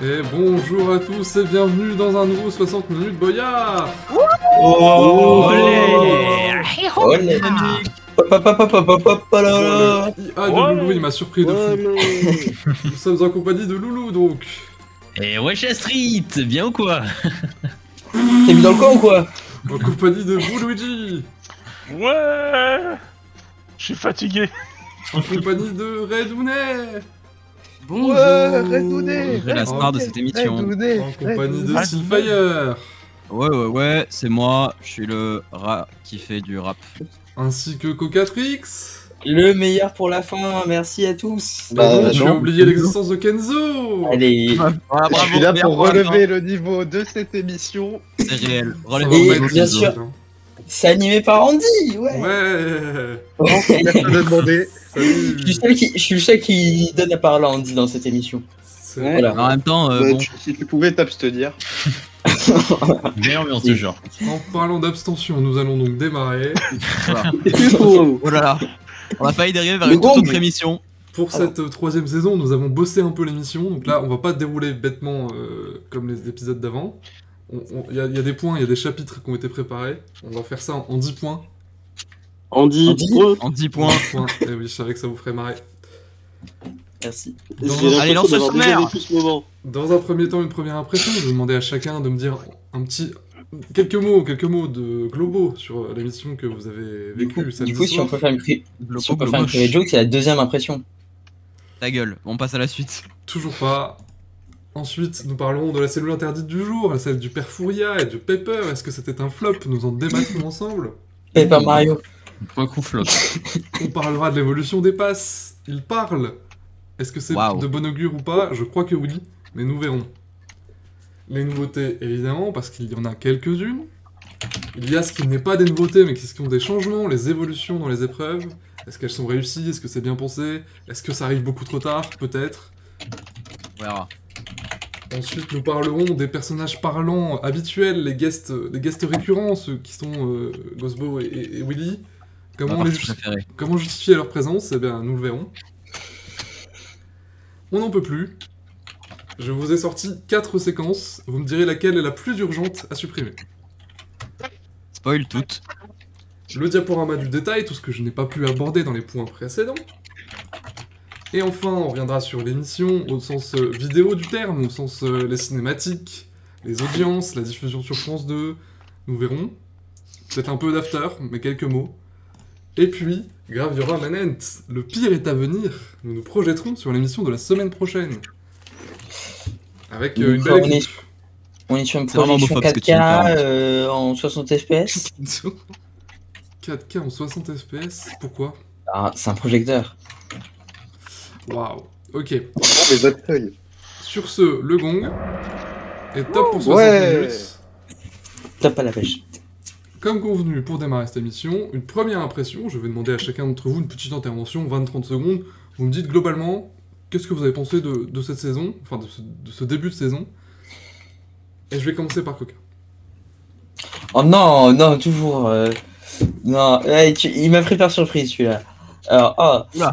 Et bonjour à tous et bienvenue dans un nouveau 60 minutes Boyard. Olé. Ah, de Loulou, il m'a surpris de fou. Nous sommes en compagnie de Loulou donc. Et wesh la street, bien ou quoi? T'es mis dans le camp ou quoi? En compagnie de vous Luigi. Ouais. Je suis fatigué. En compagnie de Redounet. Bonjour. Redouné. C'est la star de cette émission. En compagnie de Sylfire. Ouais, c'est moi, je suis le rat qui fait du rap. Ainsi que Cocatrix. Le meilleur pour la fin, merci à tous. Tu as oublié l'existence de Kenzo. Allez. Voilà, Je bravo, suis là meilleur pour la fin. relever le niveau de cette émission. C'est réel. Ça va Relevez-vous. Et mettre bien l'épisode, sûr. hein. C'est animé par Andy, ouais. Ouais. Personne n'a demandé. Salut. Je suis le seul qui donne la parole à Andy dans cette émission. C'est- Ouais. Voilà. En même temps, Bah, bon, si tu pouvais t'abstenir. Bien ambiance ce genre. En parlant d'abstention, nous allons donc démarrer. voilà. Oh. Oh là là. On a failli dériver vers Le une toute gong. autre émission. Pour cette troisième saison, nous avons bossé un peu l'émission, donc là, on va pas dérouler bêtement comme les épisodes d'avant. Il y a des points, il y a des chapitres qui ont été préparés. On va faire ça en 10 points. Andy, En 10 points. 10 points. Et oui, je savais que ça vous ferait marrer. Merci. Allez, lance le sommaire. Dans un premier temps, une première impression. Je vais demander à chacun de me dire quelques mots de globaux sur l'émission que vous avez vécue Du samedi coup, si on soir. peut faire une Globo, private joke, c'est la deuxième impression. Ta gueule, on passe à la suite. Toujours pas. Ensuite, nous parlerons de la cellule interdite du jour, celle du père Fouria et du Pepper. Est-ce que c'était un flop? Nous en débattrons ensemble. Paper Mario. Point coup flop. On parlera de l'évolution des passes. Il parle. Est-ce que c'est Waouh. de bon augure ou pas? Je crois que oui, mais nous verrons. Les nouveautés, évidemment, parce qu'il y en a quelques-unes. Il y a ce qui n'est pas des nouveautés, mais qui sont des changements, les évolutions dans les épreuves. Est-ce qu'elles sont réussies? Est-ce que c'est bien pensé? Est-ce que ça arrive beaucoup trop tard? Peut-être. On verra. Ensuite, nous parlerons des personnages parlants habituels, les guests récurrents, ceux qui sont Gosbo et Willy. Comment justifier leur présence? Eh bien, nous le verrons. On n'en peut plus. Je vous ai sorti 4 séquences. Vous me direz laquelle est la plus urgente à supprimer. Spoil toutes. Le diaporama du détail, tout ce que je n'ai pas pu aborder dans les points précédents. Et enfin, on reviendra sur l'émission au sens vidéo du terme, au sens les cinématiques, les audiences, la diffusion sur France 2. Nous verrons. Peut-être un peu d'after, mais quelques mots. Et puis, Gravura Manent, le pire est à venir. Nous nous projetterons sur l'émission de la semaine prochaine. Avec une belle On est- équipe. On est sur une C'est vraiment projection homophobe, ce que tu viens de 4K en 60 FPS. 4K en 60 FPS, pourquoi? Ah, c'est un projecteur. Waouh. Ok. Les autres feuilles. Sur ce, le gong est top pour 60 Ouais. minutes. Top à la pêche. Comme convenu, pour démarrer cette émission, une première impression. Je vais demander à chacun d'entre vous une petite intervention, 20-30 secondes. Vous me dites globalement, qu'est-ce que vous avez pensé de cette saison, enfin de ce début de saison. Et je vais commencer par Coca. Oh non, non, toujours. Non, ouais, il m'a pris par surprise celui-là. Alors, Oula.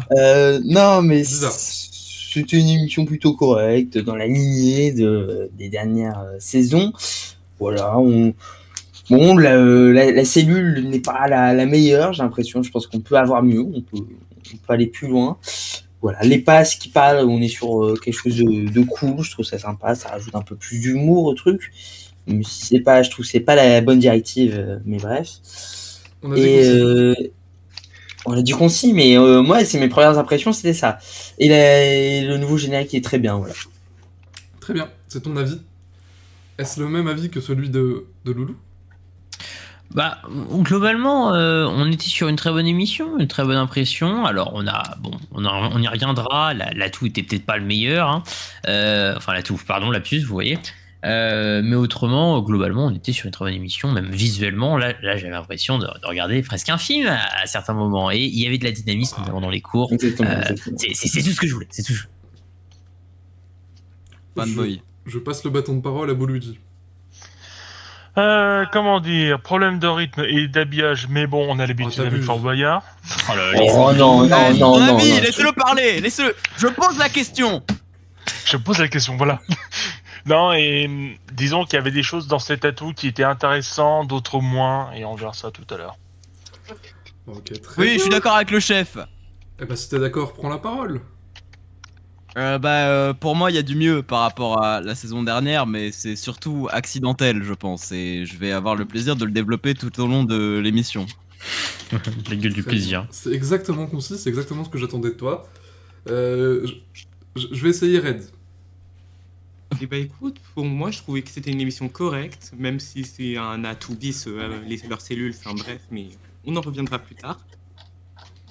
non, mais Bizarre. c'était une émission plutôt correcte dans la lignée des dernières saisons. Voilà, bon, la cellule n'est pas la meilleure, j'ai l'impression. Je pense qu'on peut avoir mieux, on peut aller plus loin. Voilà, les passes qui parlent, on est sur quelque chose de cool, je trouve ça sympa, ça rajoute un peu plus d'humour au truc. Même si c'est pas, je trouve que c'est pas la bonne directive, mais bref. On a dit Et on a dit concis, mais moi, c'est mes premières impressions, c'était ça. Et le nouveau générique est très bien, voilà. Très bien, c'est ton avis. Est-ce le même avis que celui de Loulou? Bah, globalement, on était sur une très bonne émission, une très bonne impression. Alors, on y reviendra. L'atout était peut-être pas le meilleur, hein. Enfin, l'atout, pardon, lapsus, vous voyez. Mais autrement, globalement, on était sur une très bonne émission, même visuellement. Là j'avais l'impression de regarder presque un film à certains moments. Et il y avait de la dynamisme, notamment dans les cours. Exactement. C'est tout ce que je voulais. C'est tout. Fanboy. Je passe le bâton de parole à Boluigi. Comment dire, problème de rythme et d'habillage, mais bon, on a l'habitude t'abuses. avec Fort Boyard. Oh non, non, Mon ami, non. laissez-le parler, laissez-le. Je pose la question. Je pose la question, voilà. Non, et disons qu'il y avait des choses dans cet atout qui étaient intéressantes, d'autres moins, et on verra ça tout à l'heure. Ok, très Oui, bien. je suis d'accord avec le chef. Eh bah, si t'es d'accord, prends la parole. Pour moi, il y a du mieux par rapport à la saison dernière, mais c'est surtout accidentel, je pense. Et je vais avoir le plaisir de le développer tout au long de l'émission. La gueule du Très plaisir. bien. C'est exactement concis, c'est exactement ce que j'attendais de toi. Je vais essayer Red. Et bah écoute, pour moi, je trouvais que c'était une émission correcte, même si c'est un atout bis, leurs cellules, enfin bref, mais on en reviendra plus tard.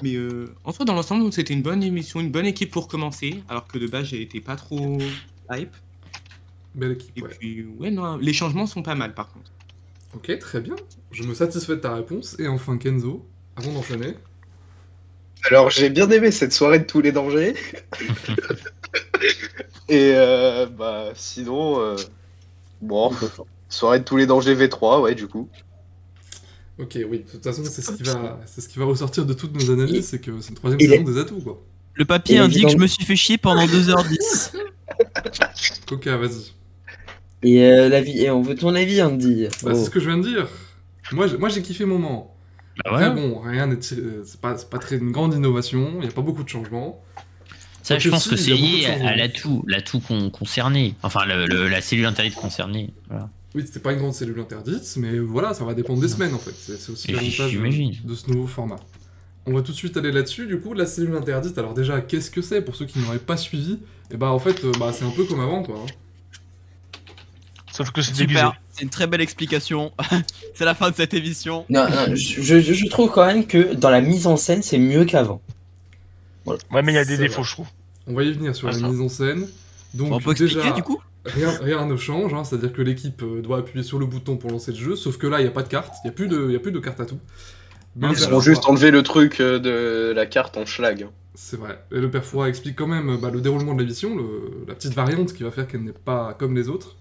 Mais en soi, dans l'ensemble, c'était une bonne émission, une bonne équipe pour commencer, alors que de base, j'ai été pas trop hype. Belle équipe, Et ouais. puis, ouais, non, les changements sont pas mal par contre. Ok, très bien. Je me satisfais de ta réponse. Et enfin, Kenzo, avant d'enchaîner. Alors, j'ai bien aimé cette soirée de tous les dangers. Et bah, sinon, bon, soirée de tous les dangers V3, ouais, du coup. Ok, oui, de toute façon, c'est ce qui va ressortir de toutes nos analyses, c'est que c'est une troisième Et saison des atouts, quoi. Le papier Et indique que évidemment- je me suis fait chier pendant 2h10. Coca, vas-y. Et et on veut ton avis, Andy. Bah, Oh. c'est ce que je viens de dire. Moi j'ai kiffé mon moment. Bah Après, ouais. bon, rien n'est. C'est pas très une grande innovation, il n'y a pas beaucoup de changements. Ça, je Quoique pense si, que il y c'est a beaucoup de lié changements. à l'atout concerné. Enfin, la cellule interdite concernée. Voilà. Oui, c'était pas une grande cellule interdite, mais voilà, ça va dépendre des semaines en fait. C'est aussi l'avantage J'imagine. de ce nouveau format. On va tout de suite aller là-dessus. Du coup, la cellule interdite, alors déjà, qu'est-ce que c'est pour ceux qui n'auraient pas suivi? Et bah, en fait, bah, c'est un peu comme avant, quoi. Hein. Sauf que c'est déguisé. Super, c'est une très belle explication. C'est la fin de cette émission. Non, je trouve quand même que dans la mise en scène, c'est mieux qu'avant. Ouais, mais il y a des C'est défauts, vrai. je trouve. On va y venir sur Ah, la ça. mise en scène. Donc, On peut expliquer déjà, du coup rien ne change, hein, c'est-à-dire que l'équipe doit appuyer sur le bouton pour lancer le jeu, sauf que là, il n'y a pas de carte, il n'y a plus de carte à tout. Mais Ils le Ils père ont juste Fouras- enlevé le truc de la carte en schlag. C'est vrai. Et le père Fouras explique quand même le déroulement de la mission, la petite variante qui va faire qu'elle n'est pas comme les autres.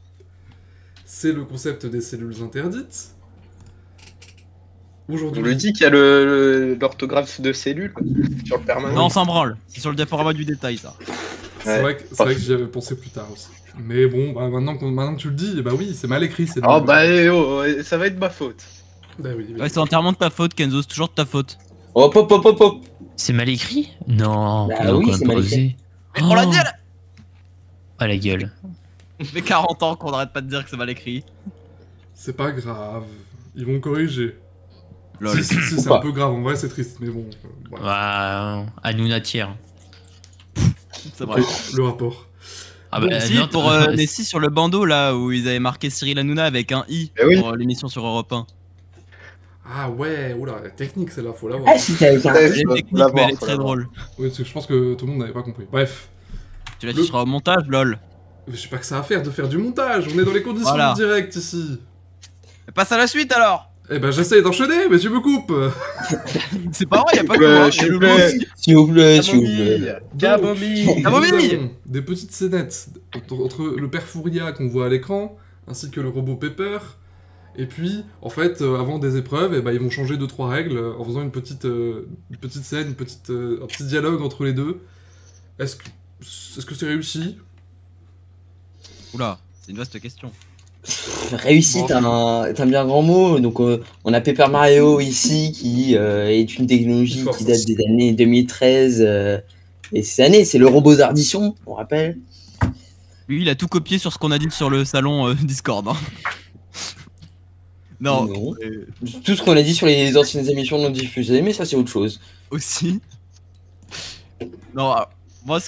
C'est le concept des cellules interdites. On Aujourd'hui, le dit qu'il y a l'orthographe de cellules sur le permanent. Non, on s'en branle. C'est sur le diaporama du détail, ça. c'est vrai que j'y avais pensé plus tard aussi. Mais bon, bah, maintenant que tu le dis, bah oui, c'est mal écrit. C'est Oh bah ça va être ma faute. Bah oui, oui. Ouais, c'est entièrement de ta faute, Kenzo. C'est toujours de ta faute. Hop, hop, hop, hop, hop. C'est mal écrit? Non. Bah on a oui, quand même c'est pas mal osé. Mais on l'a dit à la... Ah, la gueule. Ça fait 40 ans qu'on arrête pas de dire que c'est mal écrit. C'est pas grave. Ils vont corriger. Lol. Si, Ou c'est pas. un peu grave, en vrai, c'est triste, mais bon. Voilà. Bah, Hanouna tire. C'est vrai. Le rapport. Ah Bon, bah, si, non, pour mais si, sur le bandeau là où ils avaient marqué Cyril Hanouna avec un i Eh oui. pour l'émission sur Europe 1. Ah ouais, oula, la technique, celle-là, faut l'avoir. Ah, si, t'as avec un. Ouais. Elle est faut technique, l'avoir, mais elle est faut très l'avoir. drôle. Oui, parce que je pense que tout le monde n'avait pas compris. Bref, Tu l'afficheras au montage, lol. je sais pas que ça à faire de faire du montage, on est dans les conditions Voilà. du direct ici. Mais passe à la suite alors. Eh ben j'essaie d'enchaîner, mais tu me coupes. C'est pas vrai, y'a pas que moi. S'il vous Le plaît. aussi. S'il vous plaît, s'il vous plaît. Camomille. Nous Camomille. avons des petites scénettes entre le père Fouria qu'on voit à l'écran, ainsi que le robot Pepper. Et puis, en fait, avant des épreuves, eh ben, ils vont changer 2-3 règles en faisant une petite scène, un petit dialogue entre les deux. Est-ce que c'est réussi? Oula, c'est une vaste question. Réussite est un bien grand mot. Donc, on a Paper Mario ici, qui est une technologie Fort. qui date des années 2013. Et ces années, c'est le robot Zardition, on rappelle. Lui, il a tout copié sur ce qu'on a dit sur le salon Discord. Hein. Non, Non. Tout ce qu'on a dit sur les anciennes émissions non diffusées, mais ça, c'est autre chose. aussi. Non, alors, moi,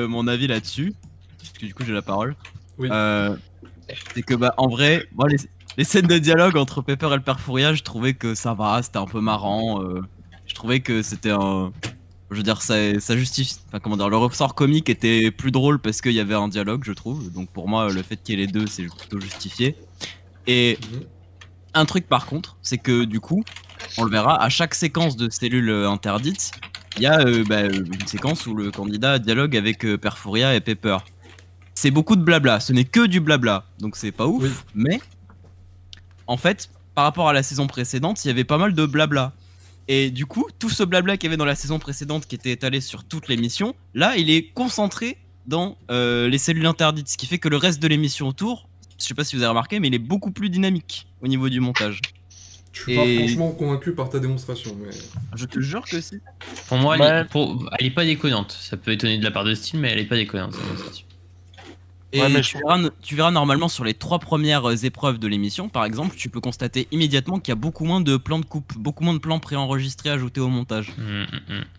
mon avis là-dessus, parce que du coup j'ai la parole, Oui. c'est que en vrai, moi les scènes de dialogue entre Pepper et le père Fouria, je trouvais que ça va, c'était un peu marrant. Je trouvais que c'était un, je veux dire, ça justifie, enfin comment dire, le ressort comique était plus drôle parce qu'il y avait un dialogue, je trouve. Donc pour moi, le fait qu'il y ait les deux, c'est plutôt justifié. Et Mhm. un truc par contre, c'est que du coup, on le verra, à chaque séquence de cellules interdites, il y a une séquence où le candidat dialogue avec Père Fouria et Pepper. C'est beaucoup de blabla, ce n'est que du blabla, donc c'est pas ouf, Oui. mais en fait, par rapport à la saison précédente, il y avait pas mal de blabla. Et du coup, tout ce blabla qu'il y avait dans la saison précédente qui était étalé sur toute l'émission, là, il est concentré dans les cellules interdites, ce qui fait que le reste de l'émission autour, je sais pas si vous avez remarqué, mais il est beaucoup plus dynamique au niveau du montage. Je suis pas franchement convaincu par ta démonstration, mais... Je te jure que si. Pour moi, Ouais. elle est pas déconnante. Ça peut étonner de la part de Steel, mais elle est pas déconnante, cette démonstration. Et Ouais, mais tu verras normalement sur les 3 premières épreuves de l'émission, par exemple, tu peux constater immédiatement qu'il y a beaucoup moins de plans de coupe, beaucoup moins de plans préenregistrés ajoutés au montage.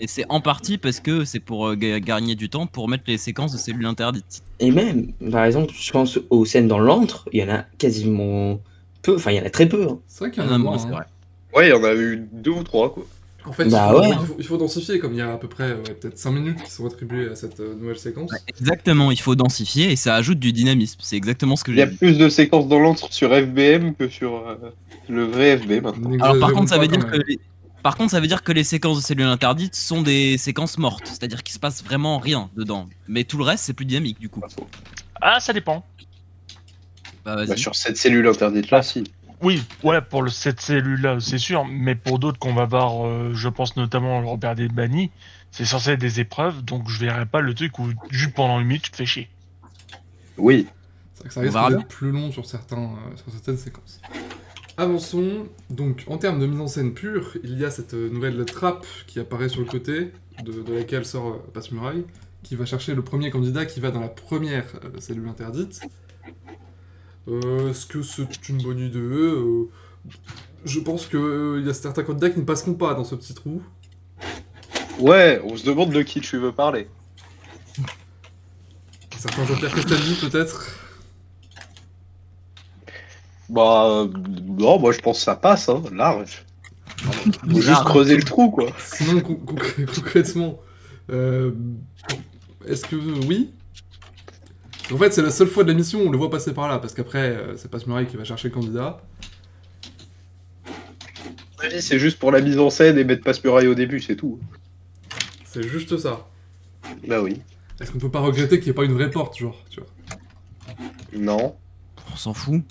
Et c'est en partie parce que c'est pour gagner du temps pour mettre les séquences de cellules interdites. Et même, par exemple, je pense aux scènes dans l'antre, il y en a quasiment peu, enfin il y en a très peu. Hein. C'est vrai qu'il y en a moins, c'est hein. vrai. Ouais, il y en a eu 2 ou 3, quoi. En fait, Bah il, faut, ouais. il faut densifier, comme il y a à peu près peut-être 5 minutes qui sont attribuées à cette nouvelle séquence. Ouais, exactement, il faut densifier et ça ajoute du dynamisme. C'est exactement ce que Il y a j'ai dit. plus de séquences dans l'antre sur FBM que sur le vrai FB maintenant. Alors par N'exagérons contre, ça pas veut dire quand que même. par contre, ça veut dire que les séquences de cellules interdites sont des séquences mortes, c'est-à-dire qu'il se passe vraiment rien dedans. Mais tout le reste, c'est plus dynamique du coup. Ah, ça dépend. Bah vas-y. Bah, sur cette cellule interdite là, si. Oui, ouais, pour cette cellule-là, c'est sûr, mais pour d'autres qu'on va voir, je pense notamment le Robert Desbani, c'est censé être des épreuves, donc je verrai pas le truc où juste pendant une minute tu te fais chier. Oui. C'est vrai que ça On risque verra d'être bien. plus long sur certaines séquences. Avançons, donc en termes de mise en scène pure, il y a cette nouvelle trappe qui apparaît sur le côté, de laquelle sort Passe-Muraille, qui va chercher le premier candidat qui va dans la première cellule interdite. Est-ce que c'est une bonne idée Je pense qu'il y a certains candidats qui ne passeront pas dans ce petit trou. Ouais, on se demande de qui tu veux parler. Certains Jean-Pierre Castaldi peut-être. Bah, non, moi je pense que ça passe, hein, large. Faut juste Large. creuser le trou, quoi. Sinon, concrètement, est-ce que oui? En fait, c'est la seule fois de l'émission où on le voit passer par là, parce qu'après, c'est Passe-Muraille qui va chercher le candidat. À mon avis, c'est juste pour la mise en scène et mettre Passe-Muraille au début, c'est tout. C'est juste ça. Bah oui. Est-ce qu'on peut pas regretter qu'il n'y ait pas une vraie porte, genre, tu vois? Non. On s'en fout.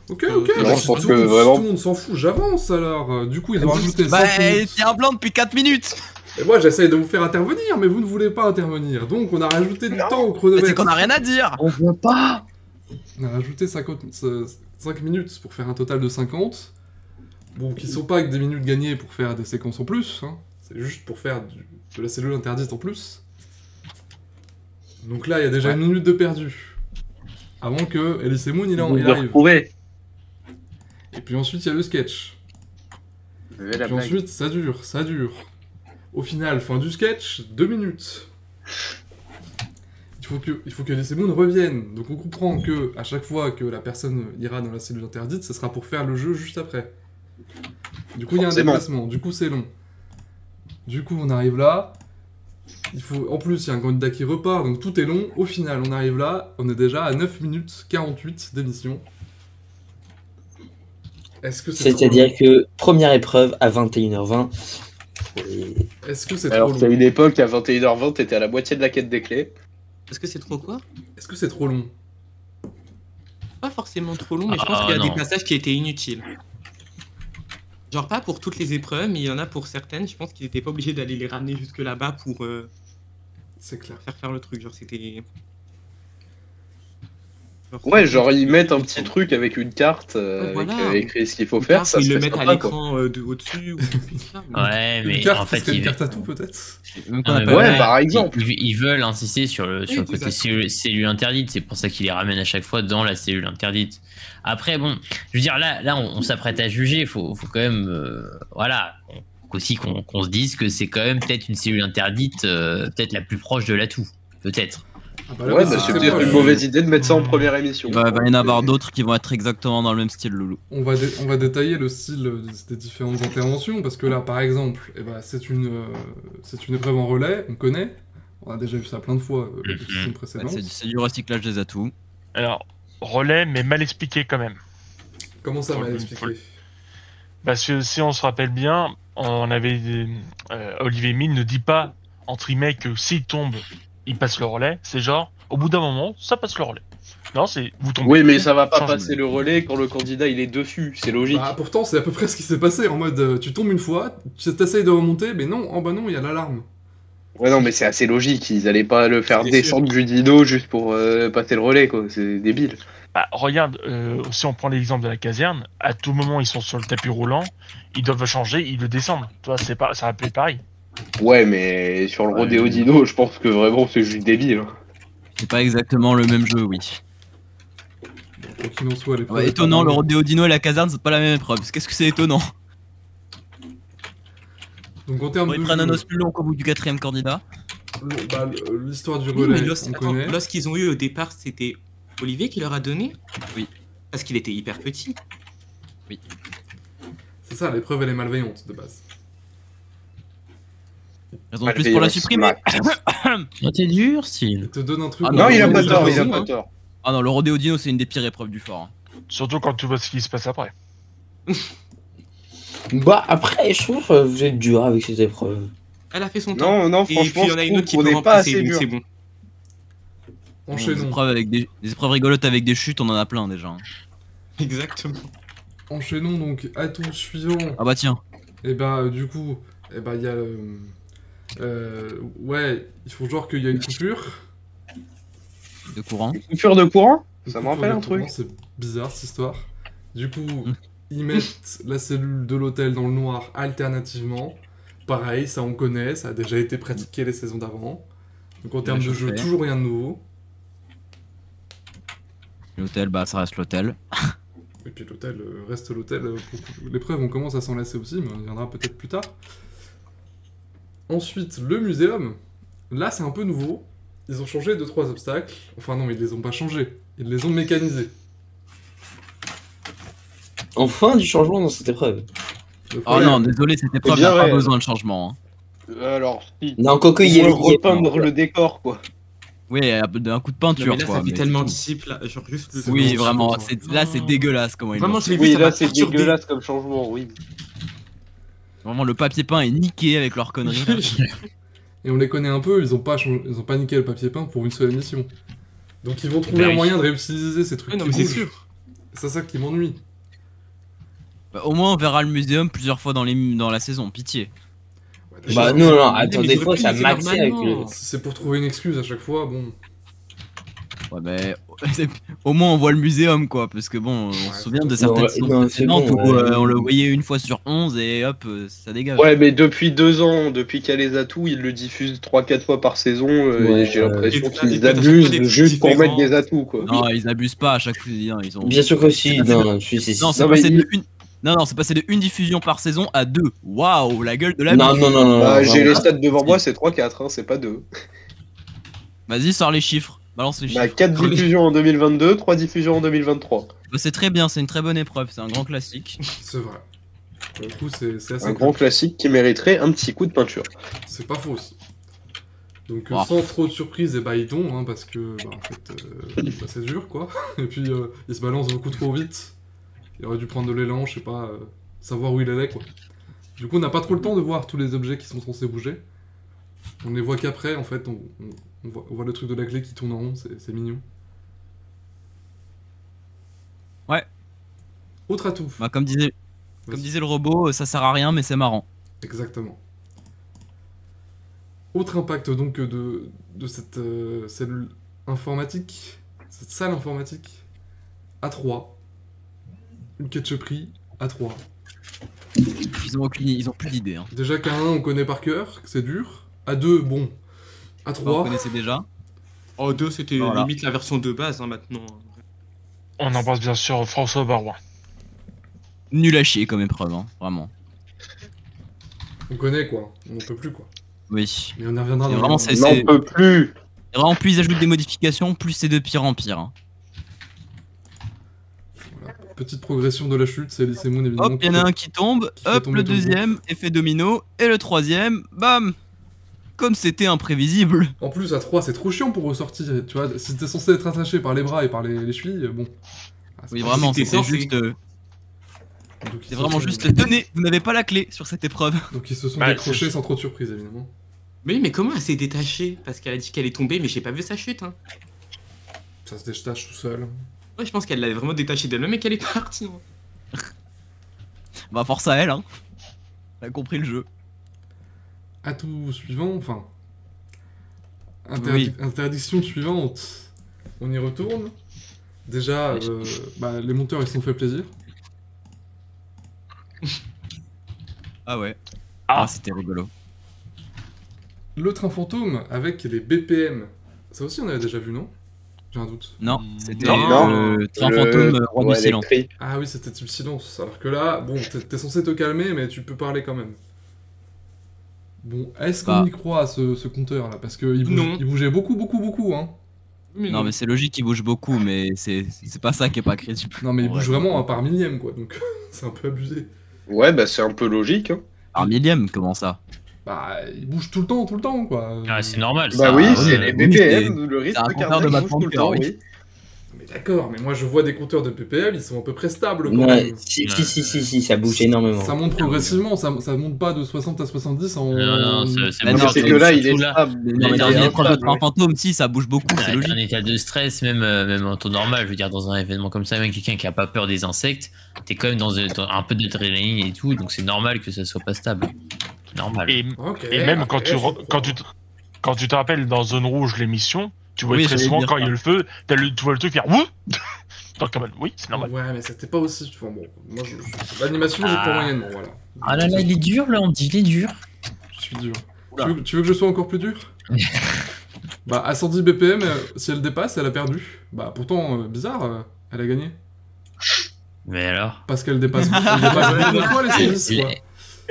Ok, Non, bah, je si pense tout, que si vraiment- tout le monde s'en fout, j'avance alors. Du coup, ils ont rajouté 5 Bah, minutes. il y a un plan depuis 4 minutes. Et moi, j'essaye de vous faire intervenir, mais vous ne voulez pas intervenir. Donc, on a rajouté du Non. temps au Mais chronomètre. c'est qu'on a rien à dire. On voit pas. On a rajouté 5 minutes pour faire un total de 50. Bon, qui sont pas avec des minutes gagnées pour faire des séquences en plus, hein. C'est juste pour faire de la cellule interdite en plus. Donc là, il y a déjà Ouais. une minute de perdu. Avant que Elise Moon il On arrive. retrouver. Et puis ensuite, il y a le sketch. La Et puis blague. ensuite, ça dure, ça dure. Au final, fin du sketch, 2 minutes. Il faut que Elise Moon revienne. Donc on comprend que à chaque fois que la personne ira dans la cellule interdite, ce sera pour faire le jeu juste après. Du coup, il y a un Forcément. déplacement. Du coup, c'est long. Du coup, on arrive là. En plus, il y a un candidat qui repart, donc tout est long. Au final, on arrive là. On est déjà à 9 minutes 48 d'émission. Est-ce que c'est trop C'est-à-dire long que première épreuve à 21h20. Et... Est-ce que c'est Alors trop qu'à long une époque, à 21h20, t'étais à la moitié de la quête des clés. Est-ce que c'est trop quoi? Est-ce que c'est trop long Pas forcément trop long, mais je Ah, pense qu'il y a non. des passages qui étaient inutiles. Genre pas pour toutes les épreuves, mais il y en a pour certaines, je pense qu'ils étaient pas obligés d'aller les ramener jusque là-bas pour C'est clair. faire le truc. Genre c'était... Ouais, genre ils mettent un petit truc avec une carte Voilà. avec écrit ce qu'il faut faire, ça ils se le fait mettent à sympa, quoi. l'écran au-dessus ou tout ça. mais- Ouais, Une mais carte, en fait, parce qu'il y a une ils, carte à tout peut-être. Même non, mais Ouais, voilà, par exemple. ils veulent insister sur le Oui, côté exactement. cellule interdite. C'est pour ça qu'ils les ramènent à chaque fois dans la cellule interdite. Après, bon, je veux dire, là on s'apprête à juger. Faut quand même, voilà, aussi qu'on se dise que c'est quand même peut-être une cellule interdite, peut-être la plus proche de l'atout, peut-être. Ah bah là, Ouais, oui, bah c'est c'est très peut-être proche. une mauvaise idée de mettre ça en première émission. Il va y en avoir d'autres qui vont être exactement dans le même style, Loulou. On va détailler le style des différentes interventions, parce que là, par exemple, eh ben, c'est une épreuve en relais, on connaît. On a déjà vu ça plein de fois les saisons Ouais, précédentes. c'est du recyclage des atouts. Alors, relais, mais mal expliqué quand même. Comment ça Faut- m'a faut- expliqué Parce que si on se rappelle bien, on avait Olivier Mine ne dit pas entre guillemets que s'il tombe, il passe le relais. C'est genre, au bout d'un moment, ça passe le relais. Non, c'est vous tombez. Oui, mais ça va pas Change- passer le relais quand le candidat il est dessus, c'est logique. Bah, pourtant, c'est à peu près ce qui s'est passé, en mode, tu tombes une fois, tu essayes de remonter, mais non, oh bah non, il y a l'alarme. Ouais, non, mais c'est assez logique. Ils allaient pas le faire C'est descendre du dino juste pour passer le relais, quoi. C'est débile. Bah, regarde, si on prend l'exemple de la caserne, à tout moment ils sont sur le tapis roulant, ils doivent changer, ils le descendent. Toi, c'est pas, ça peut être pareil. Ouais, mais sur le rodéo dino, je pense que vraiment c'est juste débile. Hein. C'est pas exactement le même jeu, oui. Quoi qu'il en soit, l'épreuve Ouais, est étonnant, le terminée. rodéo dino et la caserne, c'est pas la même épreuve. Qu'est-ce que c'est étonnant? Donc en termes Bon, ils de prennent un jeu, os plus long qu'au bout du 4ème candidat. bah, l'histoire du Oui, mais relais, on connaît. lorsqu'ils ont eu au départ, c'était Olivier qui leur a donné? Oui. Parce qu'il était hyper petit. C'est ça, l'épreuve elle est malveillante de base. Raison de plus pour la supprimer. Oh, t'es dur, Steve. Il te donne un truc. Ah Non, il a oui, pas il tort, a il a raison, pas hein. tort. Ah non, le rodéo dino, c'est une des pires épreuves du fort. Hein. Surtout quand tu vois ce qui se passe après. Bah, après, je trouve que vous êtes dur avec cette épreuve. Elle a fait son temps. Non, non, Et franchement, puis il y en a une autre je qui trouve peut qu'on n'est pas remplacer, assez donc dur. c'est bon. Des Enchaînons. épreuves, des épreuves rigolotes avec des chutes, on en a plein déjà. Hein. Exactement. Enchaînons donc atout suivant. Ah bah tiens. Et bah du coup, et bah il y a ouais, il faut genre qu'il y a une coupure. De courant. Coupure de courant. Une Ça me coupure rappelle de un truc. courant, c'est bizarre cette histoire. Du coup, ils mettent la cellule de l'hôtel dans le noir alternativement. Pareil, ça on connaît, ça a déjà été pratiqué les saisons d'avant. Donc en termes de jeu, chauffé. toujours rien de nouveau. L'hôtel, bah ça reste l'hôtel. Et puis l'hôtel reste l'hôtel. L'épreuve, on commence à s'en lasser aussi, mais on y viendra peut-être plus tard. Ensuite, le muséum. Là, c'est un peu nouveau. Ils ont changé 2-3 obstacles. Enfin non, ils les ont pas changés. Ils les ont mécanisés. Enfin, du changement dans cette épreuve. Le Oh problème- non, désolé, cette épreuve bien n'a pas réel. besoin de changement. Hein. Alors, si. Non, quoique, il y Au avait. moins repeindre le décor, quoi. Oui, un coup de Non, peinture mais là, quoi. ça fait mais tellement c'est cheap, là. Genre juste le. C'est Oui, bon, vraiment, c'est bon. là c'est dégueulasse comment ils Vraiment, l'ont je fait. l'ai vu, Oui, ça là m'a c'est perturbé. dégueulasse comme changement, oui. Vraiment, le papier peint est niqué avec leurs conneries. là. Et on les connaît un peu, ils ont pas niqué le papier peint pour une seule émission. Donc ils vont trouver Bah un oui. moyen de réutiliser ces trucs Ouais, non, qui mais c'est bougent. sûr. C'est ça qui m'ennuie. Bah, au moins, on verra le muséum plusieurs fois dans la saison, pitié. Ouais, Bah, d'accord. non, non, Mais attends, ils des auraient fois, pu ça les faire maxait avec le. normalement. Si c'est pour trouver une excuse à chaque fois, bon. Ouais, mais au moins on voit le muséum quoi, parce que bon, on se souvient de certaines ouais, saisons non, c'est précédentes bon, où ouais. on le voyait une fois sur 11 et hop, ça dégage. Ouais, mais depuis 2 ans, depuis qu'il y a les atouts, ils le diffusent 3-4 fois par saison. Ouais, et j'ai l'impression et qu'ils peut-être à chaque fois abusent des trucs juste pour mettre différents. des atouts, quoi. Non, ils abusent pas à chaque fois, ils ont. Bien sûr que si, C'est non, je suis. Non, c'est Non, mais passé il- de une. Non, c'est passé de une diffusion par saison à 2. Waouh, la gueule de la Non, bise. non, non, non. Bah, non, j'ai les vraiment. stats devant moi, c'est 3-4, hein, c'est pas 2. Vas-y, sors les chiffres. Balance les chiffres. Bah, 4 diffusions en 2022, 3 diffusions en 2023. Bah, c'est très bien, c'est une très bonne épreuve, c'est un grand classique. C'est vrai. Pour le coup, c'est assez Un grand cool. classique qui mériterait un petit coup de peinture. C'est pas faux aussi. Donc Oh. sans trop de surprise, et bah ils tombent, hein, parce que bah, en fait, bah, c'est dur quoi. Et puis ils se balancent beaucoup trop vite. Il aurait dû prendre de l'élan, je sais pas, savoir où il allait quoi. Du coup on n'a pas trop le temps de voir tous les objets qui sont censés bouger. On les voit qu'après en fait, on voit le truc de la clé qui tourne en rond, c'est mignon. Ouais. Autre atout. Bah, comme disait le robot, ça sert à rien, mais c'est marrant. Exactement. Autre impact donc de cette cellule informatique, cette salle informatique, A3. Une ketchuperie A3. Ils ont plus d'idées. Hein. Déjà qu'à 1 on connaît par cœur, que c'est dur. A2, bon. Vous A3, connaissez déjà. Oh, 2, c'était Voilà. limite la version de base hein, maintenant. On embrasse bien sûr François Barouin. Nul à chier comme épreuve, hein, vraiment. on connaît quoi, on n'en peut plus quoi. Oui. Mais on y reviendra Et dans vraiment, les- c'est- On n'en peut plus. Et vraiment, plus ils ajoutent des modifications, plus c'est de pire en pire. Hein. Voilà. Petite progression de la chute, c'est Elise Moon évidemment. Hop, il y en a un qui tombe, qui fait hop, tomber le tout le deuxième, effet domino, et le troisième, bam. Comme c'était imprévisible. En plus, A3 c'est trop chiant pour ressortir, tu vois. Si t'es censé être attaché par les bras et par les chevilles, bon. Ah, c'est Oui, pas- vraiment, C'était c'était censé. juste. Donc, ils C'est se vraiment sont- juste. Tenez, vous n'avez pas la clé sur cette épreuve. Donc ils se sont Ouais, décrochés c'est- sans trop de surprise évidemment. Mais oui, mais comment elle s'est détachée? Parce qu'elle a dit qu'elle est tombée, mais j'ai pas vu sa chute. Hein. Ça se détache tout seul. Ouais, je pense qu'elle l'avait vraiment détachée d'elle-même et qu'elle est partie. Hein. Bah, force à elle, hein. Elle a compris le jeu. Atout suivant, enfin, Interdiction suivante. On y retourne. Déjà, les monteurs ils se sont fait plaisir. Ah ouais. Ah. C'était rigolo. Le train fantôme avec les BPM. Ça aussi on avait déjà vu, non? J'ai un doute. Non, c'était Non. le train fantôme roi du silence. électrique. Ah oui, c'était type silence. Alors que là, bon, t'es censé te calmer, mais tu peux parler quand même. Bon, est-ce qu'on y croit à ce compteur là? Parce qu'il bougeait beaucoup, hein. Non, mais c'est logique qu'il bouge beaucoup, mais c'est pas ça qui est pas crédible. Non, mais il En bouge vrai. vraiment par millième, quoi, donc c'est un peu abusé. Ouais, bah c'est un peu logique. Hein. Par millième, comment ça? Bah, il bouge tout le temps, quoi. Ah, c'est normal. Bah ça. oui, Ah, c'est les BPM, c'est le rythme un compteur cardiaque de bouge tout le battement temps, de cœur, oui. Mais d'accord, mais moi je vois des compteurs de PPL, ils sont à peu près stables quand Ouais, même. si, ça bouge énormément. Ça monte progressivement, ça monte pas de 60 à 70 en... Non, c'est Ah non, non, c'est mais que là, il est surtout là, stable. Non, Il mais est dans une épreuve de instable, train oui. fantôme, si, ça bouge beaucoup, c'est avec logique. un état de stress, même en temps normal, je veux dire, dans un événement comme ça, même quelqu'un qui a pas peur des insectes, t'es quand même dans un peu d'adrénaline et tout, donc c'est normal que ça soit pas stable. Normal. Ok, Et même quand après, tu, je re- comprends. quand tu te rappelles dans Zone Rouge l'émission, tu vois Oui, très j'allais souvent dire quand ça. il y a le feu, tu vois le truc faire wouh. Donc quand même, oui, c'est normal. Ouais, mais c'était pas aussi... Enfin bon, moi, l'animation, j'ai pas moyennement, voilà. Ah là là, il est dur là, on dit il est dur. Je suis dur. Oula. Tu veux que je sois encore plus dur? Bah, à 110 BPM, si elle dépasse, elle a perdu. Bah, pourtant, bizarre, elle a gagné. Mais alors, Parce qu'elle dépasse deux fois les 110, il quoi.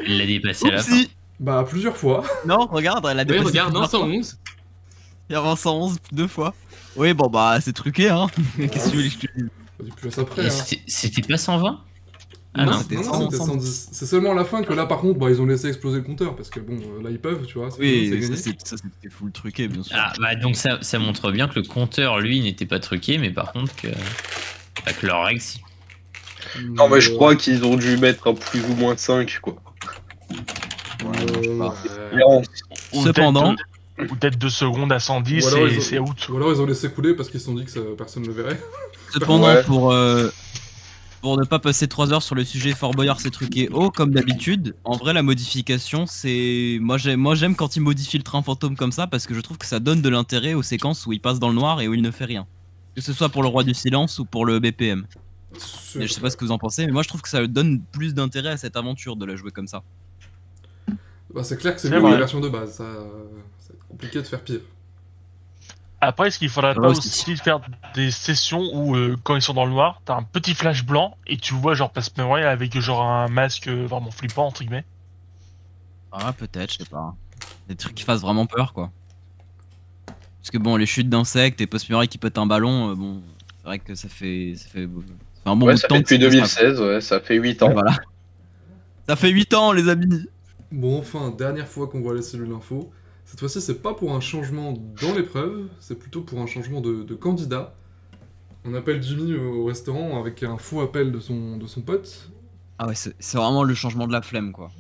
il l'a dépassé à la fin. Oupsie. Bah, plusieurs fois. Non, regarde, elle a Oui, dépassé regarde, plusieurs fois. 111. Il y a 111 2 fois. Oui, bon, bah, c'est truqué, hein. Qu'est-ce que tu veux que je te dise? On dit plus à ça près, Et hein. c'était pas 120? Ah Non, non. c'était non, 100, c'était 110. 110. C'est seulement à la fin que là, par contre, bah, ils ont laissé exploser le compteur. Parce que bon, là, ils peuvent, tu vois. C'est Oui, gagné. ça c'était full truqué, bien sûr. Ah bah donc ça montre bien que le compteur, lui, n'était pas truqué, mais par contre que leur règle, si. Non, mais je crois qu'ils ont dû mettre un plus ou moins 5, quoi. je sais pas. Non. Ou Cependant, peut-être 2 secondes à 110 Ou alors, et ils ont- c'est out. Ou alors ils ont laissé couler parce qu'ils se sont dit que personne ne le verrait. Ouais. pour ne pas passer 3 heures sur le sujet Fort Boyard c'est truqué haut, comme d'habitude, en vrai la modification c'est... Moi j'aime quand ils modifient le train fantôme comme ça parce que je trouve que ça donne de l'intérêt aux séquences où il passe dans le noir et où il ne fait rien. Que ce soit pour le Roi du Silence ou pour le BPM. Mais je sais pas ce que vous en pensez, mais moi je trouve que ça donne plus d'intérêt à cette aventure de la jouer comme ça. Bah, c'est clair que c'est C'est mieux que vrai. la version de base. Ça, c'est compliqué de faire pire. Après, est-ce qu'il faudrait Ouais, pas aussi. aussi faire des sessions où, quand ils sont dans le noir, t'as un petit flash blanc et tu vois genre Passe Memorial avec genre un masque vraiment flippant, entre guillemets. Ah peut-être, je sais pas. Des trucs qui fassent vraiment peur quoi. Parce que bon, les chutes d'insectes et Post-Murray qui pète un ballon, bon, c'est vrai que ça fait un bon Ouais, bout ça de temps fait que depuis c'est comme ça. 2016, ouais, ça fait 8 ans. Voilà. Ça fait 8 ans les amis. Bon, enfin, dernière fois qu'on voit la cellule info. Cette fois-ci, c'est pas pour un changement dans l'épreuve, c'est plutôt pour un changement de candidat. On appelle Jimmy au restaurant avec un faux appel de son pote. Ah ouais, c'est vraiment le changement de la flemme quoi.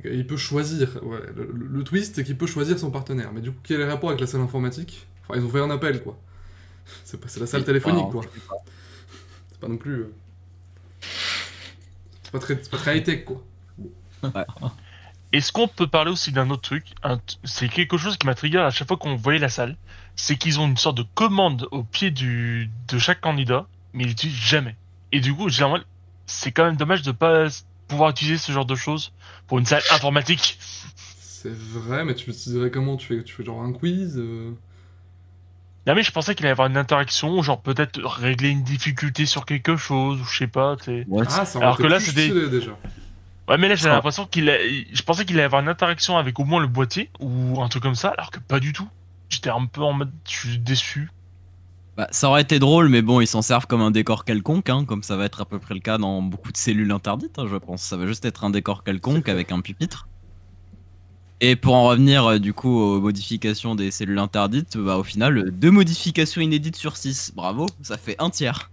Et il peut choisir. Ouais, le twist, c'est qu'il peut choisir son partenaire. Mais du coup, quel est le rapport avec la salle informatique? Enfin, ils ont fait un appel, quoi. C'est la salle téléphonique, quoi. C'est pas non plus. C'est pas très high-tech, quoi. Est-ce qu'on peut parler aussi d'un autre truc? C'est quelque chose qui m'a trigger à chaque fois qu'on voyait la salle. C'est qu'ils ont une sorte de commande au pied de chaque candidat, mais ils l'utilisent jamais. Et du coup, généralement, c'est quand même dommage de pas pouvoir utiliser ce genre de choses pour une salle informatique. C'est vrai, mais tu l'utiliserais comment? Tu fais genre un quiz Non mais je pensais qu'il allait y avoir une interaction, genre peut-être régler une difficulté sur quelque chose, ou je sais pas, tu sais. Ouais, Ah, ça aurait Alors été que là, plus c'était- stylé, déjà. Ouais mais là j'ai Ah. l'impression je pensais qu'il allait y avoir une interaction avec au moins le boîtier, ou un truc comme ça, alors que pas du tout. J'étais un peu en mode, je suis déçu. bah, ça aurait été drôle, mais bon, ils s'en servent comme un décor quelconque, hein, comme ça va être à peu près le cas dans beaucoup de cellules interdites, hein, je pense. Ça va juste être un décor quelconque avec un pupitre. Et pour en revenir du coup aux modifications des cellules interdites, bah, au final, 2 modifications inédites sur 6. Bravo, ça fait un tiers.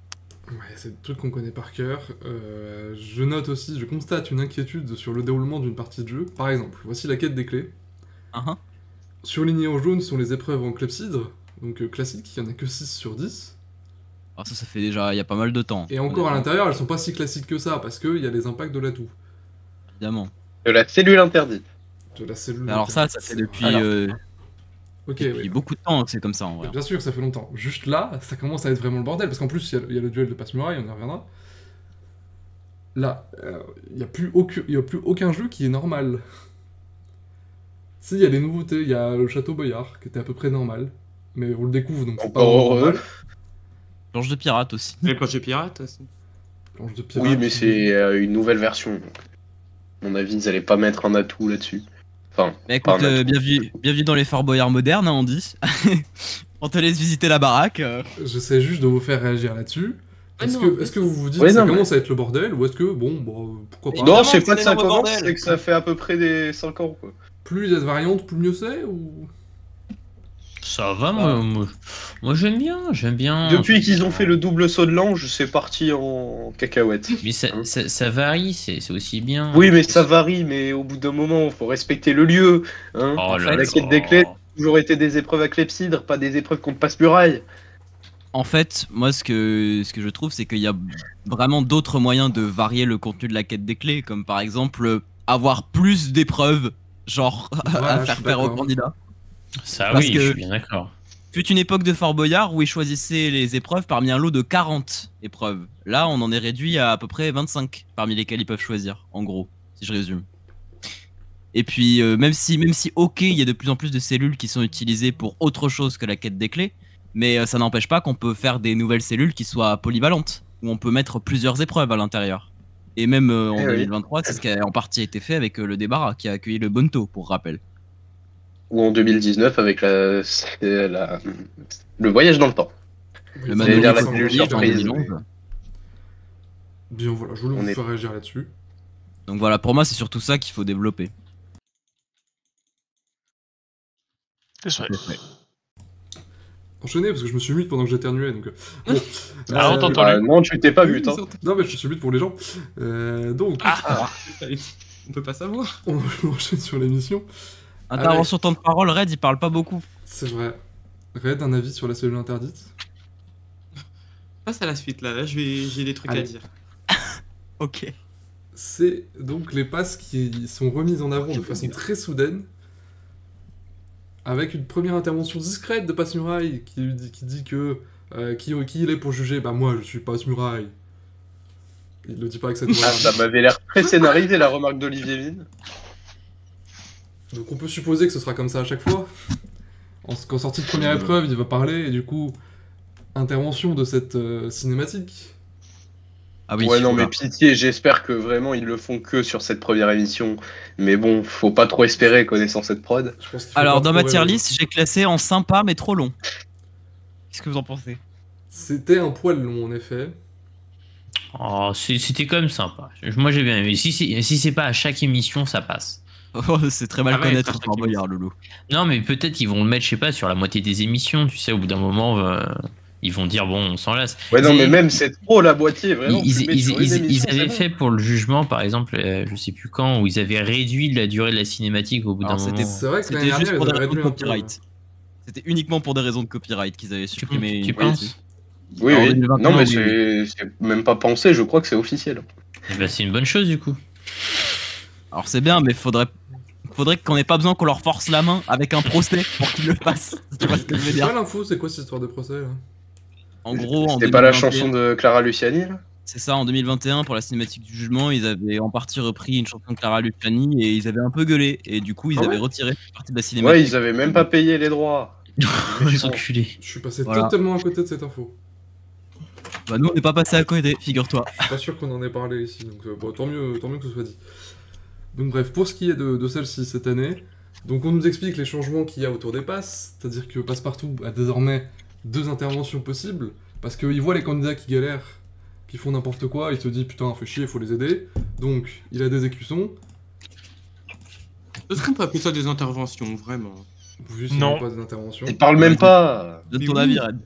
Ouais, c'est des trucs qu'on connaît par cœur. Je note aussi, je constate une inquiétude sur le déroulement d'une partie de jeu. Par exemple, voici la quête des clés. Hein. Surlignées en jaune sont les épreuves en clepsydre, donc classique, il y en a que 6 sur 10. Alors ça fait déjà, il y a pas mal de temps. Et encore à honnêtement, l'intérieur, elles sont pas si classiques que ça, parce qu'il y a les impacts de l'atout. évidemment. De la cellule interdite. De la cellule. Alors ça fait depuis... Alors. Ok, Depuis oui. beaucoup de temps que c'est comme ça en vrai. Bien sûr, ça fait longtemps. Juste là, ça commence à être vraiment le bordel, parce qu'en plus, il y a le duel de passe-muraille, on y reviendra. Là, il n'y a plus aucun jeu qui est normal. Si, il y a des nouveautés, il y a le Château Boyard, qui était à peu près normal. Mais on le découvre, donc c'est pas Encore vraiment heureux. normal. Planche de pirate aussi. Les planches de pirates aussi. Planche de pirate, Oui, mais c'est une nouvelle version. Donc, à mon avis, ils allaient pas mettre un atout là-dessus. Enfin, Bah pas écoute, un atout. bienvenue dans les Fort Boyard modernes, hein, on dit. On te laisse visiter la baraque. J'essaie juste de vous faire réagir là-dessus. Ah Est-ce non, que vous vous dites Ouais, que ça non, mais- commence à être le bordel, ou est-ce que, bon, pourquoi pas Non, Évidemment c'est que pas c'est que ça l'énorme commence, bordel. c'est que ça fait à peu près des 5 ans, quoi. Plus il y a de variantes, plus mieux c'est, ou... Ça va, moi j'aime bien. Depuis qu'ils ont fait le double saut de l'ange, c'est parti en cacahuète. Mais ça varie, c'est aussi bien. Oui, mais ça varie, mais au bout d'un moment, faut respecter le lieu. Hein. Oh là La là. quête des clés a toujours été des épreuves à clepsydre, pas des épreuves contre passe-muraille. En fait, moi ce que je trouve, c'est qu'il y a vraiment d'autres moyens de varier le contenu de la quête des clés, comme par exemple avoir plus d'épreuves, genre Voilà, à je faire suis faire au d'accord. candidat. Ça Parce oui, que- je suis bien d'accord. Fut une époque de Fort Boyard où ils choisissaient les épreuves parmi un lot de 40 épreuves. Là, on en est réduit à peu près 25 parmi lesquelles ils peuvent choisir, en gros, si je résume. Et puis, même si ok, il y a de plus en plus de cellules qui sont utilisées pour autre chose que la quête des clés, mais ça n'empêche pas qu'on peut faire des nouvelles cellules qui soient polyvalentes, où on peut mettre plusieurs épreuves à l'intérieur. Et même en Eh oui. 2023, c'est ce qui a en partie été fait avec le débarras qui a accueilli le Bonto, pour rappel. Ou en 2019 avec le voyage dans le temps. Oui, Le ça Manolo veut dire la que c'est cellule un surprise. peu en 2011. Bien, voilà, je voulais On vous est- faire réagir là-dessus. Donc voilà, pour moi, c'est surtout ça qu'il faut développer. C'est souhait. Enchaîner, parce que je me suis mute pendant que j'éternuais, donc... bon. Ah, on t'entend. Ah, non, tu t'es pas vu, hein. Non, mais je suis mute pour les gens. Donc, On peut pas savoir. on enchaîne sur l'émission. Intervention temps de parole, Red, il parle pas beaucoup. C'est vrai. Red, un avis sur la cellule interdite? Passe à la suite là, j'ai des trucs Allez. à dire. Ok. C'est donc les passes qui sont remises en avant de façon très soudaine, avec une première intervention discrète de Passe-Muraille qui dit que qui il est pour juger. Bah moi je suis Passe-Muraille. Il le dit pas avec cette voix. Ah, ça m'avait l'air très scénarisé la remarque d'Olivier Mine. Donc on peut supposer que ce sera comme ça à chaque fois. Qu'en sortie de première épreuve, il va parler et du coup intervention de cette cinématique. Ah oui, Ouais, non, mais oula. pitié, j'espère que vraiment ils le font que sur cette première émission. Mais bon, faut pas trop espérer connaissant cette prod. Je pense qu'il faut Alors, pas dans ma trop tier rêver. list, j'ai classé en sympa mais trop long. Qu'est-ce que vous en pensez? C'était un poil long en effet. Oh, c'était quand même sympa. Moi j'ai bien aimé. Si c'est pas à chaque émission, ça passe. Oh, c'est très mal Ah ouais, connaître c'est Fort Boyard, Loulou. Non, mais peut-être qu'ils vont le mettre, je sais pas, sur la moitié des émissions. Tu sais, au bout d'un moment, ils vont dire bon, on s'en lasse. Ouais, non, Ils mais avaient- même c'est trop la boîtier, vraiment. Ils, tu le mets ils- sur une ils- émission, ils avaient c'est bon. fait pour le jugement, par exemple, je sais plus quand, où ils avaient réduit la durée de la cinématique au bout d'un Alors, c'était- moment. C'est vrai que l'année C'était juste dernière, pour ils des avaient raisons de réduit un peu. copyright. C'était uniquement pour des raisons de copyright qu'ils avaient supprimé. Tu une penses partie. Oui, Alors, oui. 2021, Non, mais oui, c'est même pas pensé, je crois que c'est officiel. Eh ben, c'est une bonne chose du coup. Alors c'est bien, mais faudrait qu'on ait pas besoin qu'on leur force la main avec un procès pour qu'ils le fassent. Tu vois ce que je veux C'est dire? pas l'info, c'est quoi cette histoire de procès là? En gros, en C'était pas la 2021, chanson de Clara Luciani, là? c'est ça, en 2021, pour la cinématique du jugement, ils avaient en partie repris une chanson de Clara Luciani et ils avaient un peu gueulé. Et du coup, ils Ah ouais avaient retiré une partie de la Ouais, cinématique. ils avaient même pas payé les droits. Les enculés. Je suis passé Voilà. totalement à côté de cette info. Bah, nous, on n'est pas passé à côté, figure-toi. Je suis pas sûr qu'on en ait parlé ici, donc bon, tant mieux que ce soit dit. Donc bref, pour ce qui est de celle-ci cette année, donc on nous explique les changements qu'il y a autour des passes, c'est-à-dire que Passepartout a désormais 2 interventions possibles, parce qu'il voit les candidats qui galèrent, qui font n'importe quoi, il se dit putain, fait chier, faut les aider, donc il a des écussons, Est-ce qu'on peut appeler ça des interventions, vraiment? vu qu'ils Non. n'ont pas des interventions. Ils parlent même pas. Donne Mais ton oui. avis, Red. Non,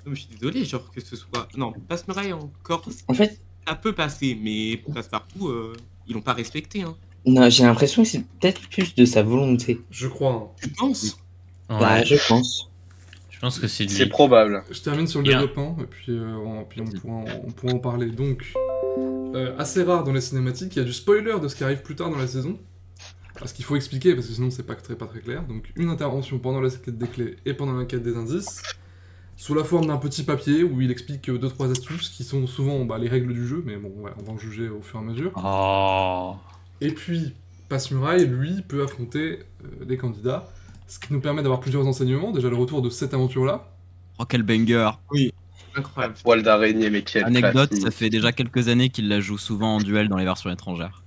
mais je suis désolé, genre que ce soit. Non, Passe-Muraille encore, En fait, ça peut passer, mais Passe-Partout, ils l'ont pas respecté, hein. non, j'ai l'impression que c'est peut-être plus de sa volonté. Je crois. Hein. Tu penses? Bah, Ouais, je pense. je pense que c'est C'est lui. probable. Je termine sur le Bien. développement, et puis, on pourra en parler. Donc, assez rare dans les cinématiques, il y a du spoiler de ce qui arrive plus tard dans la saison. Parce qu'il faut expliquer, parce que sinon c'est pas très clair. Donc une intervention pendant la quête des clés et pendant la quête des indices, sous la forme d'un petit papier où il explique 2-3 astuces qui sont souvent les règles du jeu, mais bon, ouais, on va en juger au fur et à mesure. Oh. Et puis, Passe-Muraille, lui, peut affronter les candidats, ce qui nous permet d'avoir plusieurs enseignements. Déjà le retour de cette aventure-là. Oh, quel banger. Incroyable. Poil d'araignée, mais quelle Anecdote, classe. ça fait déjà quelques années qu'il la joue souvent en duel dans les versions étrangères.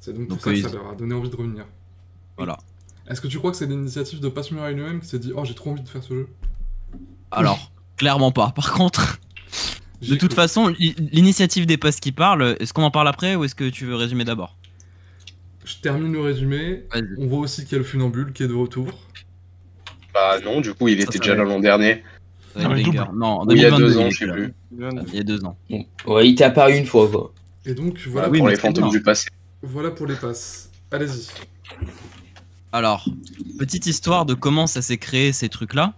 C'est donc Donc, pour ça que ils- ça leur a donné envie de revenir. Voilà. Est-ce que tu crois que c'est l'initiative de Passe-Muraille lui-même qui s'est dit « Oh, j'ai trop envie de faire ce jeu Alors, clairement pas. Par contre, » de J'ai toute cru. façon, l'initiative des passes qui parlent, est-ce qu'on en parle après ou est-ce que tu veux résumer d'abord? Je termine le résumé. Vas-y. On voit aussi qu'il y a le funambule qui est de retour. Bah non, du coup, il était déjà là l'an dernier. Ça va être Non, mais banger. double. Non, en Ou il y a 2022, 2 ans, il je sais était là. plus. Il y a 2 ans. Bon. Ouais, il t'est apparu une fois, quoi. Et donc, voilà, Ah oui, Pour mais les c'est fantômes bien. du passé. voilà pour les passes. Allez-y. Alors, petite histoire de comment ça s'est créé ces trucs-là.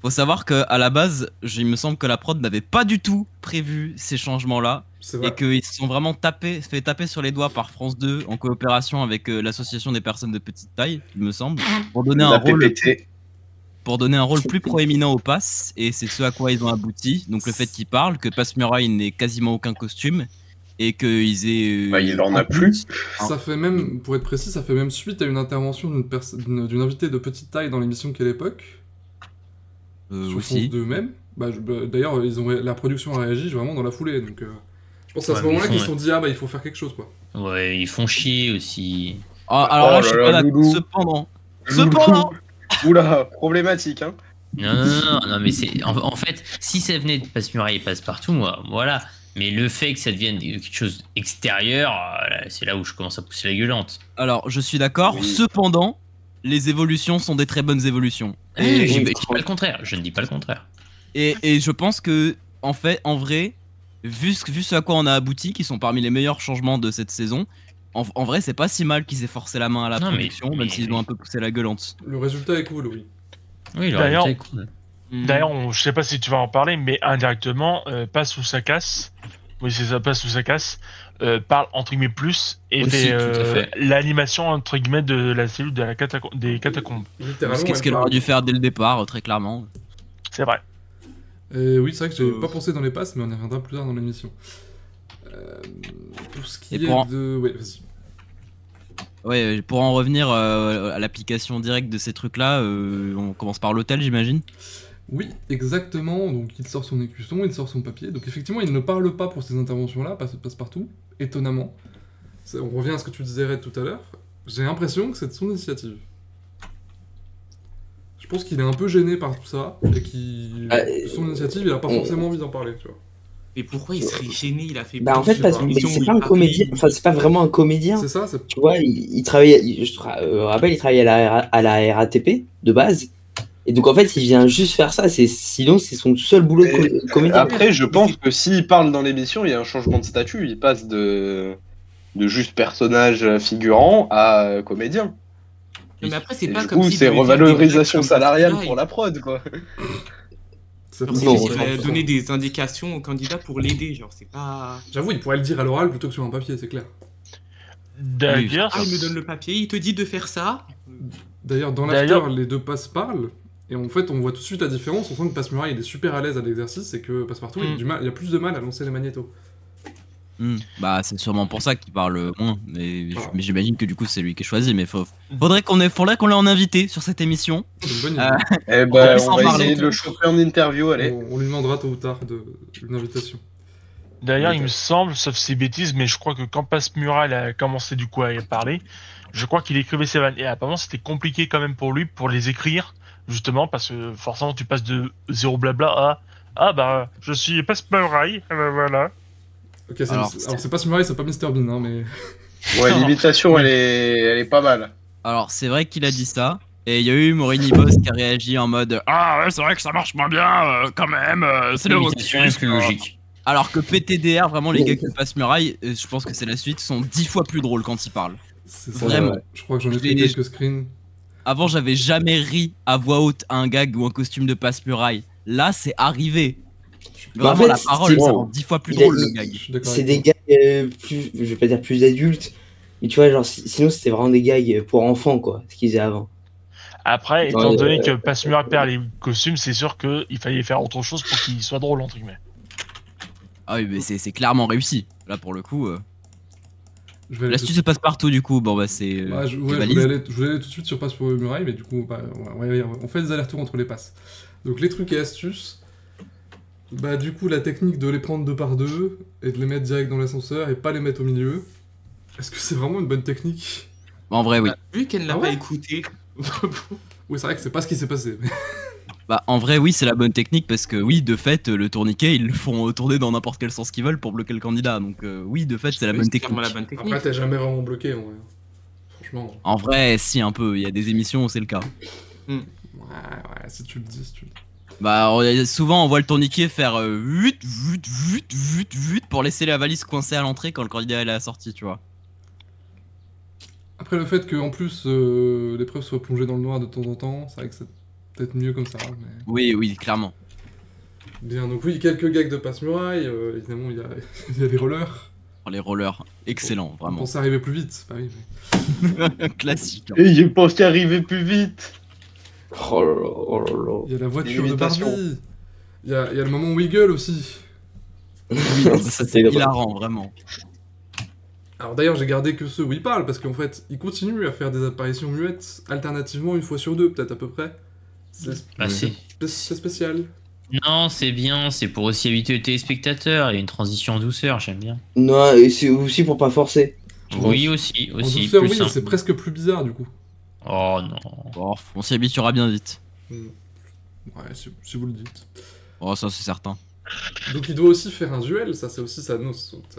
Faut savoir que à la base, il me semble que la prod n'avait pas du tout prévu ces changements-là C'est et vrai. qu'ils se sont vraiment fait taper sur les doigts par France 2 en coopération avec l'association des personnes de petite taille, il me semble, pour donner La un rôle PPT. plus proéminent au pass, et c'est ce à quoi ils ont abouti. Donc le fait qu'ils parlent, que Passe-Muraille n'ait quasiment aucun costume et qu'ils aient. Bah, il en a plus. Ça fait même, pour être précis, ça fait même suite à une intervention d'une invitée de petite taille dans l'émission Quelle époque sur France Aussi. 2 même. D'ailleurs, la production a réagi vraiment dans la foulée. Donc, je pense que c'est à Ouais, ce mais moment-là ils qu'ils font- se sont dit ah bah il faut faire quelque chose quoi. Ouais, ils font chier aussi. Ah, alors Oh là, là je suis là, pas d'accord. Loulou. Cependant, Oula, problématique, hein. Non, mais c'est. En fait, si ça venait de Passe-Muraille et Passe-Partout, moi, voilà. Mais le fait que ça devienne quelque chose d'extérieur, c'est là où je commence à pousser la gueulante. alors je suis d'accord. Oui. Cependant, les évolutions sont des très bonnes évolutions. Et, Je dis pas le contraire. Je ne dis pas le contraire. et je pense que, en vrai, vu ce à quoi on a abouti, qui sont parmi les meilleurs changements de cette saison, en vrai, c'est pas si mal qu'ils aient forcé la main à la Non, mais- production, même mais- s'ils ont un peu poussé la gueulante. Le résultat est cool, oui. Oui, le D'ailleurs- résultat est cool. D'ailleurs, je sais pas si tu vas en parler, mais indirectement, Passe ou ça casse. Oui, c'est ça, Passe ou ça casse. Parle entre guillemets plus et Aussi, fait, tout à fait. l'animation entre guillemets de la cellule de des catacombes. Littéralement. Ce qu'elle aurait dû faire dès le départ, très clairement. C'est vrai. Oui, c'est vrai que j'avais Euh, pas pensé dans les passes, mais on y reviendra plus tard dans l'émission. Pour ce qui Et est pour- de... Ouais, vas-y. Ouais, pour en revenir à l'application directe de ces trucs-là, on commence par l'hôtel, j'imagine. Oui, exactement. Donc il sort son écusson, il sort son papier. Donc effectivement, il ne parle pas pour ces interventions-là, passe partout, étonnamment. On revient à ce que tu disais Red tout à l'heure. J'ai l'impression que c'est de son initiative. Je pense qu'il est un peu gêné par tout ça et qu'il, de son initiative, il a pas forcément envie d'en parler, tu vois. Mais pourquoi il serait gêné? Il a fait. Bah en fait, sais parce pas. que Émission c'est où pas il un parle, comédien, enfin c'est pas vraiment un comédien. C'est ça, c'est... Tu vois, il travaille, rappelle, il travaille à la RATP de base. Et donc en fait, il vient juste faire ça. Sinon, c'est son seul boulot de comédien. Après, je pense que s'il parle dans l'émission, il y a un changement de statut. Il passe de juste personnage figurant à comédien. Mais après, c'est Et pas du comme coup, s'il c'est devait dire revalorisation des blagues comme salariale ça, pour la prod, quoi. c'est Genre, c'est- Non, il c'est- va c'est- donner des indications au candidat pour l'aider. Genre, c'est pas. J'avoue, il pourrait le dire à l'oral plutôt que sur un papier, c'est clair. D'ailleurs, Ah, il me donne le papier, il te dit de faire ça. D'ailleurs, dans l'after, les deux passes parlent, et en fait, on voit tout de suite la différence. On sent que Passe-Muraille, il est super à l'aise à l'exercice, et que Passe-Partout, il a du mal, il a plus de mal à lancer les magnétos. Bah, c'est sûrement pour ça qu'il parle moins. Mais, Ah. mais j'imagine que du coup, c'est lui qui est choisi. Mais faudrait qu'on l'ait en invité sur cette émission. C'est une bonne idée. Eh ben, puisse en on va parler. essayer de le choper en interview, allez. On lui demandera tôt ou tard une invitation. D'ailleurs, il me semble, sauf ces bêtises, mais je crois que quand Passe-Muraille a commencé du coup à parler, je crois qu'il écrivait ses vannes. Et apparemment, c'était compliqué quand même pour lui pour les écrire, justement, parce que forcément, tu passes de zéro blabla à ah bah, je suis Passe-Muraille, voilà. Ok, Alors, c'est Passe-Muraille, c'est pas Mr Bean, hein, mais... Ouais, l'imitation, elle est pas mal. Alors, c'est vrai qu'il a dit ça. Et il y a eu Morini Boss qui a réagi en mode ah ouais, c'est vrai que ça marche moins bien, quand même, c'est le L'imitation est plus logique. Alors que PTDR, vraiment, les gars qui passent Muraille, je pense que c'est la suite, sont 10 fois plus drôles quand ils parlent. C'est ça, Vraiment. ouais. Je crois que j'en ai Je pris l'ai- quelques screens. Avant, j'avais jamais ri à voix haute à un gag ou un costume de passe-muraille. Là, c'est arrivé. Bah, en Vraiment, fait, la parole, c'est- ça rend 10 fois plus il a- drôle le Je gag. suis d'accord C'est avec des toi. gars plus, je vais pas dire plus adultes, Mais tu vois, genre, sinon, c'était vraiment des gags pour enfants, quoi, ce qu'ils faisaient avant. Après, étant Ouais, donné que Passmur perd les costumes, c'est sûr qu'il fallait faire autre chose pour qu'il soit drôle, entre guillemets. Ah oui, mais c'est clairement réussi. Là, pour le coup. Je vais aller L'astuce se passe partout, du coup. Bon, bah, c'est. Ouais, je c'est voulais valise. aller tout de suite sur passe pour muraille, mais du coup, bah, on fait des allers-retours entre les passes. Donc les trucs et astuces, bah du coup la technique de les prendre 2 par 2 et de les mettre direct dans l'ascenseur et pas les mettre au milieu, est-ce que c'est vraiment une bonne technique? En vrai, oui. Vu qu'elle n'a Ah pas ouais écouté. Oui, c'est vrai que c'est pas ce qui s'est passé. mais- Bah, en vrai, oui, c'est la bonne technique parce que, oui, de fait, le tourniquet, ils le font tourner dans n'importe quel sens qu'ils veulent pour bloquer le candidat. Donc, oui, de fait, c'est la bonne technique. clairement la bonne technique. Après, t'es jamais vraiment bloqué en vrai. Franchement. En vrai, si, un peu. Il y a des émissions où c'est le cas. Ouais, si tu le dis, si tu le dis. Bah, souvent, on voit le tourniquet faire vut, vut, vut, vut, vut pour laisser la valise coincée à l'entrée quand le candidat est à la sortie, tu vois. Après, le fait qu'en plus l'épreuve soit plongée dans le noir de temps en temps, c'est vrai que c'est peut-être mieux comme ça. Mais... Oui, oui, clairement. Bien, donc oui, quelques gags de passe-muraille, évidemment, il y a, il y a les rollers. Oh, les rollers, excellent, On vraiment. pensait arriver plus vite, bah oui, mais... Classique. Et il pense qu'à arriver plus vite. Oh là là, oh là là. Il y a la voiture de L'imitation. Barbie. Il y a le moment Wiggle aussi. Oui, ça C'était c'est drôle. hilarant, vraiment. Alors d'ailleurs, j'ai gardé que ceux où il parle, parce qu'en fait, il continue à faire des apparitions muettes, alternativement 1 fois sur 2, peut-être à peu près. C'est Bah, c'est spécial. Non, c'est bien, c'est pour aussi habituer les téléspectateurs. Il y a une transition en douceur, j'aime bien. Non, et c'est aussi pour pas forcer. Oui, aussi, En aussi. douceur, plus oui, simple. c'est presque plus bizarre du coup. Oh non. Bon, on s'y habituera bien vite. Ouais, si vous le dites. Oh, ça c'est certain. Donc il doit aussi faire un duel, ça c'est aussi sa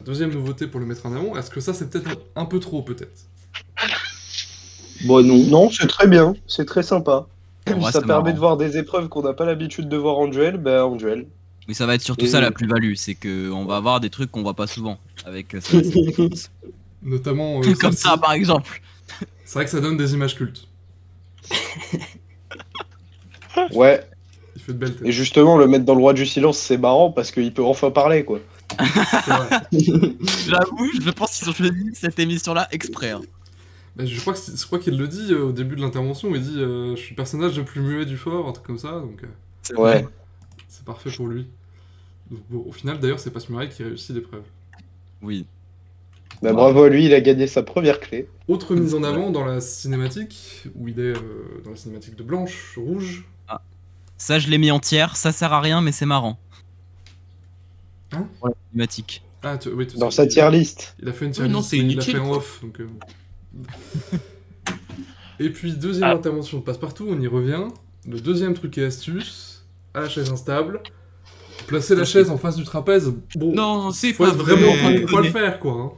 deuxième nouveauté pour le mettre en avant. Est-ce que ça c'est peut-être un peu trop, peut-être? Bon, non. Non, c'est très bien, c'est très sympa. En vrai, Ça c'est permet marrant. de voir des épreuves qu'on n'a pas l'habitude de voir en duel, ben en duel. Mais ça va être surtout Et- ça la plus-value, c'est que on va avoir des trucs qu'on voit pas souvent avec ça. Notamment... Comme celle-ci. ça, par exemple. C'est vrai que ça donne des images cultes. Ouais, Il fait de belles et têtes. justement, le mettre dans le roi du silence, c'est marrant parce qu'il peut enfin parler, quoi. C'est vrai. J'avoue, je pense qu'ils ont choisi cette émission-là exprès. Hein. Bah, je crois qu'il le dit au début de l'intervention, il dit je suis le personnage le plus muet du fort, un truc comme ça, donc C'est Ouais. vrai. c'est parfait pour lui. Donc, bon, au final d'ailleurs c'est Passe-Muraille qui réussit l'épreuve. Oui. Bah, bravo à lui, il a gagné sa première clé. Autre mise en avant dans la cinématique, où il est dans la cinématique de Blanche, Rouge. Ça, je l'ai mis entière. Ça sert à rien, mais c'est marrant. Hein Pour la cinématique. Ah, oui, Dans sa tier list. Il a fait une tier Oui, non, list, c'est mais il l'a inutile, fait en quoi. off. Donc, Et puis, deuxième intervention de Passepartout, on y revient. Le deuxième truc et astuce, à la chaise instable. Placer la chaise en face du trapèze, bon, Non, c'est faut pas être vraiment vrai. con pour pas le faire, quoi. Hein.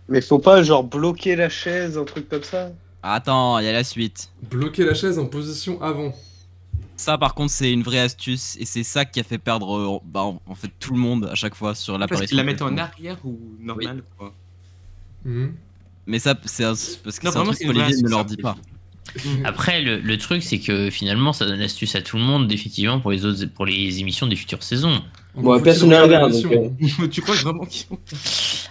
Mais faut pas, genre, bloquer la chaise, un truc comme ça. Attends, il y a la suite. Bloquer la chaise en position avant. Ça, par contre, c'est une vraie astuce et c'est ça qui a fait perdre en fait tout le monde à chaque fois sur Parce l'apparition. qu'il la de mettait en quelqu'un. arrière ou normal, quoi. Mhm. Mais ça, c'est parce que Non, c'est un vraiment, truc c'est une vraie qu'Olivier ne astuce, leur ça. dit pas. Après, le truc, c'est que finalement, ça donne l'astuce à tout le monde, effectivement, pour les émissions des futures saisons. Encore Bon, faut-il personne ne regarder regarde, l'émission, donc, hein. Tu crois vraiment qu'ils ont...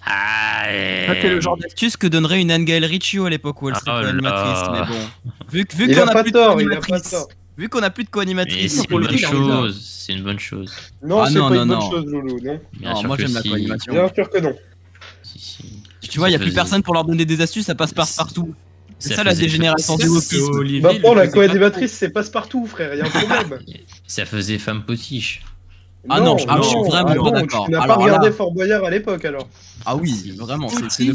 Ah, Ça, c'est le genre d'astuce que donnerait une Anne-Gaëlle Riccio à l'époque où elle Ah, serait oh là co-animatrice. là. Mais bon, vu Il qu'on a a pas plus de tort, il a pas co-animatrice, tort. vu qu'on a plus de Mais co-animatrice, c'est pour une le bonne coup, il arrive là. chose, c'est une bonne chose. Non, Ah, c'est non, pas non, une bonne non. chose, Loulou, non. Bien non, sûr moi que j'aime la si. co-animation. Bien sûr que non. Si, si. Tu vois, il y a Ça plus faisait- personne pour leur donner des astuces, ça passe partout. C'est ça la faisait- dégénération du wokisme. Olivier, Maintenant, il la faisait pas co-animatrice, c'est passe-partout, frère, y a un problème. Ça faisait femme potiche. Ah non, je suis vraiment non, pas d'accord. Tu n'as pas Alors regardé là- Fort Boyard à l'époque, alors. Ah oui, vraiment, c'est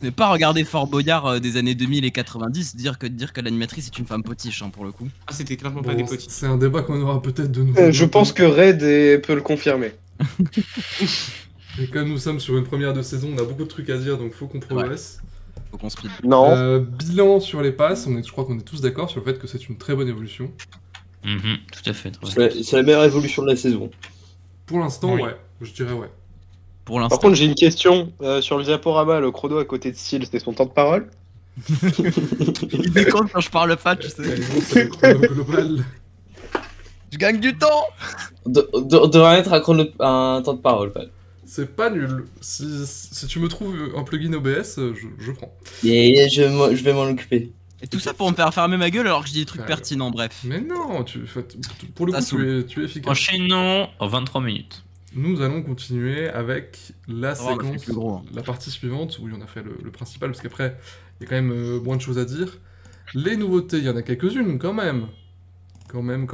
ne pas regarder Fort Boyard des années 2000 et 90, dire que l'animatrice est une femme potiche, hein, pour le coup. Ah, c'était clairement pas Bon, des petits. c'est un débat qu'on aura peut-être de nouveau. Je bientôt. pense que Red peut le confirmer. Et comme nous sommes sur une première de saison, on a beaucoup de trucs à dire, donc faut qu'on progresse. Faut qu'on speed. Non. Bilan sur les passes, je crois qu'on est tous d'accord sur le fait que c'est une très bonne évolution. Mhm, tout à fait. très bien. C'est la meilleure évolution de la saison. Pour l'instant, Oui. ouais, je dirais ouais. Pour l'instant. Par contre, j'ai une question. Sur le diaporama, le chrono à côté de Steel, c'est son temps de parole? Il décompte quand je parle pas, tu sais. Allez, bon, c'est le chrono global. Je gagne du temps. On devrait mettre un temps de parole, pas. C'est pas nul. Si tu me trouves un plugin OBS, je prends. Et je vais m'en occuper. Et tout ça pour me faire fermer ma gueule alors que je dis des trucs Ouais. pertinents, bref. Mais non, pour le Ça coup, saoule. tu es efficace. Enchaînons en 23 minutes. Nous allons continuer avec la Ça va, on le fait séquence, plus gros, hein. la partie suivante, où on a fait le principal, parce qu'après, il y a quand même moins de choses à dire. Les nouveautés, il y en a quelques-unes quand même. Quand même.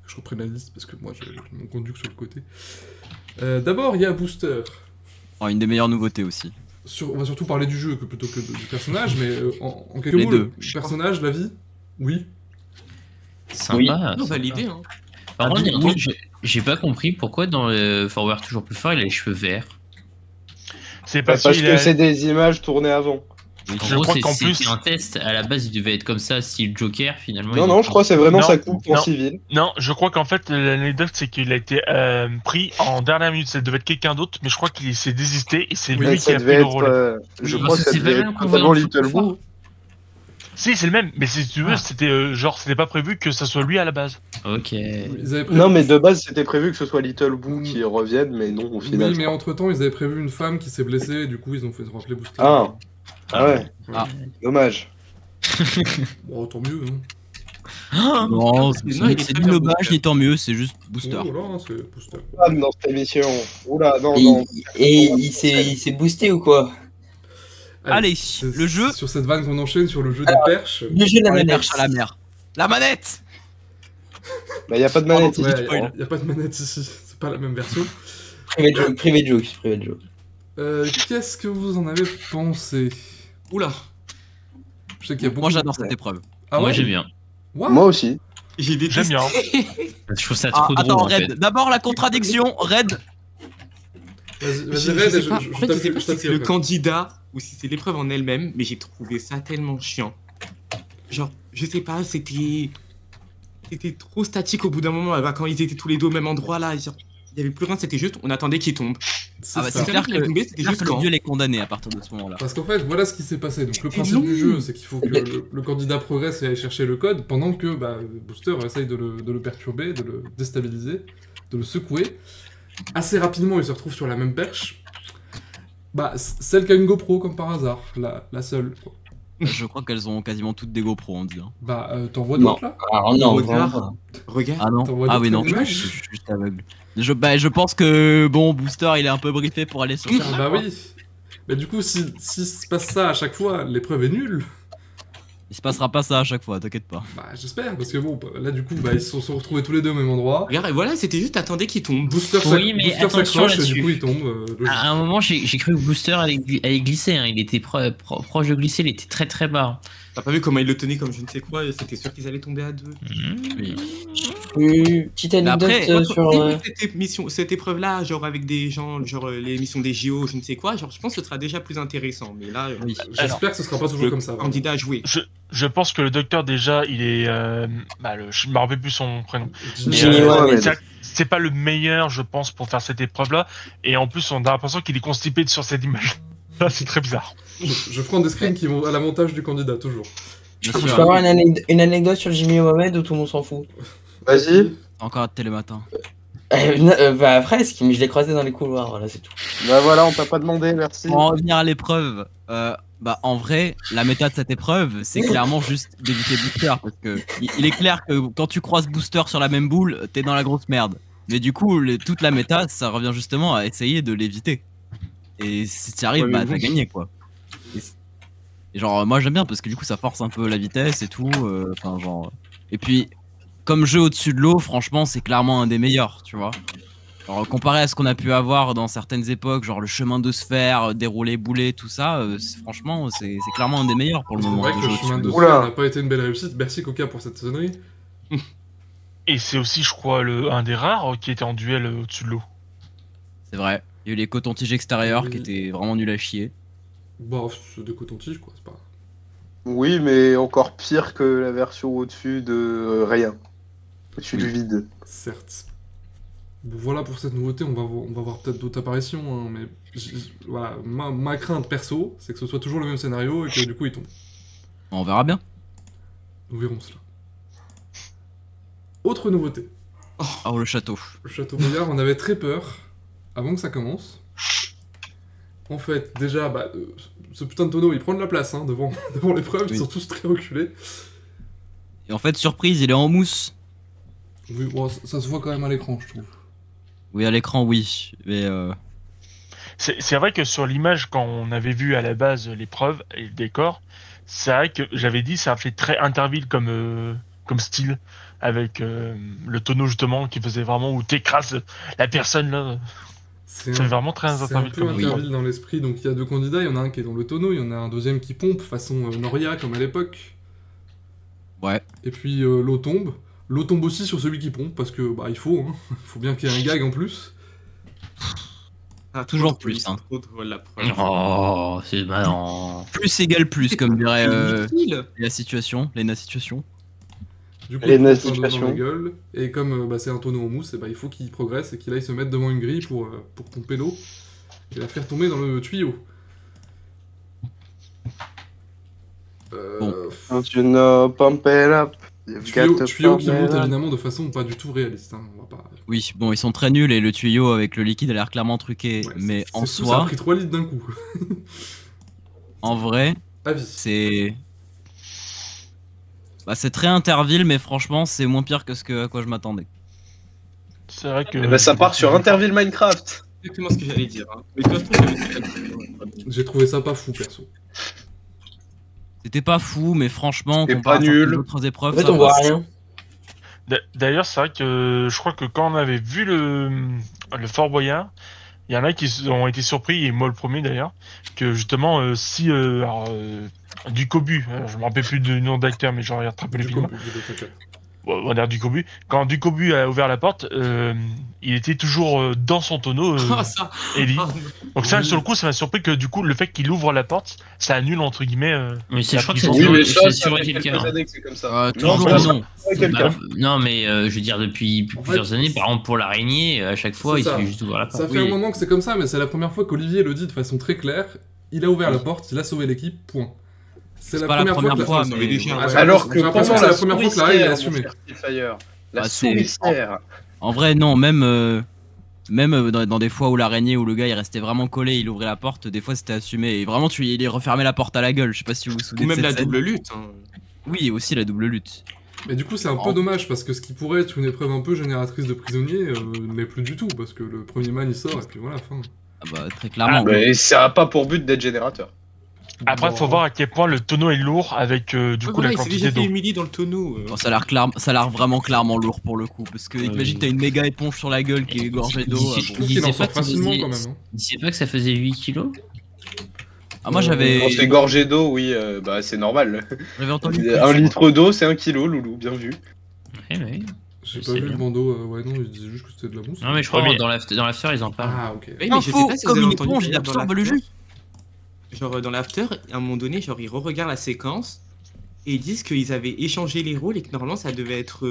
Je reprenne la liste, parce que moi, j'ai mon conduit sur le côté. D'abord, il y a Booster. Oh, une des meilleures nouveautés aussi. On va surtout parler du jeu plutôt que du personnage, mais en quelques Les mots, deux. le personnage, la vie, oui. Sympa. Oui. sympa. Non, validé, hein. Par contre, il y a un oui. truc, j'ai pas compris pourquoi dans le Forward toujours plus fort, il a les cheveux verts. C'est parce Parce qu'il que a... c'est des images tournées avant. En Je gros, crois c'est qu'en c'était plus- un test. À la base, il devait être comme ça, style Joker. Finalement, ils Non, ont non, je crois que c'est vraiment Non, sa coupe en non. civil. Non, je crois qu'en fait, l'anecdote, c'est qu'il a été pris en dernière minute. Ça devait être quelqu'un d'autre, mais je crois qu'il s'est désisté et c'est Oui, lui Mais qui ça a pris devait le être. relais. Je Oui, crois que ça c'est pas devait le être même qu'on totalement voit dans Little Fort Fort. Boo. Si, c'est le même, mais si tu veux, c'était genre, c'était pas prévu que ça soit lui à la base. Ok. Ils avaient prévu... Non, mais de base, c'était prévu que ce soit Little Boo qui revienne, mais non, au final. Oui, je mais crois. entre-temps, ils avaient prévu une femme qui s'est blessée, et du coup, ils ont fait se rappeler Booster. Ah. Ah ouais, Ah. dommage. Bon, tant mieux, hein. Non, non, il est c'est très ni bien, l'hommage Booster. ni tant mieux, c'est juste Booster. Oh, voilà, c'est Booster. Femme dans cette émission. Oula, non, Et, non. il s'est boosté ou quoi? Allez, c'est- le jeu. Sur cette vanne qu'on enchaîne sur le jeu des perches. Le jeu de la On les manette. perche à la mer. La manette. Bah, y a pas de manette Pardon, ici. Ouais, spoil. y a pas de manette ici, c'est pas la même version. Privé de joke. Qu'est-ce que vous en avez pensé? Oula, Je sais qu'il y a beaucoup. Moi j'adore cette épreuve. Ah Moi, ouais j'aime bien. What Moi aussi. j'ai détesté. J'aime bien. Je trouve ça Ah, trop drôle. attends, en fait. Red. D'abord la contradiction, Red. Vas-y, Je Red, sais je pas, en fait, je sais pas t'appuie, si c'est le après. candidat ou si c'est l'épreuve en elle-même, mais j'ai trouvé ça tellement chiant. Genre, je sais pas, c'était trop statique au bout d'un moment. Bah, quand ils étaient tous les deux au même endroit là, genre, il y avait plus rien, c'était juste, on attendait qu'ils tombent. C'est Ah bah ça. c'est clair Quand il est tombé, c'était c'est clair juste que le quand. vieux est condamné à partir de ce moment-là. Parce qu'en fait, voilà ce qui s'est passé. Donc, le C'était principe long. du jeu, c'est qu'il faut que le candidat progresse et aille chercher le code pendant que Booster essaye de le perturber, de le déstabiliser, de le secouer. Assez rapidement, il se retrouve sur la même perche. Bah, celle qui a une GoPro, comme par hasard. La seule. quoi. Je crois qu'elles ont quasiment toutes des GoPro, on dit. Hein. Bah, t'en vois Non. d'autres là Alors non, Regarde. vraiment Regarde. Ah non. T'en vois Ah d'autres oui non. Je images suis juste aveugle. Je pense que bon Booster il est un peu briefé pour aller sur ça. Ah bah oui. Mais du coup, si se passe ça à chaque fois, l'épreuve est nulle. Il se passera pas ça à chaque fois, t'inquiète pas. Bah, j'espère, parce que bon, là du coup, ils se sont retrouvés tous les deux au même endroit. Regarde, et voilà, c'était juste attendez qu'ils tombent. Booster Oui, mais Booster attention s'accroche et là-dessus. du coup il tombe. logique. À un moment, j'ai cru que Booster allait glisser. Hein. Il était proche de glisser, il était très très bas. T'as pas vu comment ils le tenaient comme je ne sais quoi, et c'était sûr qu'ils allaient tomber à deux. Oui. Petite Mais anecdote après, sur. Cette épreuve-là, genre avec des gens, genre les missions des JO, je ne sais quoi, genre je pense que ce sera déjà plus intéressant. Mais là, Oui. J'espère que ce sera pas toujours le comme ça. vraiment. candidat à jouer. Je pense que le docteur, déjà, il est. Je me rappelle plus son prénom. Jimmy Mais, Mohamed. c'est pas le meilleur, je pense, pour faire cette épreuve-là. Et en plus, on a l'impression qu'il est constipé sur cette image. Là, c'est très bizarre. Je prends des screens qui vont à l'avantage du candidat, toujours. Bien Je sûr. peux avoir une anecdote sur Jimmy Mohamed ou tout le monde s'en fout? Vas-y. Encore à télématin. Bah presque, mais je l'ai croisé dans les couloirs, voilà c'est tout. Bah voilà, on t'a pas demandé, merci. Pour en revenir à l'épreuve, bah en vrai, la méta de cette épreuve, c'est clairement juste d'éviter Booster parce que il est clair que quand tu croises Booster sur la même boule, t'es dans la grosse merde. Mais du coup, toute la méta, ça revient justement à essayer de l'éviter. Et si tu arrives, Ouais, bah mais t'as bon. gagné quoi. Et genre moi j'aime bien parce que du coup ça force un peu la vitesse et tout. Enfin genre. Et puis comme jeu au-dessus de l'eau, franchement c'est clairement un des meilleurs, tu vois. Alors, comparé à ce qu'on a pu avoir dans certaines époques, genre le chemin de sphère, déroulé, boulet, tout ça, franchement, c'est clairement un des meilleurs pour le C'est moment. vrai de que jeu le au-dessus chemin de de l'eau. Oula. sphère n'a pas été une belle réussite. Merci Coca pour cette sonnerie. Et c'est aussi, je crois, un des rares qui était en duel au-dessus de l'eau. C'est vrai. Il y a eu les cotons-tiges extérieurs Oui. qui étaient vraiment nuls à chier. Bah, c'est des cotons-tiges quoi, c'est pas. Oui, mais encore pire que la version au-dessus de rien. Au-dessus Oui. du vide. Certes. Bon, voilà pour cette nouveauté, on va voir peut-être d'autres apparitions, hein, mais voilà, ma crainte perso, c'est que ce soit toujours le même scénario et que du coup il tombe. On verra bien. Nous verrons cela. Autre nouveauté, Oh le château. le Château Boyard, on avait très peur avant que ça commence. En fait, déjà, bah, ce putain de tonneau, il prend de la place hein, devant, devant l'épreuve, ils Oui. sont tous très reculés. Et en fait, surprise, il est en mousse. Oui, bon, ça se voit quand même à l'écran, je trouve. Oui, à l'écran, oui. Mais C'est vrai que sur l'image, quand on avait vu à la base l'épreuve et le décor, c'est vrai que j'avais dit ça fait très Interville comme style, avec le tonneau justement qui faisait vraiment où t'écrases la personne là. C'est C'est vraiment très C'est un Interville peu comme Interville dans l'esprit, donc il y a deux candidats, il y en a un qui est dans le tonneau, il y en a un deuxième qui pompe, façon Noria comme à l'époque. ouais. Et puis l'eau tombe. L'eau tombe aussi sur celui qui pompe, parce que bah il faut, hein. Faut bien qu'il y ait un gag en plus. Ah, Toujours trop de plus, hein. trop de la preuve. Oh, c'est marrant. Plus égale plus, comme dirait Inutile. la situation, Lena situation. Du coup, Et il la prend plein d'eau dans situation. la gueule, et comme bah, c'est un tonneau en mousse, et bah, il faut qu'il progresse et qu'il aille se mettre devant une grille pour pomper l'eau et la faire tomber dans le tuyau. Bon. Don't you know, pump it up. You've got to Tuyau pump qui it monte up. évidemment de façon pas du tout réaliste. Hein. On va pas... Oui, bon, ils sont très nuls et le tuyau avec le liquide a l'air clairement truqué. Ouais, mais c'est en fou, ça a soi, pris 3 litres d'un coup. en vrai, Avis. c'est. Bah, c'est très Interville, mais franchement, c'est moins pire que ce à quoi je m'attendais. C'est vrai que. Eh ben, ça part sur Interville Minecraft. Exactement ce que j'allais dire. Hein. Mais toi, je trouve que c'est J'ai trouvé ça pas fou perso. C'était pas fou, mais franchement, C'était comparé pas à certaines nul. autres épreuves, En fait, ça on voit passe. rien. D'ailleurs, c'est vrai que je crois que quand on avait vu le Fort Boyard, il y en a qui ont été surpris, et moi le premier d'ailleurs, que justement, si. Ducobu, je me rappelle plus du nom d'acteur, mais j'aurais rattrapé Du coup, rapidement. On va dire Ducobu. Quand Ducobu a ouvert la porte, il était toujours dans son tonneau. Ah, ça. Ellie. Ah, Donc ça, Oui. sur le coup, ça m'a surpris que du coup, le fait qu'il ouvre la porte, ça annule entre guillemets. Mais c'est, je crois que c'est Oui, toujours, mais c'est ça toujours fait quelqu'un. quelques hein. années que c'est comme ça. Toujours ça, non. c'est quelqu'un. Bah, non, mais je veux dire, depuis plusieurs années, par exemple, pour l'araignée, à chaque fois, C'est il ça. suffit juste d'ouvrir la porte. Ça fait un moment que c'est comme ça, mais c'est la première fois qu'Olivier le dit de façon très claire. Il a ouvert la porte, il a sauvé l'équipe, point. C'est C'est pas la première fois, ça, mais. mais déjà, Ah, ouais. Alors que J'ai l'impression pendant que c'est la la première fois que la règle est assumée. La Ah, c'est- souricière. En vrai, non, même dans des fois où l'araignée ou le gars il restait vraiment collé, il ouvrait la porte, des fois c'était assumé. Et vraiment, il refermait la porte à la gueule. Je sais pas si vous vous souvenez Ou de même la cette scène. double lutte. Hein. Oui, et aussi la double lutte. Mais du coup, c'est un peu dommage parce que ce qui pourrait être une épreuve un peu génératrice de prisonniers n'est plus du tout parce que le premier man il sort et puis voilà, fin. Ah bah, très clairement. oui. Mais ça a pas pour but d'être générateur. Après, faut voir à quel point le tonneau est lourd avec du Ouais, coup voilà, la il s'est déjà quantité fait d'eau. humilier dans le tonneau. Bon, ça a l'air vraiment clairement lourd pour le coup. Parce que imagine, t'as une méga éponge sur la gueule qui est gorgée d'eau. Il Je Il trouve qu'il en disait pas sort que ça facilement faisait- quand même. Hein. Il disait pas que ça faisait 8 kilos. Ah, moi j'avais Quand c'est gorgé d'eau, oui, bah c'est normal. entendu. plus, 1 moi. litre d'eau, c'est 1 kilo, Loulou, bien vu. Ouais, ouais. J'ai C'est pas vu bien. le bandeau, ouais non, il disait juste que c'était de la mousse. Non, mais je crois Ouais, mais- que dans l'after, ils en parlent. Ah ok. Oui, mais je sais Info, pas si comme vous avez une entendu éponge, il d'ailleurs dans absorbe le l'after. jus. Genre dans l'after, à un moment donné, genre ils re-regardent la séquence et ils disent qu'ils avaient échangé les rôles et que normalement ça devait être.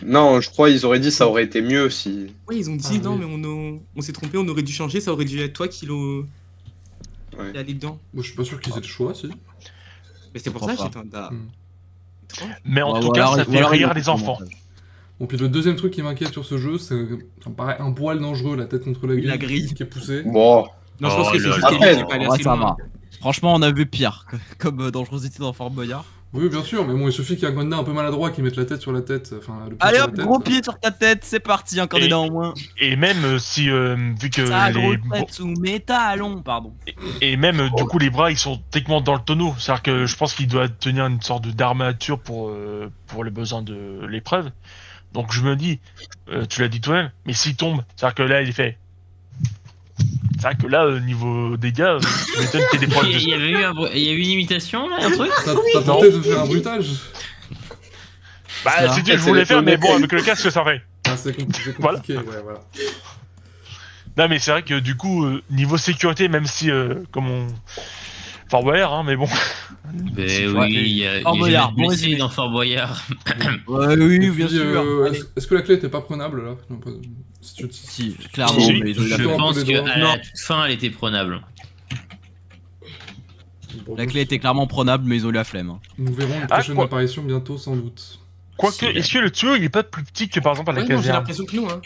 Non, je crois ils auraient dit ça aurait été mieux si. Ouais, ils ont dit Ah, non, oui. mais on s'est trompé, on aurait dû changer, ça aurait dû être toi qui Ouais. allé dedans. Moi je suis pas sûr qu'ils aient le choix, si. Mais c'est pour Pourquoi ça pas. que j'étais un. Hmm. Mais en Ou tout cas, alors- ça ou fait alors, il rire le les coupe au enfants. montage. Bon puis le deuxième truc qui m'inquiète sur ce jeu, c'est ça me paraît un poil dangereux, la tête contre la grille, La grille. qui est poussée. Bon, Non, je pense Oh que c'est là juste là. qu'il Après, est pas allé Ouais, assez ça loin. va. Franchement, on a vu pire, comme dangerosité dans Fort Boyard. Oui bien sûr, mais bon il suffit qu'il y ait un candidat un peu maladroit qui mette la tête sur la tête, enfin le pied Allez sur hop, la tête. gros pied sur ta tête, c'est parti, un candidat Et- en moins. Et même si vu que Ça, gros les tête sous mes talons, pardon. et même du coup les bras ils sont techniquement dans le tonneau, c'est-à-dire que je pense qu'il doit tenir une sorte d'armature pour les besoins de l'épreuve. Donc je me dis, tu l'as dit toi-même, mais s'il tombe, c'est-à-dire que là il est fait. C'est vrai que là niveau dégâts, je m'étonne qu'il y ait des problèmes. Il y avait eu il y a eu une imitation là, un truc. T'as tenté de faire un bruitage? Bah Ça. c'était je voulais faire, mais bon avec le casque ça fait. Ah c'est compliqué, Voilà. ouais voilà. Non mais c'est vrai que du coup niveau sécurité, même si comme on Fort Boyard, hein, mais bon. Ben Ouais. oui, il y a Fort Boyard, jamais de bon blessés résumé. dans Fort Boyard. Ouais, oui, Et bien puis, sûr. Allez. est-ce que la clé était pas prenable là? Non, pas... Si tu... Si, clairement, Si, mais ils ont eu la je Je un peu pense les qu'à doigts. la toute fin, elle était prenable. Bon, La clé était clairement prenable, mais ils ont eu la flemme. hein. Nous verrons une Ah, prochaine quoi. apparition bientôt sans doute. Quoique, Si. est-ce que le tuyau il est pas plus petit que par exemple à la Ouais, non, j'ai caserne? l'impression que non. Hein.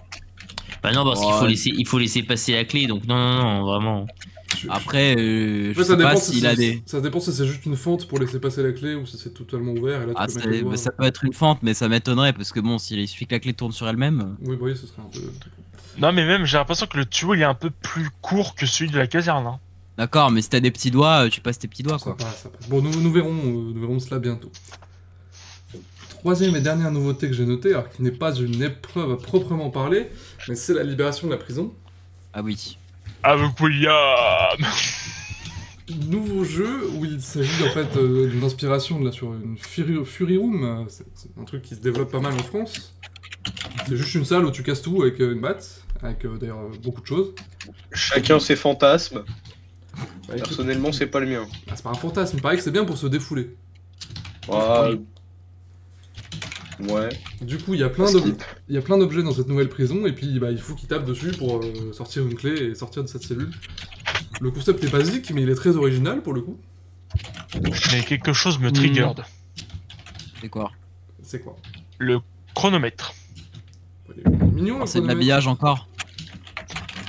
Bah non, parce Ouais. qu'il faut laisser passer la clé, donc non, vraiment. Après, je Ouais, sais pas s'il a des. Ça dépend si c'est juste une fente pour laisser passer la clé ou si c'est totalement ouvert et là Ah, tu peux mettre les doigts. ça peut être une fente, mais ça m'étonnerait parce que bon, s'il suffit que la clé tourne sur elle-même. Oui, bah oui, ce serait un peu. Non, mais même, j'ai l'impression que le tuyau, il est un peu plus court que celui de la caserne. Hein. D'accord, mais si t'as des petits doigts, tu passes tes petits doigts Ça quoi. passe, ça passe. Bon, nous verrons cela bientôt. Troisième et dernière nouveauté que j'ai notée, alors qui n'est pas une épreuve à proprement parler, mais c'est la libération de la prison. Ah oui. Avec William. Nouveau jeu où il s'agit en fait d'une inspiration là, sur une Fury Room, c'est un truc qui se développe pas mal en France. C'est juste une salle où tu casses tout avec une batte, avec d'ailleurs beaucoup de choses. Chacun ses fantasmes. Bah, écoute, Personnellement, c'est pas le mien. ah, c'est pas un fantasme, il paraît que c'est bien pour se défouler. Ouais. Du coup, il y a plein d'objets dans cette nouvelle prison, et puis bah, il faut qu'il tape dessus pour sortir une clé et sortir de cette cellule. Le concept est basique, mais il est très original pour le coup. Mais quelque chose me triggered. C'est quoi? C'est quoi? Le chronomètre. Il est mignon, le C'est de chronomètre. l'habillage encore.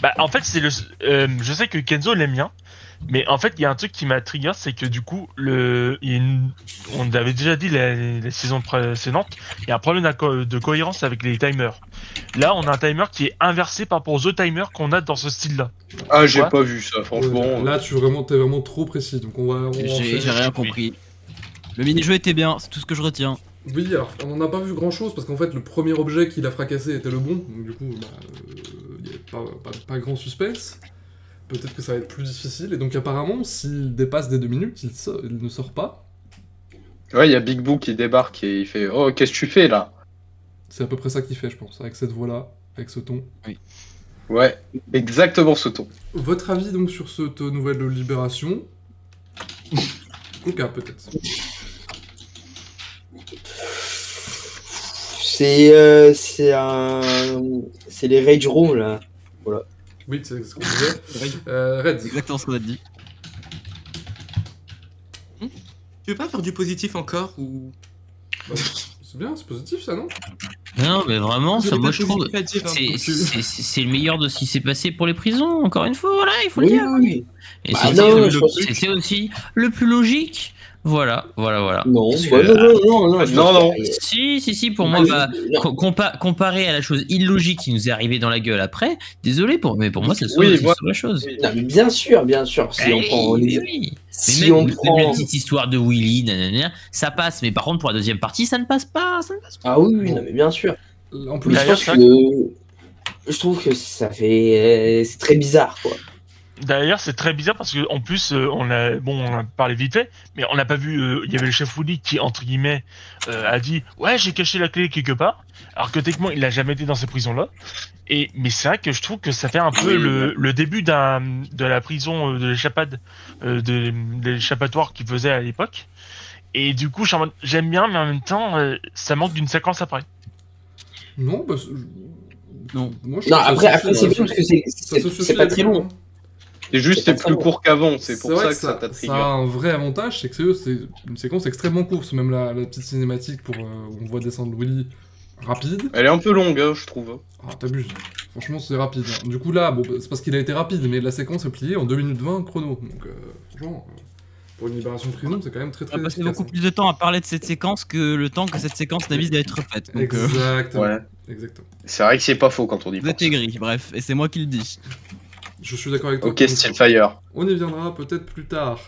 Bah, en fait, c'est le. Je sais que Kenzo l'aime bien, mais en fait, il y a un truc qui m'a trigger, c'est que du coup, on avait déjà dit la saison précédente, il y a un problème de cohérence avec les timers. Là, on a un timer qui est inversé par rapport aux autres timers qu'on a dans ce style-là. Ah, j'ai Ouais. pas vu ça, franchement. Là, t'es vraiment trop précis, donc on va J'ai enchaîner. rien compris. Le mini-jeu était bien, c'est tout ce que je retiens. Oui, alors on n'en a pas vu grand chose parce qu'en fait le premier objet qu'il a fracassé était le bon, donc du coup il n'y a pas grand suspense. Peut-être que ça va être plus difficile, et donc apparemment s'il dépasse des 2 minutes, il ne sort pas. Ouais, il y a Big Boo qui débarque et il fait Oh, qu'est-ce que tu fais là? C'est à peu près ça qu'il fait, je pense, avec cette voix-là, avec ce ton. Ouais, exactement ce ton. Votre avis donc sur cette nouvelle libération? Coca peut-être. C'est les Rage Room là. Oui, c'est ce qu'on disait. Red. C'est exactement ce qu'on a dit. Tu veux pas faire du positif encore ou Bah, c'est bien, c'est positif ça, non? Non, mais vraiment, Vous ça, avez moi pas je trouve. positif à dire, hein, C'est le meilleur de ce qui s'est passé pour les prisons, encore une fois, voilà, il faut le Oui, dire. oui. Et Bah c'était non, le- je pense que- c'était aussi le plus logique. Voilà. Non, Parce ouais, que, non. Si, pour moi, bah, comparé à la chose illogique qui nous est arrivée dans la gueule après, désolé, mais pour moi, c'est Oui, ça voilà. la chose. Non, mais bien sûr. Si on prend Mais oui. si Mais même, on même prend la petite histoire de Willy, nanana, ça passe. Mais par contre, pour la deuxième partie, ça ne passe pas. ah oui, non, mais bien sûr. En plus, Mais D'ailleurs, je trouve que ça fait c'est très bizarre quoi. D'ailleurs, c'est très bizarre parce que en plus, on a parlé vite fait, mais on n'a pas vu. Il y avait le chef Woody qui, entre guillemets, a dit ouais, j'ai caché la clé quelque part, alors que techniquement, il n'a jamais été dans ces prisons-là. Mais c'est vrai que je trouve que ça fait un peu le début de la prison de l'échappade, de l'échappatoire qu'il faisait à l'époque. Et du coup, j'aime bien, mais en même temps, ça manque d'une séquence après. non, bah, Non. moi, je Non, trouve que après c'est bien parce que ça se c'est suffit pas très avec le long. temps. C'est juste, C'est c'est pas plus très court qu'avant, c'est pour vrai ça que ça t'a ça a trigger. un vrai avantage, c'est que c'est une séquence extrêmement courte, même la petite cinématique pour où on voit descendre Willy rapide. Elle est un peu longue, hein, je trouve. Ah, t'abuses. Franchement, c'est rapide. Hein. Du coup, là, bon, c'est parce qu'il a été rapide, mais la séquence est pliée en 2 minutes 20 chrono. Donc, franchement, pour une libération de prison, c'est quand même très On très a passé efficace, beaucoup hein. plus de temps à parler de cette séquence que le temps que cette séquence n'avise d'être faite. Donc, Exactement. Ouais. Exactement. C'est vrai que c'est pas faux quand on dit vous êtes aigri, bref, et c'est moi qui le dis. Je suis d'accord avec toi. Ok, Steelfire. On y viendra peut-être plus tard.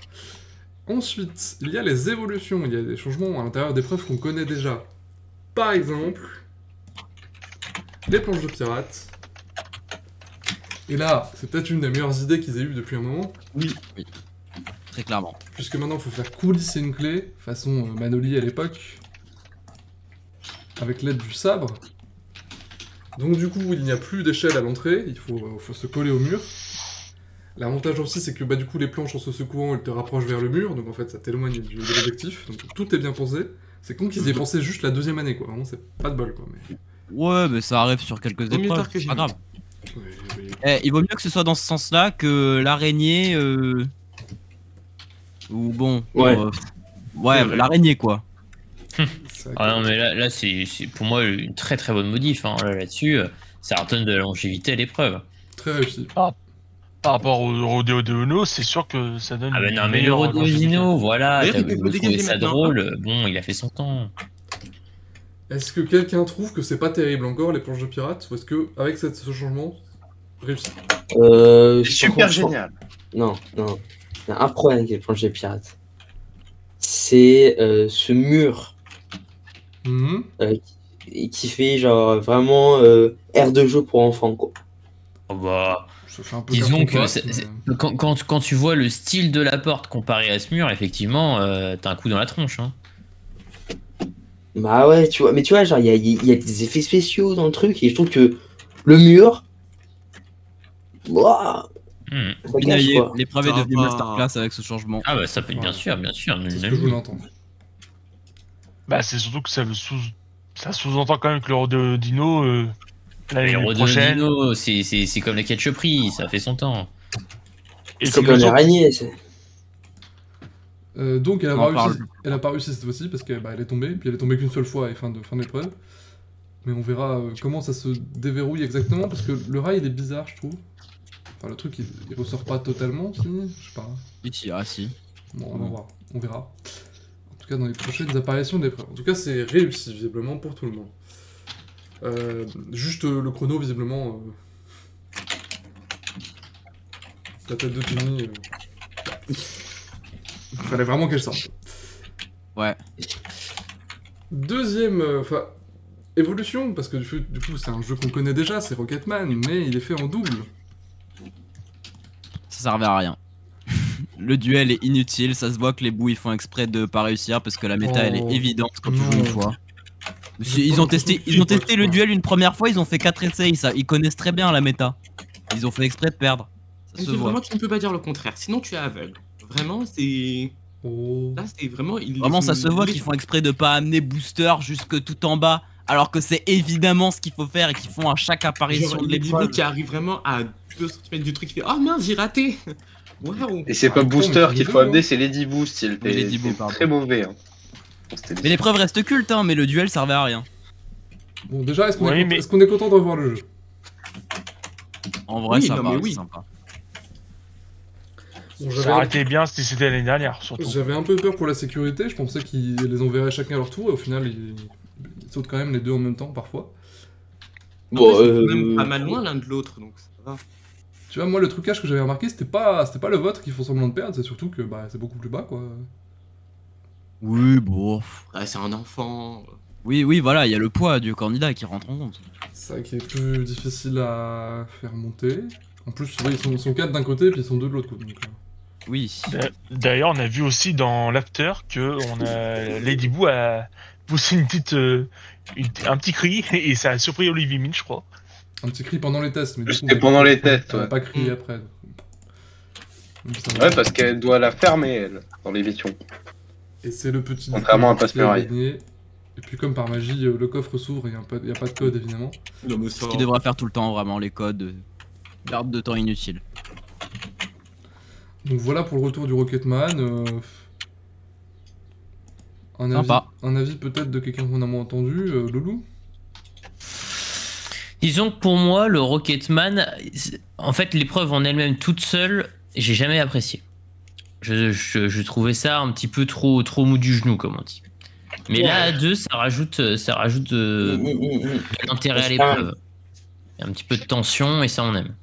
Ensuite, il y a les évolutions, il y a des changements à l'intérieur d'épreuves qu'on connaît déjà. Par exemple, les planches de pirates. Et là, c'est peut-être une des meilleures idées qu'ils aient eues depuis un moment, Oui, très clairement. puisque maintenant il faut faire coulisser une clé, façon Manoli à l'époque, avec l'aide du sabre. Donc du coup, il n'y a plus d'échelle à l'entrée, il faut se coller au mur. L'avantage aussi, c'est que bah, du coup, les planches en se secouant, elles te rapprochent vers le mur, donc en fait, ça t'éloigne de l'objectif. Donc tout est bien pensé. C'est con qu'ils y aient pensé juste la deuxième année, quoi. Vraiment, c'est pas de bol, quoi. Mais... Ouais, mais ça arrive sur quelques Vaut mieux épreuves, tard que c'est pas jamais. grave. Oui. Il vaut mieux que ce soit dans ce sens-là que l'araignée. Ou bon. Ouais. Ouais, l'araignée quoi. C'est Ah non, mais là c'est pour moi une très très bonne modif. Hein. Là-dessus, ça redonne de la longévité à l'épreuve. très réussi. Par rapport au rodéo de Ono, c'est sûr que ça donne. Ah bah une non, mais le meilleure Rodeo longévité. Dino, voilà, D'ailleurs, il peut vous le trouvez dégager ça maintenant, drôle. Bon, il a fait son temps. Est-ce que quelqu'un trouve que c'est pas terrible encore les planches de pirates, ou est-ce que avec ce changement réussi? C'est super génial. Non, non. Il y a un problème avec les planches des pirates. C'est ce mur Mhm. qui fait genre vraiment aire de jeu pour enfants, quoi. Oh bah, Ça fait un peu disons que carton-pâte, mais- quand tu vois le style de la porte comparé à ce mur, effectivement, t'as un coup dans la tronche. Hein. Bah ouais, tu vois, mais tu vois, genre, il y a des effets spéciaux dans le truc, et je trouve que le mur. Ouah, Hmm. ça gâche, Pinailler, quoi. l'épreuve est Ça devenue va. masterclass avec ce changement. Ah bah ça peut, bien Ouais. sûr, bien sûr. C'est ce que je voulais entendre. Bah, c'est surtout que ça sous-entend quand même que le rodéo Dino, l'année Les Rodeo prochaine. Dino, c'est comme la ketchuperie, ça fait son temps. Et C'est comme comme les autres. l'araignée. Donc elle a, On pas en réussi, parle. elle a pas réussi cette fois-ci parce qu'elle elle est tombée, puis elle est tombée qu'une seule fois et fin d'épreuve. Mais on verra comment ça se déverrouille exactement, parce que le rail il est bizarre je trouve. Enfin le truc il ressort pas totalement, si, je sais pas. Ici, ah si. Bon on va voir, on verra. En tout cas dans les prochaines apparitions d'épreuves. En tout cas c'est réussi visiblement pour tout le monde. Juste le chrono visiblement... La tête de Jimmy... Fallait vraiment qu'elle sorte. Ouais. Deuxième, évolution, parce que du coup c'est un jeu qu'on connaît déjà, c'est Rocketman, mais il est fait en double. Ça servait à rien. Le duel est inutile, ça se voit que les bouts ils font exprès de pas réussir parce que la méta elle Oh. est évidente quand tu Non. joues une fois. J'ai Ils pas ont testé, l'impression ils ont qu'ils testé voient le ça. duel une première fois, ils ont fait 4 essais, ils connaissent très bien la méta. Ils ont fait exprès de perdre. Ça se Mais voit. vraiment, tu ne peux pas dire le contraire, sinon tu es aveugle. Vraiment, c'est. Oh. Là, c'est vraiment. Vraiment ça se voit qu'ils font exprès de pas amener booster jusque tout en bas alors que c'est évidemment ce qu'il faut faire et qu'ils font à chaque apparition Genre, de les l'épreuve. qui arrive vraiment à 2 cm du truc, il fait oh mince, j'ai raté. Waouh. Et c'est Ah, pas attends, Booster mais qu'il c'est faut deux, amener, hein. c'est Lady Boost. Il Oui, Lady Boo, était pardon. très mauvais. Hein. Mais l'épreuve reste culte hein, mais le duel servait à rien. Bon déjà, est-ce qu'on Oui, est, mais- est-ce qu'on est content de revoir le jeu? En vrai Oui, ça non, va, mais c'est oui. sympa. Bon, Ça aurait été bien si c'était l'année dernière, surtout. J'avais un peu peur pour la sécurité, je pensais qu'ils les enverraient chacun à leur tour, et au final ils sautent quand même les deux en même temps parfois. Bon, C'est même pas mal loin l'un de l'autre, donc ça va. Tu vois, moi le trucage que j'avais remarqué, c'était pas le vôtre qui font semblant de perdre, c'est surtout que bah, c'est beaucoup plus bas quoi. Oui bon. Ouais, c'est un enfant. Oui voilà, il y a le poids du candidat qui rentre en compte. C'est ça qui est plus difficile à faire monter. En plus, oui, ils sont 4 d'un côté, puis ils sont 2 de l'autre côté. Donc, Oui. D'ailleurs, on a vu aussi dans l'after que Lady Boo a poussé une petite, un petit cri et ça a surpris Olivier Mine, je crois. un petit cri pendant les tests, mais du coup, C'était pendant les tests, elle a ouais. pas crié après. Donc, ça va. Ouais, parce qu'elle doit la fermer, elle, dans l'émission. Et c'est le petit. Contrairement à qui a Passe-Muraille. gagné. Et puis, comme par magie, le coffre s'ouvre et il n'y a pas de code évidemment. Non, mais Ce ça. qu'il devrait faire tout le temps vraiment les codes. Perte de temps inutile. Donc voilà pour le retour du Rocketman. Sympa. Un avis peut-être de quelqu'un qu'on a moins entendu, Loulou. Disons que pour moi, le Rocketman, en fait, l'épreuve en elle-même toute seule, j'ai jamais apprécié. Je trouvais ça un petit peu trop mou du genou, comme on dit. Mais là, à deux, ça rajoute de l'intérêt à l'épreuve. Il y a un petit peu de tension et ça, on aime.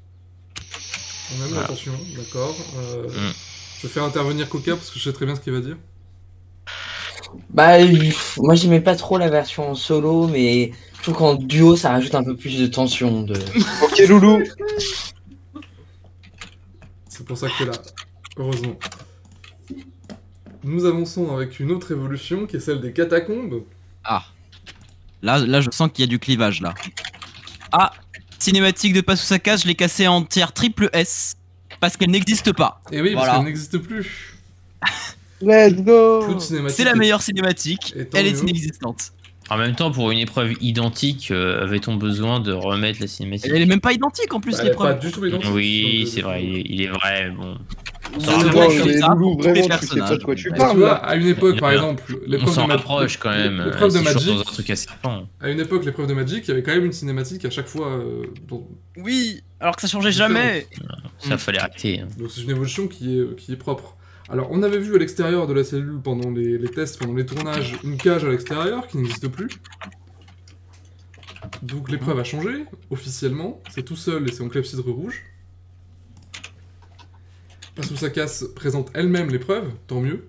On aime Voilà. attention, d'accord. Je vais faire intervenir Coca parce que je sais très bien ce qu'il va dire. Bah, moi j'aimais pas trop la version en solo, mais je trouve qu'en duo ça rajoute un peu plus de tension. Ok, Loulou. C'est pour ça que t'es là. Heureusement. Nous avançons avec une autre évolution qui est celle des catacombes. Ah. Là, je sens qu'il y a du clivage là. Ah, cinématique de Pasusaka, je l'ai cassée en tiers triple S parce qu'elle n'existe pas. Et oui, Voilà. parce qu'elle n'existe plus. Let's Plus go. de cinématique. C'est la meilleure cinématique, Et tant elle est mieux. inexistante. En même temps, pour une épreuve identique, avait-on besoin de remettre la cinématique? Elle est même pas identique en plus Elle est pas l'épreuve. du tout identique. Oui, Donc, c'est vrai, il est vrai, bon. Ça C'est va, vrai Non, que mais ça, Loulou, pour tous les vraiment, tu sais pas personnages. de quoi tu Et tu parles, vois, là. à une époque, par Il y a- exemple, On l'épreuve s'en de rapproche quand même. l'épreuve de c'est toujours Magic, dans un truc assez serpent. à une époque, l'épreuve de Magic, il y avait quand même une cinématique à chaque fois. Oui, alors que ça changeait Différent. jamais. Ça fallait arrêter. Hein. Donc c'est une évolution qui est propre. Alors, on avait vu à l'extérieur de la cellule pendant les tests, pendant les tournages, une cage à l'extérieur qui n'existe plus. Donc l'épreuve a changé, officiellement. C'est tout seul et c'est en clepsydre rouge. Pasousakas présente elle-même l'épreuve, tant mieux.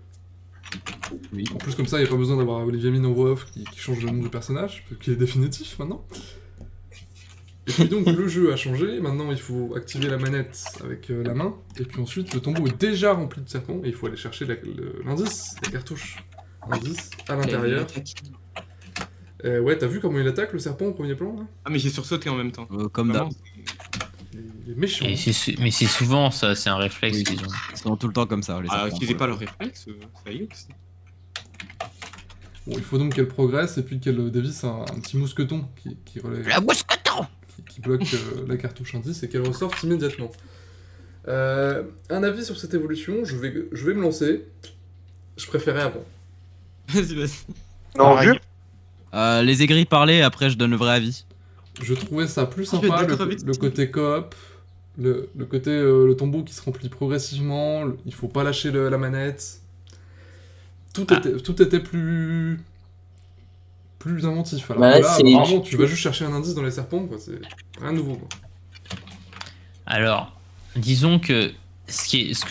Oui. En plus, comme ça, il n'y a pas besoin d'avoir Olivier Mine en voix off qui change le nom du personnage, qui est définitif maintenant. Et puis donc, le jeu a changé. Maintenant, il faut activer la manette avec la main. Et puis ensuite, le tombeau est déjà rempli de serpents. Et il faut aller chercher l'indice, la cartouche. Indice à l'intérieur. Ouais, t'as vu comment il attaque le serpent au premier plan là? Ah, mais j'ai sursauté en même temps. Comme d'hab. Vraiment, Il est méchant. Mais c'est souvent ça, c'est un réflexe Oui. qu'ils ont. Ils sont tout le temps comme ça. Les Ah, serpents. utilisez pas leur réflexe, ça y est aussi. Bon, il faut donc qu'elle progresse et puis qu'elle dévisse un petit mousqueton qui relève. La mousqueton Qui bloque la cartouche indice et qu'elle ressorte immédiatement. Un avis sur cette évolution, je vais me lancer. Je préférais avant. Vas-y, vas-y. Non, Pareil. Jules. Les aigris parler, après je donne le vrai avis. Je trouvais ça plus Je suis sympa, d'accord avec le toi. côté coop, le côté le tombeau qui se remplit progressivement, il faut pas lâcher la manette. Tout était plus inventif. Alors Bah, que là, c'est- vraiment, tu vas juste chercher un indice dans les serpents, quoi. C'est rien de nouveau, quoi. Alors, disons que ce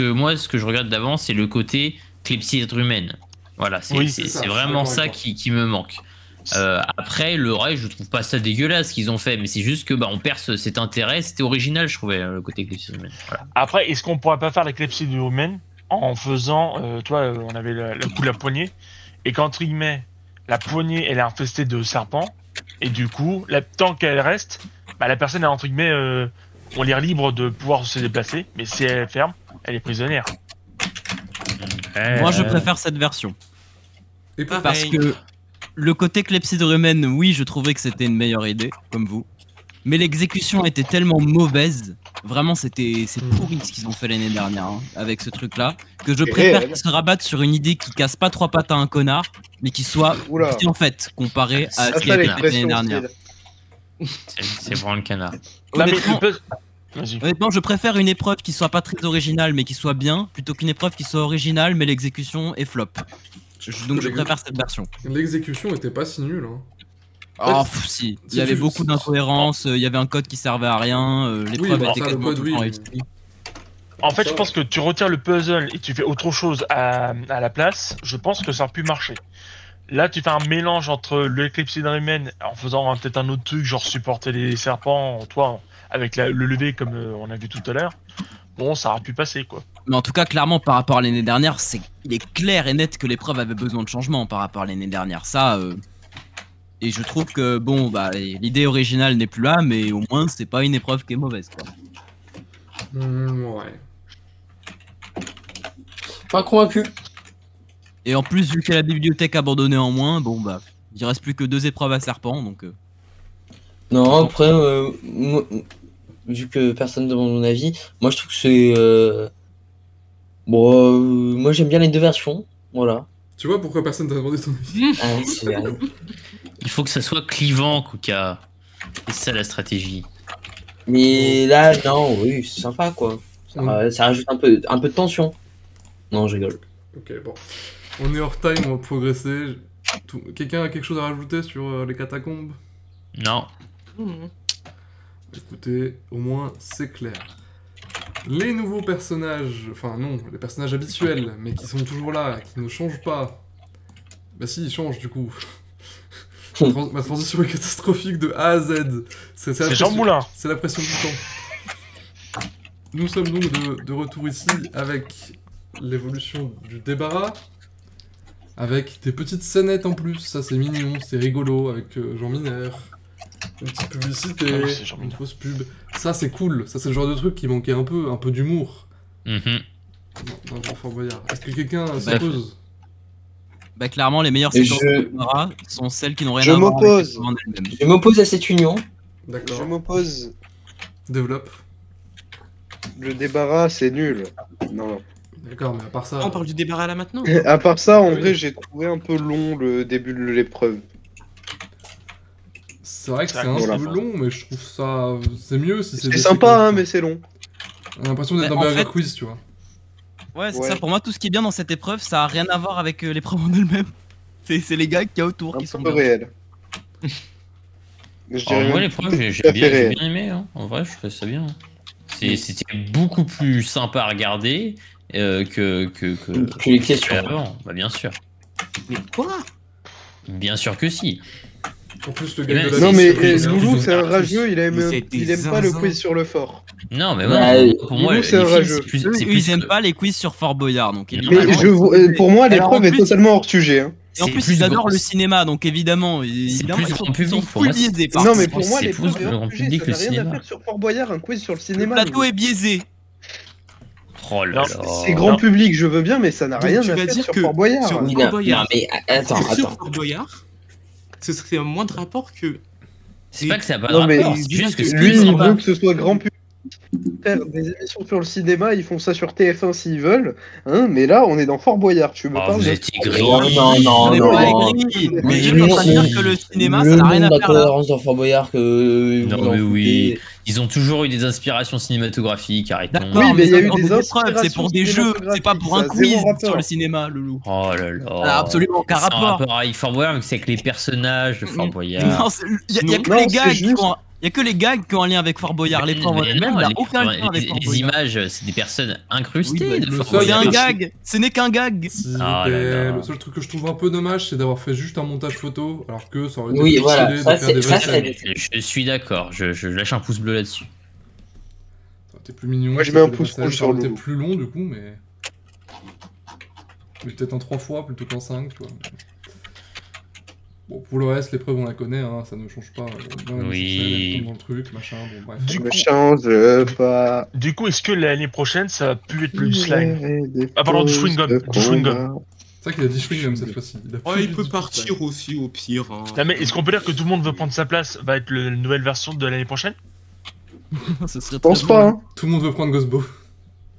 que je regarde d'avant, c'est le côté clepsydre humaine. Voilà, c'est Oui, c'est ça, c'est je suis vraiment d'accord ça avec toi. qui me manque. Après, le reste, je trouve pas ça dégueulasse ce qu'ils ont fait, mais c'est juste que bah, on perd cet intérêt. C'était original, je trouvais, le côté clepsydre humaine. Voilà. Après, est-ce qu'on pourrait pas faire la clepsydre humaine en faisant, toi, on avait le coup de la poignée, et qu'entre guillemets, la poignée, elle est infestée de serpents, et du coup, tant qu'elle reste, bah, la personne est entre guillemets, on l'air libre de pouvoir se déplacer, mais si elle est ferme, elle est prisonnière. Moi je préfère cette version. Et pour- Parce que le côté clepsydre humaine, oui, je trouvais que c'était une meilleure idée, comme vous. Mais l'exécution était tellement mauvaise, vraiment c'est pourri ce qu'ils ont fait l'année dernière hein, avec ce truc-là, que je préfère réel. qu'ils se rabattent sur une idée qui casse pas trois pattes à un connard, mais qui soit Oula. bien faite comparé à ce Ah, qui a ça, été fait l'année l'expression dernière. style. C'est vraiment le canard. Non, mais Honnêtement, tu peux... Vas-y. honnêtement, je préfère une épreuve qui soit pas très originale mais qui soit bien, plutôt qu'une épreuve qui soit originale mais l'exécution est flop. Donc je préfère cette version. L'exécution était pas si nulle, hein. Oh, si. Il y avait beaucoup d'incohérences, il y avait un code qui servait à rien, l'épreuve bon, était ça, le quasiment code, tout le temps oui. réussie. En fait, Ça je va. pense que tu retires le puzzle et tu fais autre chose à la place, je pense que ça aurait pu marcher. Là, tu fais un mélange entre le clepsydre humaine en faisant peut-être un autre truc, genre supporter les serpents, toi, avec le lever comme on a vu tout à l'heure. Bon, ça aurait pu passer, quoi. Mais en tout cas, clairement, par rapport à l'année dernière, il est clair et net que l'épreuve avait besoin de changement par rapport à l'année dernière. Ça, et je trouve que, bon, bah, l'idée originale n'est plus là, mais au moins, c'est pas une épreuve qui est mauvaise, quoi. Ouais. Pas convaincu. Et en plus, vu qu'il y a la bibliothèque abandonnée en moins, bon, bah, il reste plus que 2 épreuves à serpent, donc... Non, après, moi, vu que personne ne demande mon avis, moi je trouve que c'est. Bon, moi j'aime bien les deux versions. Voilà. Tu vois pourquoi personne t'a demandé ton avis? Ah, c'est vrai. Il faut que ça soit clivant, Kuka. C'est ça la stratégie. Mais là, non, oui, c'est sympa quoi. Mm. Ça rajoute un peu de tension. Non, je rigole. Ok, bon. On est hors time, on va progresser. Quelqu'un a quelque chose à rajouter sur les catacombes? Non. Écoutez, au moins c'est clair. Les nouveaux personnages, enfin non, les personnages habituels, mais qui sont toujours là, qui ne changent pas. Bah si, ils changent du coup. Ma transition est catastrophique de A à Z. C'est la C'est Jean pression- Moulin. C'est la pression du temps. Nous sommes donc de retour ici avec l'évolution du débarras, avec des petites scénettes en plus, ça c'est mignon, c'est rigolo, avec Jean Mineur. Une petite publicité, Ah oui, c'est Jean une Mineur. fausse pub. Ça c'est cool, ça c'est le genre de truc qui manquait un peu d'humour Mhm. dans Fort Boyard. Est-ce que quelqu'un Bah, s'oppose? Bah, clairement, les meilleures Et séquences je- de Mara sont celles qui n'ont rien Je à voir avec m'oppose. l'épreuve en elle-même. Je m'oppose à cette union. Je D'accord, m'oppose. développe. Le débarras, c'est nul. Non, non. D'accord, mais à part ça. On parle du débarras là maintenant. À part ça, en Oui. vrai, j'ai trouvé un peu long le début de l'épreuve. C'est vrai que Ça c'est un voilà. peu long, mais je trouve ça. C'est mieux si c'est. C'est des sympa, séquences, hein, quoi. mais c'est long. On a l'impression d'être Mais dans en Burger fait- Quiz, tu vois. Ouais, c'est Ouais. ça. Pour moi, tout ce qui est bien dans cette épreuve, ça a rien à voir avec l'épreuve en elle-même. C'est les gars qu'il y a autour Un qui sont peu bien. réel. Je En dirais vrai, même l'épreuve, tout j'ai à fait réel. bien aimé. Hein. En vrai, je trouvais ça bien. C'était beaucoup plus sympa à regarder que les questions. avant. Bah, bien sûr. Mais quoi? Bien sûr que si. En plus, le Et gars même- de la Non, C'est- mais c'est- c'est- Loulou, c'est- c'est un c'est- rageux, il Vous aime, êtes des il aime pas le zinzins. quiz sur le fort. Non, mais Ouais, moi, pour moi, Loulou, les c'est un films, rageux. c'est plus. Eux, c'est ils plus- aiment pas les quiz sur Fort Boyard, donc Mais Mais évidemment. pour moi, Alors, en l'épreuve est plus- totalement hors sujet. Hein. Et en c'est plus, plus ils adorent grand- le cinéma, donc évidemment, C'est évidemment, plus ils grand sont public, pour full moi, biaisés par Non, contre. mais pour moi, c'est l'épreuve plus est le hors grand sujet. public Ça que n'a le rien à cinéma. faire sur Fort Boyard, un quiz sur le Le cinéma. plateau est biaisé. Oh là Non, là. C'est grand public, je veux bien, mais ça n'a Donc, rien tu à vas faire dire sur que Fort Boyard. sur- Oui, Fort non, Boyard. non, mais attends, Sur attends. Fort Boyard, ce serait un moins de rapport que. C'est pas que ça n'a pas de Non, mais rapport, c'est juste que c'est Lui, plus il sympa. veut que ce soit grand public. Faire des émissions sur le cinéma, ils font ça sur TF1 s'ils veulent. Hein, mais là, on est dans Fort Boyard. Tu me Oh, parles vous de êtes Fort aigri. Boyard. On est non, pas non. aigris, mais Mais je suis en train de dire que le cinéma, ça n'a rien à faire là. cohérence dans Fort Boyard que. Non, vous en mais oui. foutez. Ils ont toujours eu des inspirations cinématographiques, arrêtons. D'accord, Oui, mais il y a eu pour des épreuves, inspirations c'est pour des jeux, c'est pas pour un cinématographiques, ça a quiz zéro rapport. sur le cinéma, Loulou. Oh là là. Ça n'a absolument aucun C'est un rapport. avec Fort Boyard, mais c'est avec les personnages de Fort Boyard. Non, il y a que Non, les c'est gags qui juste- ont. Il y a que les gags qui ont un lien avec Fort Boyard. L'épreuve en Mais elle-même non, n'a les- aucun lien avec les- Fort les Boyard. images, c'est des personnes incrustées Oui, de le Fort seul- C'est un Boyard. gag, ce n'est qu'un gag. S'il vous Ah là plaît, là. le seul truc que je trouve un peu dommage, c'est d'avoir fait juste un montage photo, alors que ça aurait été Oui, plus voilà, stylé de ça, faire des c'est- vraies ça, scènes. Je suis d'accord, je lâche un pouce bleu là-dessus. Ça aurait été plus mignon. Moi, je si mets un c'était pouce passage, rouge ça sur aurait été Loulou. plus long du coup, mais. Mais peut-être en 3 fois plutôt qu'en 5, tu vois. Bon, pour le reste, l'épreuve on la connaît, hein, ça ne change pas. Oui. Elle tombe dans le truc, machin, bon bref. Du Ne coup, change pas. du coup, est-ce que l'année prochaine, ça va plus être le slime Ah, pardon, du chewing-gum, du chewing-gum. C'est vrai qu'il a dit chewing-gum cette fois-ci. Il a Oh, plus il dit peut du partir aussi au pire. Hein. Non, mais est-ce qu'on peut dire que tout le monde veut prendre sa place va être la nouvelle version de l'année prochaine? Ce serait Je pense très pas. drôle. Hein. Tout le monde veut prendre Ghostbo.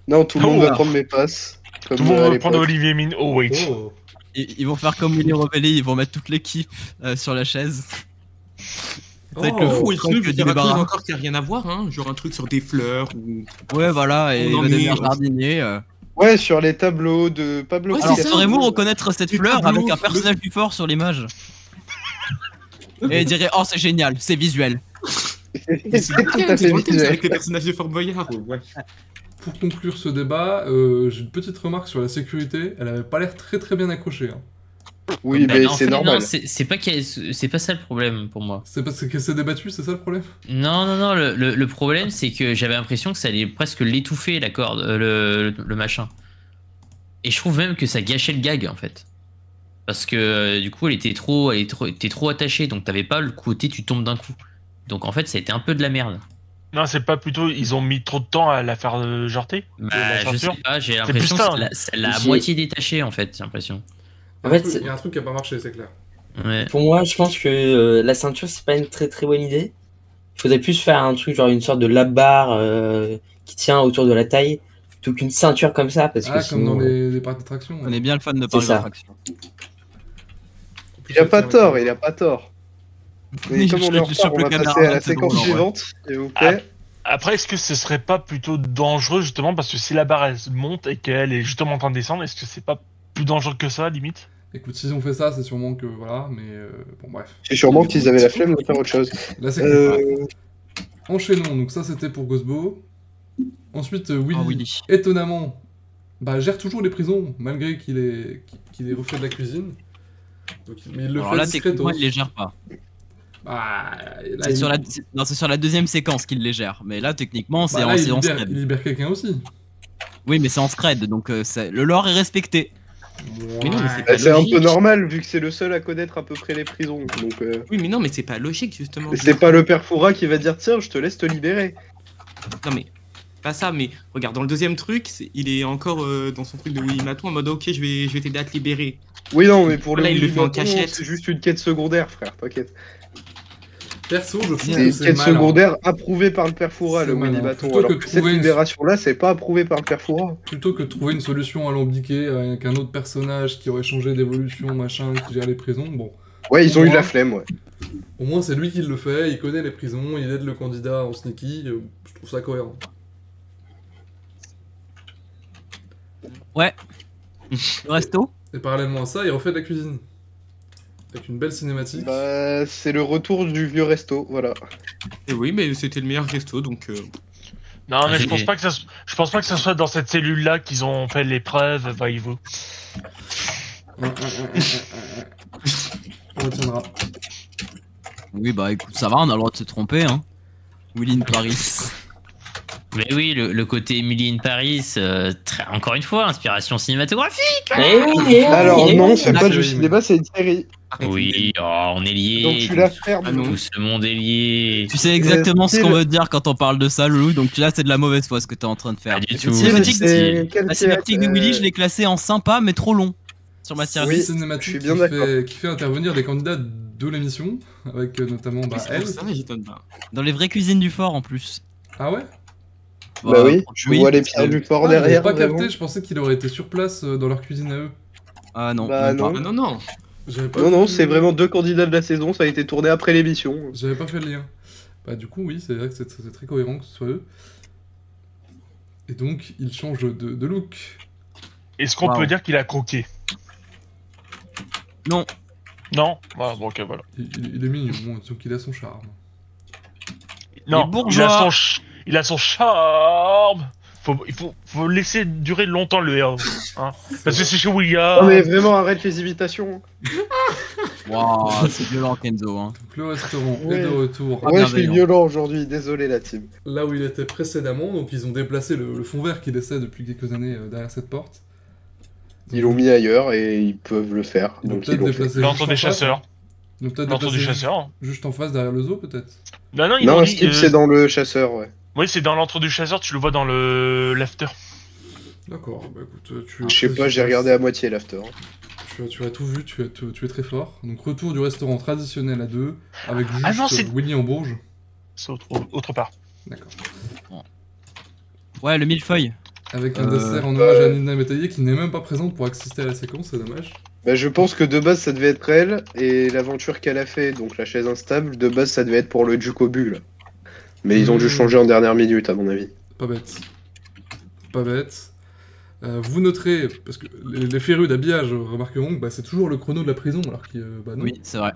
Non, tout le monde Oh. va prendre mes passes. Comme Tout le monde à veut prendre l'époque. Olivier Mine. Oh, wait. Oh. Ils vont faire comme Willy Revelli, ils vont mettre toute l'équipe sur la chaise. Ça va être le Oh. fou Ou le il truc peut du faire un truc débarras. encore qui a rien à voir, hein. Genre un truc sur des fleurs ou. Ouais, voilà, et il On en va devenir est- jardinier. Ouais, sur les tableaux de Pablo Ouais, Picasso. Alors, ça. saurez-vous reconnaître cette Les fleur tableaux, avec un le- personnage du fort sur l'image? Et il dirait, oh, c'est génial, c'est visuel. Mais C'est tout à fait c'est dans le thème, c'est visuel. avec les personnages de Fort Boyard. Ouais. Pour conclure ce débat, j'ai une petite remarque sur la sécurité. Elle avait pas l'air très très bien accrochée. Hein. Oui, Bah mais non, en c'est fait, normal. non, c'est pas c'est pas ça le problème pour moi. C'est parce que c'est débattu, c'est ça le problème? Non, le problème c'est que j'avais l'impression que ça allait presque l'étouffer la corde, le machin. Et je trouve même que ça gâchait le gag en fait. Parce que du coup elle était trop attachée, donc t'avais pas le côté tu tombes d'un coup. Donc en fait ça a été un peu de la merde. Non, c'est pas plutôt. Ils ont mis trop de temps à la faire jarter Bah la je sais ceinture pas, j'ai plus l'impression que ça, ça l'a à J'ai- moitié détaché en fait, j'ai l'impression. En fait, Il y a un truc qui a pas marché, c'est clair. Ouais. pour moi, je pense que la ceinture, c'est pas une très très bonne idée. Il faudrait plus faire un truc genre une sorte de lap-bar qui tient autour de la taille plutôt qu'une ceinture comme ça parce que Ah, comme dans sinon. les parcs d'attraction. On est bien le fan de Paris ça. d'attraction. Il a pas tort, il a pas tort. Mais Je- comme on je- est en je retard, chope on le va caméra, passer à la c'est séquence drôle, en vrai. suivante, s'il vous plaît. Après, est-ce que ce serait pas plutôt dangereux justement parce que si la barre elle monte et qu'elle est justement en train de descendre, est-ce que c'est pas plus dangereux que ça limite? Écoute, s'ils ont fait ça, c'est sûrement que voilà, mais bon, bref. C'est sûrement qu'ils avaient la flemme de faire autre chose. Là, c'est Enchaînons, donc ça c'était pour Ghostbo. Ensuite, Willy, Oh, Willy. étonnamment, bah, gère toujours les prisons, malgré qu'il ait refait de la cuisine. Donc, mais il le Alors fait là, discretos. techniquement, il les gère pas. Bah, là, C'est sur non, c'est sur la deuxième séquence qu'il les gère. Mais là, techniquement, c'est bah, en là, il séance libère, scred. il libère quelqu'un aussi. Oui, mais c'est en scred, donc le lore est respecté. Mais non, mais c'est Ouais. pas C'est un peu logique. normal vu que c'est le seul à connaître à peu près les prisons. Donc Oui, mais non, mais c'est pas logique justement. c'est pas le père Foura qui va dire tiens, je te laisse te libérer. Non, mais pas ça, mais regarde, dans le deuxième truc, il est encore dans son truc de Willy Maton en mode ok, je vais t'aider à te libérer. Oui non, mais pour Là, le il le fait en Maton, cachette. c'est juste une quête secondaire, frère, t'inquiète. Perso, je trouve C'est que une c'est quête malin. secondaire approuvée par le père Foura, C'est le malin. Willy Bâton. Plutôt Alors que que de cette trouver une- libération-là, c'est pas approuvé par le père Foura. Plutôt que de trouver une solution alambiquée avec un autre personnage qui aurait changé d'évolution, machin, qui gère les prisons, bon. Ouais, ils ont eu Ouais. la flemme, ouais. Au moins, c'est lui qui le fait, il connaît les prisons, il aide le candidat en sneaky, je trouve ça cohérent. Le resto? Et parallèlement à ça, il refait de la cuisine. Avec une belle cinématique. Bah, c'est le retour du vieux resto, voilà. Et oui, mais c'était le meilleur resto, donc... Non, mais j'ai- je pense pas que ça soit dans cette cellule-là qu'ils ont fait l'épreuve, voyez-vous. On retiendra. Oui, bah écoute, ça va, on a le droit de se tromper, hein. Willy in Paris. Mais oui, le côté Emily in Paris, encore une fois, inspiration cinématographique. Eh oui, Alors non, c'est oui, pas oui, du oui. cinéma, c'est une série. Oui, oh, on est liés. Donc tu la fermes. Ah non. Tout ce monde est lié. Tu sais exactement ce style- qu'on veut dire quand on parle de ça, Loulou, donc là c'est de la mauvaise foi ce que t'es en train de faire. Pas du La tout. cinématique, C'est quelle la cinématique de série Willy, je l'ai classée en sympa mais trop long sur ma tier Oui, list. Cinématique je suis bien d'accord. qui fait intervenir des candidats de l'émission, avec notamment bah, c'est elle. pour ça, j'étonne pas. Dans les vraies cuisines du fort en plus. Ah ouais? Bah oui, tu vois les pierres du fort Ah, j'avais derrière. pas vraiment. capté, je pensais qu'il aurait été sur place dans leur cuisine à eux. Ah non, Bah même pas. non. Ah non, non. J'avais pas Non, vu- c'est vraiment 2 candidats de la saison, ça a été tourné après l'émission. J'avais pas fait le lien. Bah du coup oui, c'est vrai que c'est très cohérent que ce soit eux. Et donc il change de look. Est-ce qu'on Wow. peut dire qu'il a croqué? Non. Non? Ah, bon, ok, voilà. Il est mignon, bon, disons qu'il a son charme. Non, bourgeois. il a son charme. Faut laisser durer longtemps le héros. Hein. Parce que c'est chez William. Non mais vraiment, arrête les imitations. Waouh, c'est violent Kenzo. Hein. Donc le restaurant Ouais. est de retour Ah, Ouais, je suis bienveillant. violent aujourd'hui, désolé la team. là où il était précédemment, donc ils ont déplacé le fond vert qui laissait depuis quelques années derrière cette porte. Ils l'ont mis ailleurs et ils peuvent le faire. Ils l'ont Donc ils peut-être l'ont fait. déplacé L'entre juste des en face, chasseurs. hein. Ils l'ont peut-être L'entre des déplacé chasseurs. juste en face derrière le zoo peut-être. Non, non, ils Non, ont Steve, c'est dans le chasseur, ouais. Oui, c'est dans l'entre du chasseur, tu le vois dans le l'after. D'accord, bah écoute, Je sais pas, j'ai regardé à moitié l'after. Tu as tout vu, tu es très fort. Donc retour du restaurant traditionnel à deux, avec juste Ah non, c'est- Willy en Bourges. C'est autre part. D'accord. Ouais, le millefeuille. Avec un dessert en hommage à Nina Métaillé qui n'est même pas présente pour assister à la séquence, c'est dommage. Bah, je pense que de base ça devait être elle, et l'aventure qu'elle a fait, donc la chaise instable, de base ça devait être pour le Ducobu là. Mais ils ont dû changer en dernière minute à mon avis. Pas bête. Pas bête. Vous noterez, parce que les férus d'habillage remarqueront que bah, c'est toujours le chrono de la prison, alors que bah non. Oui, c'est vrai.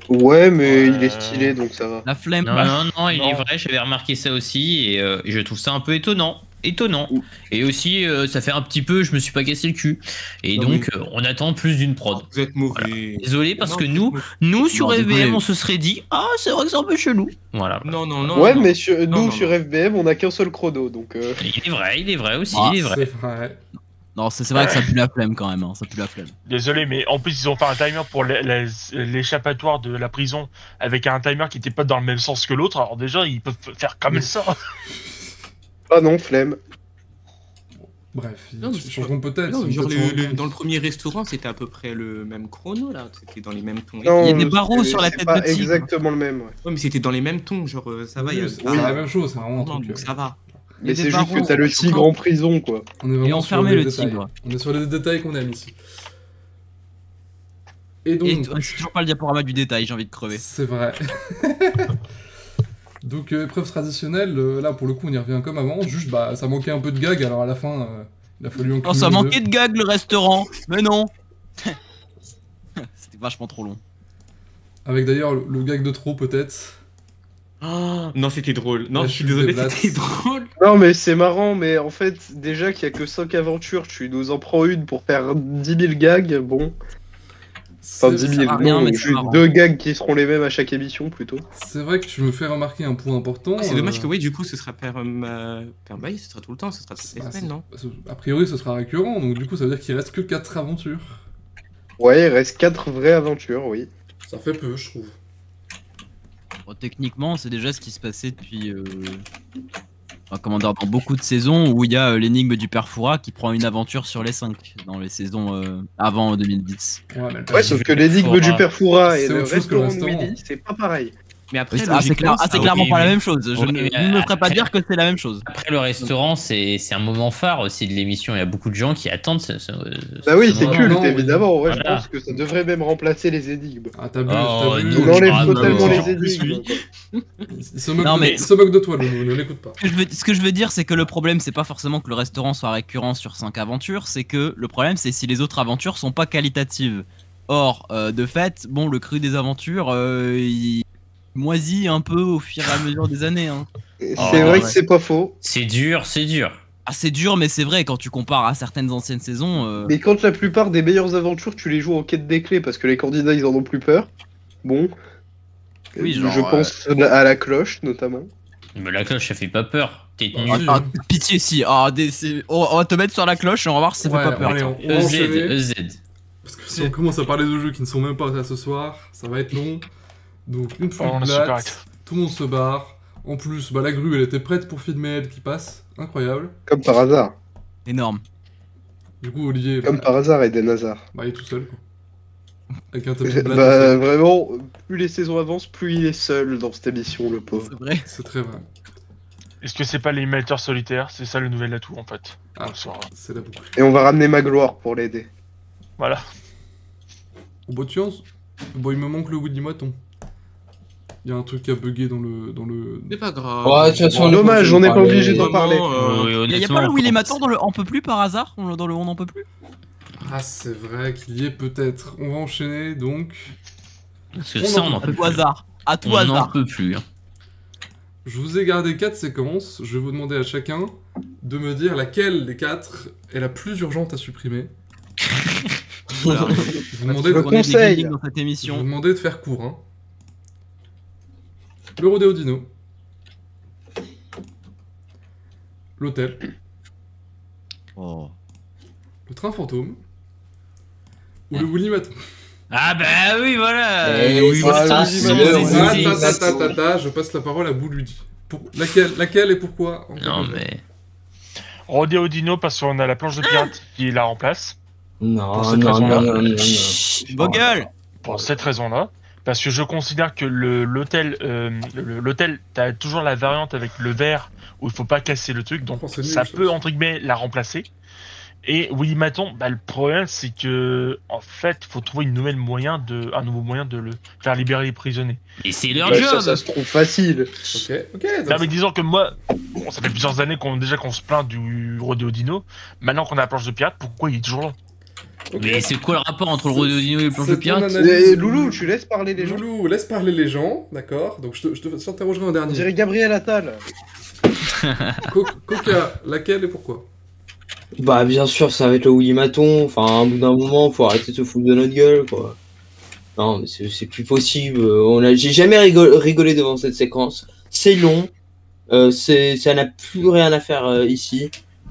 Ouais, mais Ouais. il est stylé donc ça va. La flemme. Non, non, il non. est vrai, j'avais remarqué ça aussi et je trouve ça un peu étonnant. Ouh. Et aussi, ça fait un petit peu, je me suis pas cassé le cul. Et Non, donc, on attend plus d'une prod. Vous êtes mauvais. Désolé, parce Non, que vous êtes nous sur Non, FBM, désolé. on se serait dit, ah, c'est vrai que c'est un peu chelou. Voilà. Non, non, non. Ouais, non. mais sur- nous non, sur non. FBM on a qu'un seul chrono donc. Il est vrai aussi, Ah, il est vrai. C'est vrai. Non, c'est vrai que ça pue la flemme quand même. Hein. Ça pue la flemme. Désolé, mais en plus, ils ont fait un timer pour l'échappatoire de la prison avec un timer qui était pas dans le même sens que l'autre. Alors, déjà, ils peuvent faire comme ça. Ah non, flemme. Bref, Non, mais ils c'est changeront peut-être. Non, ils genre vont peut-être s'en rendre compte. dans le premier restaurant, c'était à peu près le même chrono là. C'était dans les mêmes tons. Non, Il y a des barreaux c'est- sur la c'est tête pas de tigre. exactement le même. Ouais. Ouais, mais c'était dans les mêmes tons. Genre, ça va. il y a Oui, c'est pas- la même chose, c'est vraiment un Non, truc. donc ça va. Il y a Mais des c'est juste barreaux, que t'as le tigre en prison quoi. On est vraiment Et sur enfermer les le détails. tigre. On est sur les détails qu'on aime ici. Et Et donc, c'est toujours pas le diaporama du détail, j'ai envie de crever. c'est vrai. Donc épreuve traditionnelle, là pour le coup on y revient comme avant, juste bah ça manquait un peu de gag, alors à la fin il a fallu en Oh, ça cumuler manquait de gag le restaurant. Mais non. C'était vachement trop long. deux. Avec d'ailleurs le gag de trop peut-être. Oh, non, c'était drôle. Non, La je suis chute désolé, des blattes. c'était drôle. Non mais c'est marrant, mais en fait déjà qu'il y a que 5 aventures, tu nous en prends une pour faire 10 000 gags, bon. Enfin 10 C'est 000, sert à rien, non, mais c'est juste marrant. 2 gags qui seront les mêmes à chaque émission plutôt. c'est vrai que tu me fais remarquer un point important. C'est dommage que oui, du coup, ce sera Père Bail, ce sera tout le temps, ce sera toutes les bah, semaines, non a priori ce sera récurrent, donc du coup ça veut dire qu'il reste que 4 aventures. Ouais, il reste 4 vraies aventures, oui. Ça fait peu je trouve. Bon, techniquement, c'est déjà ce qui se passait depuis. Enfin, comment dire, dans beaucoup de saisons où il y a l'énigme du père Foura qui prend une aventure sur les 5 dans les saisons avant 2010. Ouais, mais le Ouais, père- sauf que l'énigme du père Foura et C'est le autre chose que le restaurant de restaurant. Willy, c'est pas pareil. Mais après, C'est clairement ok, pas la mais- même chose. Je Ouais, ne mais me ferai pas après- dire que c'est la même chose. Après, le restaurant, c'est un moment phare aussi de l'émission. Il y a beaucoup de gens qui attendent Bah oui, ce c'est moment. culte, non, oui. évidemment. Ouais, je Voilà. pense que ça devrait même remplacer les énigmes. Ah, t'abuses, Oh, t'abuses. non, On enlève Ah, totalement non. les Plus, énigmes. oui. quoi. Il se moque, Non, mais- il se moque de toi, Loulou, ne l'écoute pas. Ce que je veux dire, c'est que le problème, c'est pas forcément que le restaurant soit récurrent sur 5 aventures, c'est que le problème, c'est si les autres aventures sont pas qualitatives. Or, de fait, bon, le cru des aventures, il moisit un peu au fur et à mesure des années. Hein. C'est Oh, vrai ouais. que c'est pas faux. C'est dur, c'est dur. Ah, c'est dur, mais c'est vrai, quand tu compares à certaines anciennes saisons. Mais quand la plupart des meilleures aventures, tu les joues en quête des clés parce que les candidats ils en ont plus peur. Bon. Oui, genre, je pense à la cloche notamment. Mais la cloche, ça fait pas peur. T'es Ah, nul. si. Ah, pitié, si. Ah, on va te mettre sur la cloche et on va voir si ça Ouais, fait pas peur. allez, Attends. on va enchaîner. EZ. Parce que si on commence à parler de jeux qui ne sont même pas là ce soir, ça va être long. Donc, une fois On est super actif. tout le monde se barre. En plus, bah, la grue, elle était prête pour filmer elle qui passe. Incroyable. Comme par hasard. Énorme. Du coup, Olivier, Comme par hasard, Eden Hazard. bah, il est tout seul. Quoi. Avec un tapis de blague. Bah vraiment, plus les saisons avancent, plus il est seul dans cette émission, le pauvre. C'est vrai. C'est très vrai. Est-ce que c'est pas l'animateur solitaire? C'est ça le nouvel atout en fait. Ah, On le saura. c'est la boucle. Et on va ramener Magloire pour l'aider. Voilà. Au bout de science, bon, il me manque le Woody Maton. Il y a un truc qui a bugué dans le. C'est pas grave. Ouais, de toute façon, on est Dommage, pas on n'est pas parler. obligé d'en Vraiment, parler. Oui, Y a honnêtement, pas le Willy on- Maton dans le On peut plus par hasard? Dans le On n'en peut plus? Ah, c'est vrai qu'il y est peut-être. On va enchaîner donc. Parce que ça, on en À peut tout plus. hasard. À tout On n'en hasard. peut plus. Hein. Je vous ai gardé 4 séquences. Je vais vous demander à chacun de me dire laquelle des 4 est la plus urgente à supprimer. Voilà. Je vous demandais Le de, On est des conseil. gaming dans cette je vous émission. demandais de faire court. Hein. Le Rodéo Dino. L'hôtel. Oh. Le train fantôme. Ou le Woolly Maton. Ah bah oui, voilà. Eh, Oui, c'est voilà, ça, c'est- c'est c'est- le c'est- Woolly Je passe la parole à Bouludi. Laquelle et pourquoi en Non premier mais. Rodéo Dino parce qu'on a la planche de pirate qui la remplace. Non, Pour non, cette non, raison-là. non, non, non. Vos gueules! Pour cette raison-là. Parce que je considère que l'hôtel, t'as toujours la variante avec le verre où il faut pas casser le truc, donc Oh, c'est nul, ça ça. peut entre guillemets la remplacer. Et Willy Maton, bah, le problème c'est que en fait, faut trouver un nouveau moyen de le faire libérer les prisonniers. Et c'est leur Ouais, job. ça se trouve facile. Ok, Non mais disons que moi, bon, ça fait plusieurs années qu'on se plaint du Rodéo Dino. Maintenant qu'on a la planche de pirate, pourquoi il est toujours là? ok. Mais c'est quoi le rapport entre le rodéo dino et le planche de C'est ton pirate? analyse. Et Loulou, tu laisses parler les gens. Loulou, laisse parler les gens, d'accord. Donc je t'interrogerai en On dernier. dirait Gabriel Attal. Coca, laquelle et pourquoi? Bah, bien sûr, ça va être le Woolly Maton. Enfin, à un bout d'un moment, faut arrêter de se foutre de notre gueule, quoi. Non, mais c'est plus possible. J'ai jamais rigolé devant cette séquence. C'est long. Ça n'a plus rien à faire ici.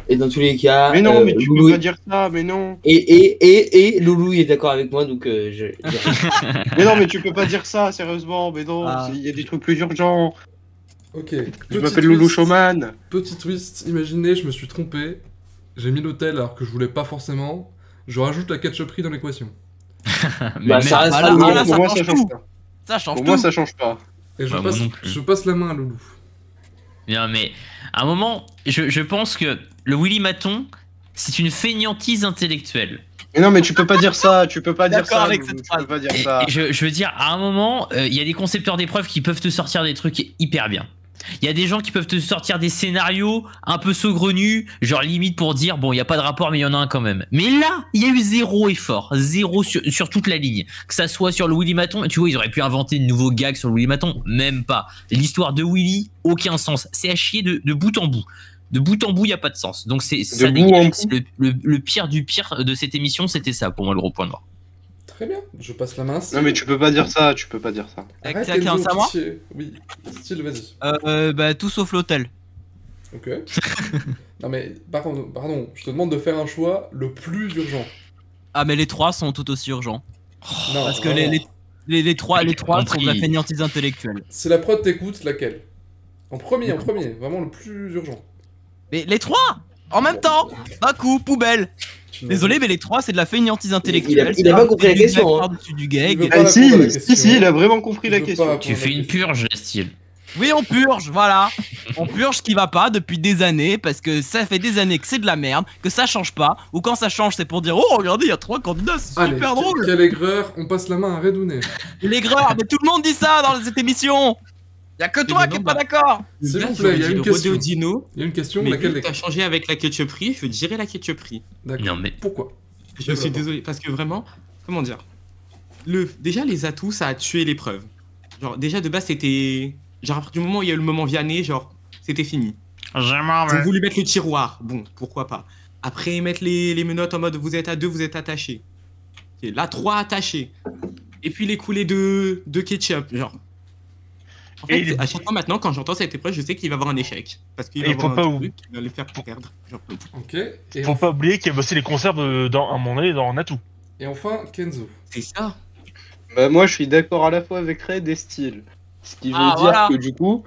Et dans tous les cas. Mais non, mais tu Loulou peux pas dire ça, mais non. et Loulou il est d'accord avec moi, donc Mais non, mais tu peux pas dire ça, sérieusement, mais non. Ah. Il y a des trucs plus urgents. Ok. Je Petit m'appelle Loulou twist. Showman. Petit twist, imaginez, je me suis trompé. J'ai mis l'hôtel alors que je voulais pas forcément. Je rajoute la ketchuperie dans l'équation. Mais Bah, même- ça reste Voilà, pas Pour là, ça moi, change ça change tout. pas. Ça change Pour tout. moi, ça change pas. Et je, Bah, moi passe, non plus. je passe la main à Loulou. Non, mais à un moment, je pense que le Willy Maton, c'est une fainéantise intellectuelle. Mais non, mais tu peux pas dire ça. Tu peux pas dire D'accord ça. avec Loulou, cette tu phrase. peux pas dire Et, ça. et je veux dire, à un moment, il y a des concepteurs d'épreuves qui peuvent te sortir des trucs hyper bien. Il y a des gens qui peuvent te sortir des scénarios un peu saugrenus, genre limite pour dire, bon, il n'y a pas de rapport, mais il y en a un quand même. Mais là, il y a eu zéro effort, zéro sur toute la ligne. Que ça soit sur le Willy Maton, et tu vois, ils auraient pu inventer de nouveaux gags sur le Willy Maton, même pas. L'histoire de Willy, aucun sens. C'est à chier de bout en bout. De bout en bout, il n'y a pas de sens. Donc ça bout en dégage. Le pire du pire de cette émission, c'était ça, pour moi, le gros point noir. Très bien, je passe la main. Non, mais tu peux pas dire ça. Tu peux pas dire ça. Arrête, C'est à qui, Enzo, c'est à moi pitié. Oui, style, vas-y. Bah, tout sauf l'hôtel. Ok. Non mais, pardon, je te demande de faire un choix le plus urgent. Ah, mais les trois sont tout aussi urgents. Non, Parce que vraiment. les trois J'ai sont compris. de la fainéantise intellectuelle. Si la prod t'écoute, laquelle? En premier, vraiment le plus urgent. Mais les trois en même temps, d'un coup, poubelle. Désolé, mais les 3, c'est de la fainéantise intellectuelle. Il a pas compris la question, hein. Par-dessus du Il gag. veut pas Ah répondre à la question. si, il a vraiment compris la Je veux question. pas répondre Tu à la fais une question. purge, style. Oui, on purge, voilà. On purge ce qui va pas depuis des années, parce que ça fait des années que c'est de la merde, que ça change pas, ou quand ça change, c'est pour dire oh, regardez, il y a 3 candidats, c'est Allez, super drôle. quelle aigreur, on passe la main à Redounet. L'aigreur, mais tout le monde dit ça dans cette émission. Y a que toi mais qui non, est pas bah- d'accord. S'il Là, vous plaît, j'aurais il y a dit une le question. Rodeo Dino, Il y a une question, mais laquelle vu que t'as changé avec la ketchuperie, je veux dirais la ketchuperie. D'accord. Non, mais- Pourquoi Je suis désolé, parce que vraiment, comment dire, déjà les atouts, ça a tué l'épreuve. Genre, déjà de base, c'était. Genre, à partir du moment où il y a eu le moment Vianney, genre, c'était fini. Ils ont voulu mettre le tiroir, bon, pourquoi pas. Après, mettre les menottes en mode vous êtes à 2, vous êtes attachés. Ok, là, 3 attachés. Et puis les coulées de ketchup, genre. En Et fait, il- à chaque fois maintenant, quand j'entends cette épreuve, je sais qu'il va y avoir un échec. Parce qu'il Et va y il faut avoir pas un truc qui va les faire perdre. Genre, Ok. Et, Faut pas oublier qu'il y a aussi les conserves à un moment donné dans Natou. et enfin, Kenzo. c'est ça. Bah, moi, je suis d'accord à la fois avec Red et Steel. Ce qui veut Ah, dire voilà. que du coup,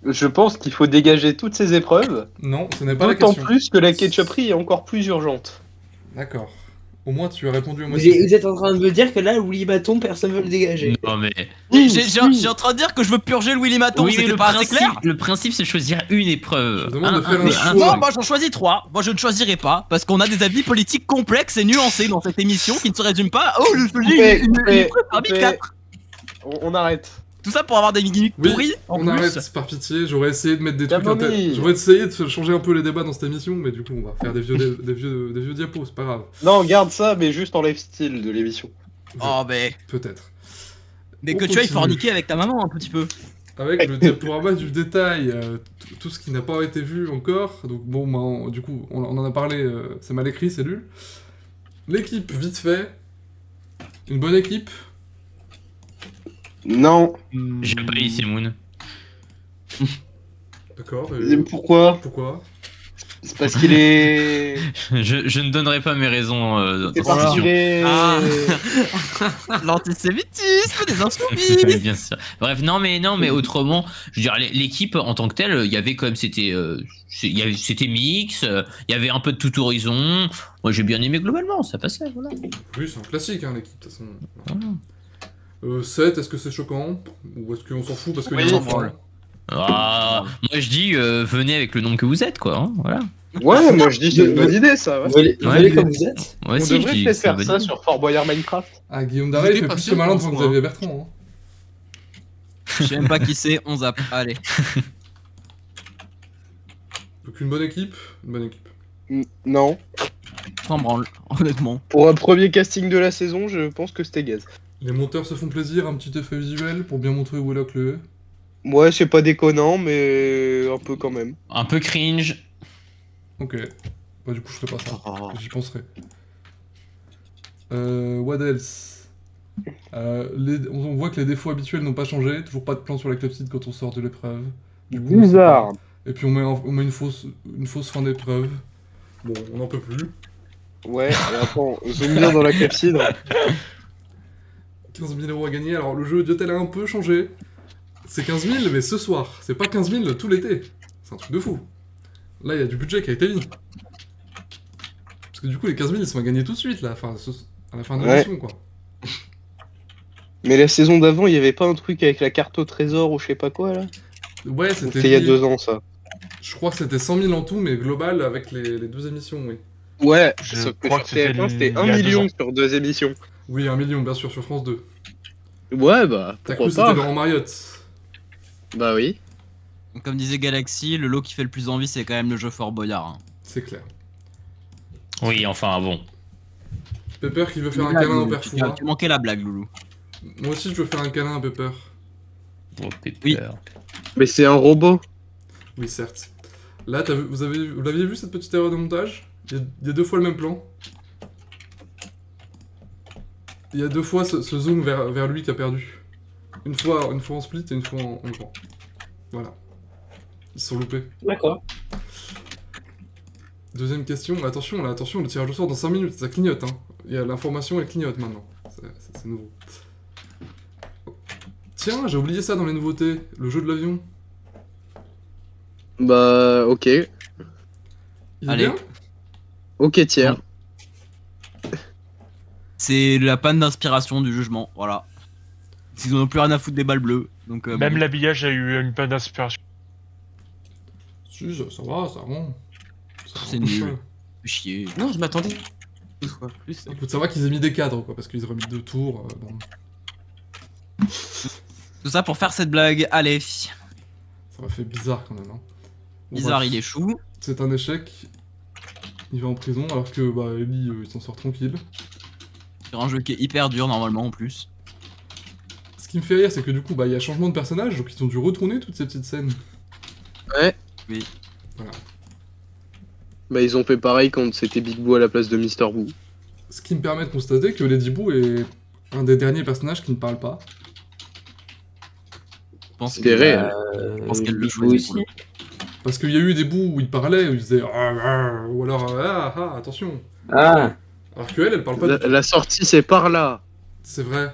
je pense qu'il faut dégager toutes ces épreuves, Non, ce n'est pas la d'autant question. plus que la ketchuperie est encore plus urgente. D'accord. Au moins, tu as répondu à moi. Vous êtes en train de me dire que là, Louis Bâton, personne veut le dégager. Non, mais. J'ai en train de dire que je veux purger le Willy Maton, Oui, mais c'était le pas assez principe, clair. le principe, c'est de choisir une épreuve. Je demande de faire un mais choix. Non, truc. moi j'en choisis 3. Moi je ne choisirai pas parce qu'on a des avis politiques complexes et nuancés dans cette émission qui ne se résument pas. Oh, je choisis une épreuve parmi 4. On arrête. Tout ça pour avoir des gimmicks Oui, pourris en on plus. arrête, par pitié. J'aurais essayé de mettre des trucs Camomille. intéressants. J'aurais essayé de changer un peu les débats dans cette émission, mais du coup, on va faire des vieux diapos, c'est pas grave. Non, garde ça, mais juste enlève style de l'émission. Oh, mais. Peut-être. Mais On que tu ailles continue. forniquer avec ta maman un petit peu. Avec le diaporama du détail, tout ce qui n'a pas été vu encore. Donc bon, bah, du coup, on en a parlé, c'est mal écrit, c'est nul. L'équipe, vite fait. Une bonne équipe. Non. J'aime pas Elise Moon. D'accord. Pourquoi Pourquoi C'est parce qu'il est. Je ne donnerai pas mes raisons C'est dans cette parce qu'il émission. est. Ah. L'antisémitisme des insoumis. Oui, bien sûr. Bref, non, mais autrement, je veux dire, l'équipe en tant que telle, il y avait quand même, c'était mix, il y avait un peu de tout horizon. Moi, j'ai bien aimé globalement, ça passait, voilà. Oui, c'est un classique, hein, l'équipe, de toute façon. Voilà. 7, est-ce que c'est choquant? Ou est-ce qu'on s'en fout parce qu'il Oui, y a un on s'en enfant? branle. Ah, moi, je dis, venez avec le nombre que vous êtes, quoi. Hein, voilà. Ouais, moi je dis c'est une bonne idée ça. Ouais. Vous allez Ouais, comme vous êtes. Ouais, On si, je devrait dis, peut-être c'est une faire bonne ça idée. sur Fort Boyard Minecraft. Ah, Guillaume Darret, il J'étais fait pas plus sûr, ce malin en devant soi, Xavier Bertrand. Hein. Je sais même pas qui c'est, on zappe. Allez. Donc une bonne équipe. Une bonne équipe. Non. S'en branle, honnêtement. Pour un premier casting de la saison, je pense que c'était gaz. Les monteurs se font plaisir, un petit effet visuel pour bien montrer où est la clé. Ouais, c'est pas déconnant, mais un peu quand même. Un peu cringe. Ok. Bah du coup je ferai pas ça. J'y penserai. What else? On voit que les défauts habituels n'ont pas changé. Toujours pas de plan sur la clepsydre quand on sort de l'épreuve. Du coup, on sait Bizarre. pas. Et puis on met une fausse fin d'épreuve. Bon, on n'en peut plus. Ouais, et attends, zoom bien dans la clepsydre. 15 000 € à gagner. Alors le jeu Diotel a un peu changé. C'est 15 000 mais ce soir. C'est pas 15 000 tout l'été. C'est un truc de fou. Là il y a du budget qui a été mis. Parce que du coup les 15 000 ils sont à gagner tout de suite là. Enfin, à la fin de Ouais. l'émission quoi. Mais la saison d'avant, il y avait pas un truc avec la carte au trésor ou je sais pas quoi là? Ouais, C'était il y a 2 ans ça. Je crois que c'était 100 000 en tout, mais global avec les 2 émissions, oui. Ouais, Je sauf que crois sur que c'était TF1 c'était il y 1 a 2 million ans. sur 2 émissions. Oui, 1 million, bien sûr, sur France 2. Ouais, bah, T'as pourquoi cru que c'était pas? Laurent Mariotte. Bah oui. Comme disait Galaxy, le lot qui fait le plus envie, c'est quand même le jeu Fort Boyard. Hein. C'est clair. Oui, enfin, bon. Pepper qui veut faire un Blague, câlin au Loulou. père Fouras. Tu manquais la blague, Loulou. Moi aussi, je veux faire un câlin à Pepper. Oh, Pepper. Oui. Mais c'est un robot. Oui, certes. Là, vous l'aviez vu cette petite erreur de montage? Il y a 2 fois le même plan. Il y a 2 fois ce zoom vers lui qui a perdu. Une fois en split et une fois en grand. Voilà. Ils se sont loupés. D'accord. Deuxième question, attention, là, attention, le tirage au sort dans 5 minutes, ça clignote, hein. Il y a l'information, elle clignote maintenant. C'est nouveau. Tiens, j'ai oublié ça dans les nouveautés, le jeu de l'avion. Bah, ok. Il est Allez. bien Ok, tiers. C'est la panne d'inspiration du jugement, voilà. Ils n'ont plus rien à foutre des balles bleues. Donc, Même bon. l'habillage a eu une panne d'inspiration. Si, ça va, ça rend. C'est nul. Chier. Non, je m'attendais une fois plus. Écoute, ça va qu'ils aient mis des cadres, quoi, parce qu'ils auraient mis 2 tours. Bon. Tout ça pour faire cette blague. Allez. Ça m'a fait bizarre quand même. Hein. Bon, Bizarre, bref, il échoue. c'est un échec. Il va en prison alors que bah, Ellie il s'en sort tranquille. Sur un jeu qui est hyper dur normalement en plus. Ce qui me fait rire, c'est que du coup, bah, il y a changement de personnage, donc ils ont dû retourner toutes ces petites scènes. Ouais. Oui. Voilà. Bah, ils ont fait pareil quand c'était Big Boo à la place de Mr. Boo. Ce qui me permet de constater que Lady Boo est un des derniers personnages qui ne parle pas. Je pense C'est que- réel. je pense qu'elle le Big Boo choisit pour aussi. le coup. Parce qu'il y a eu des bouts où il parlait, où il disait ou alors attention. Ah, Alors qu'elle, elle parle pas du tout. La sortie, c'est par là. C'est vrai.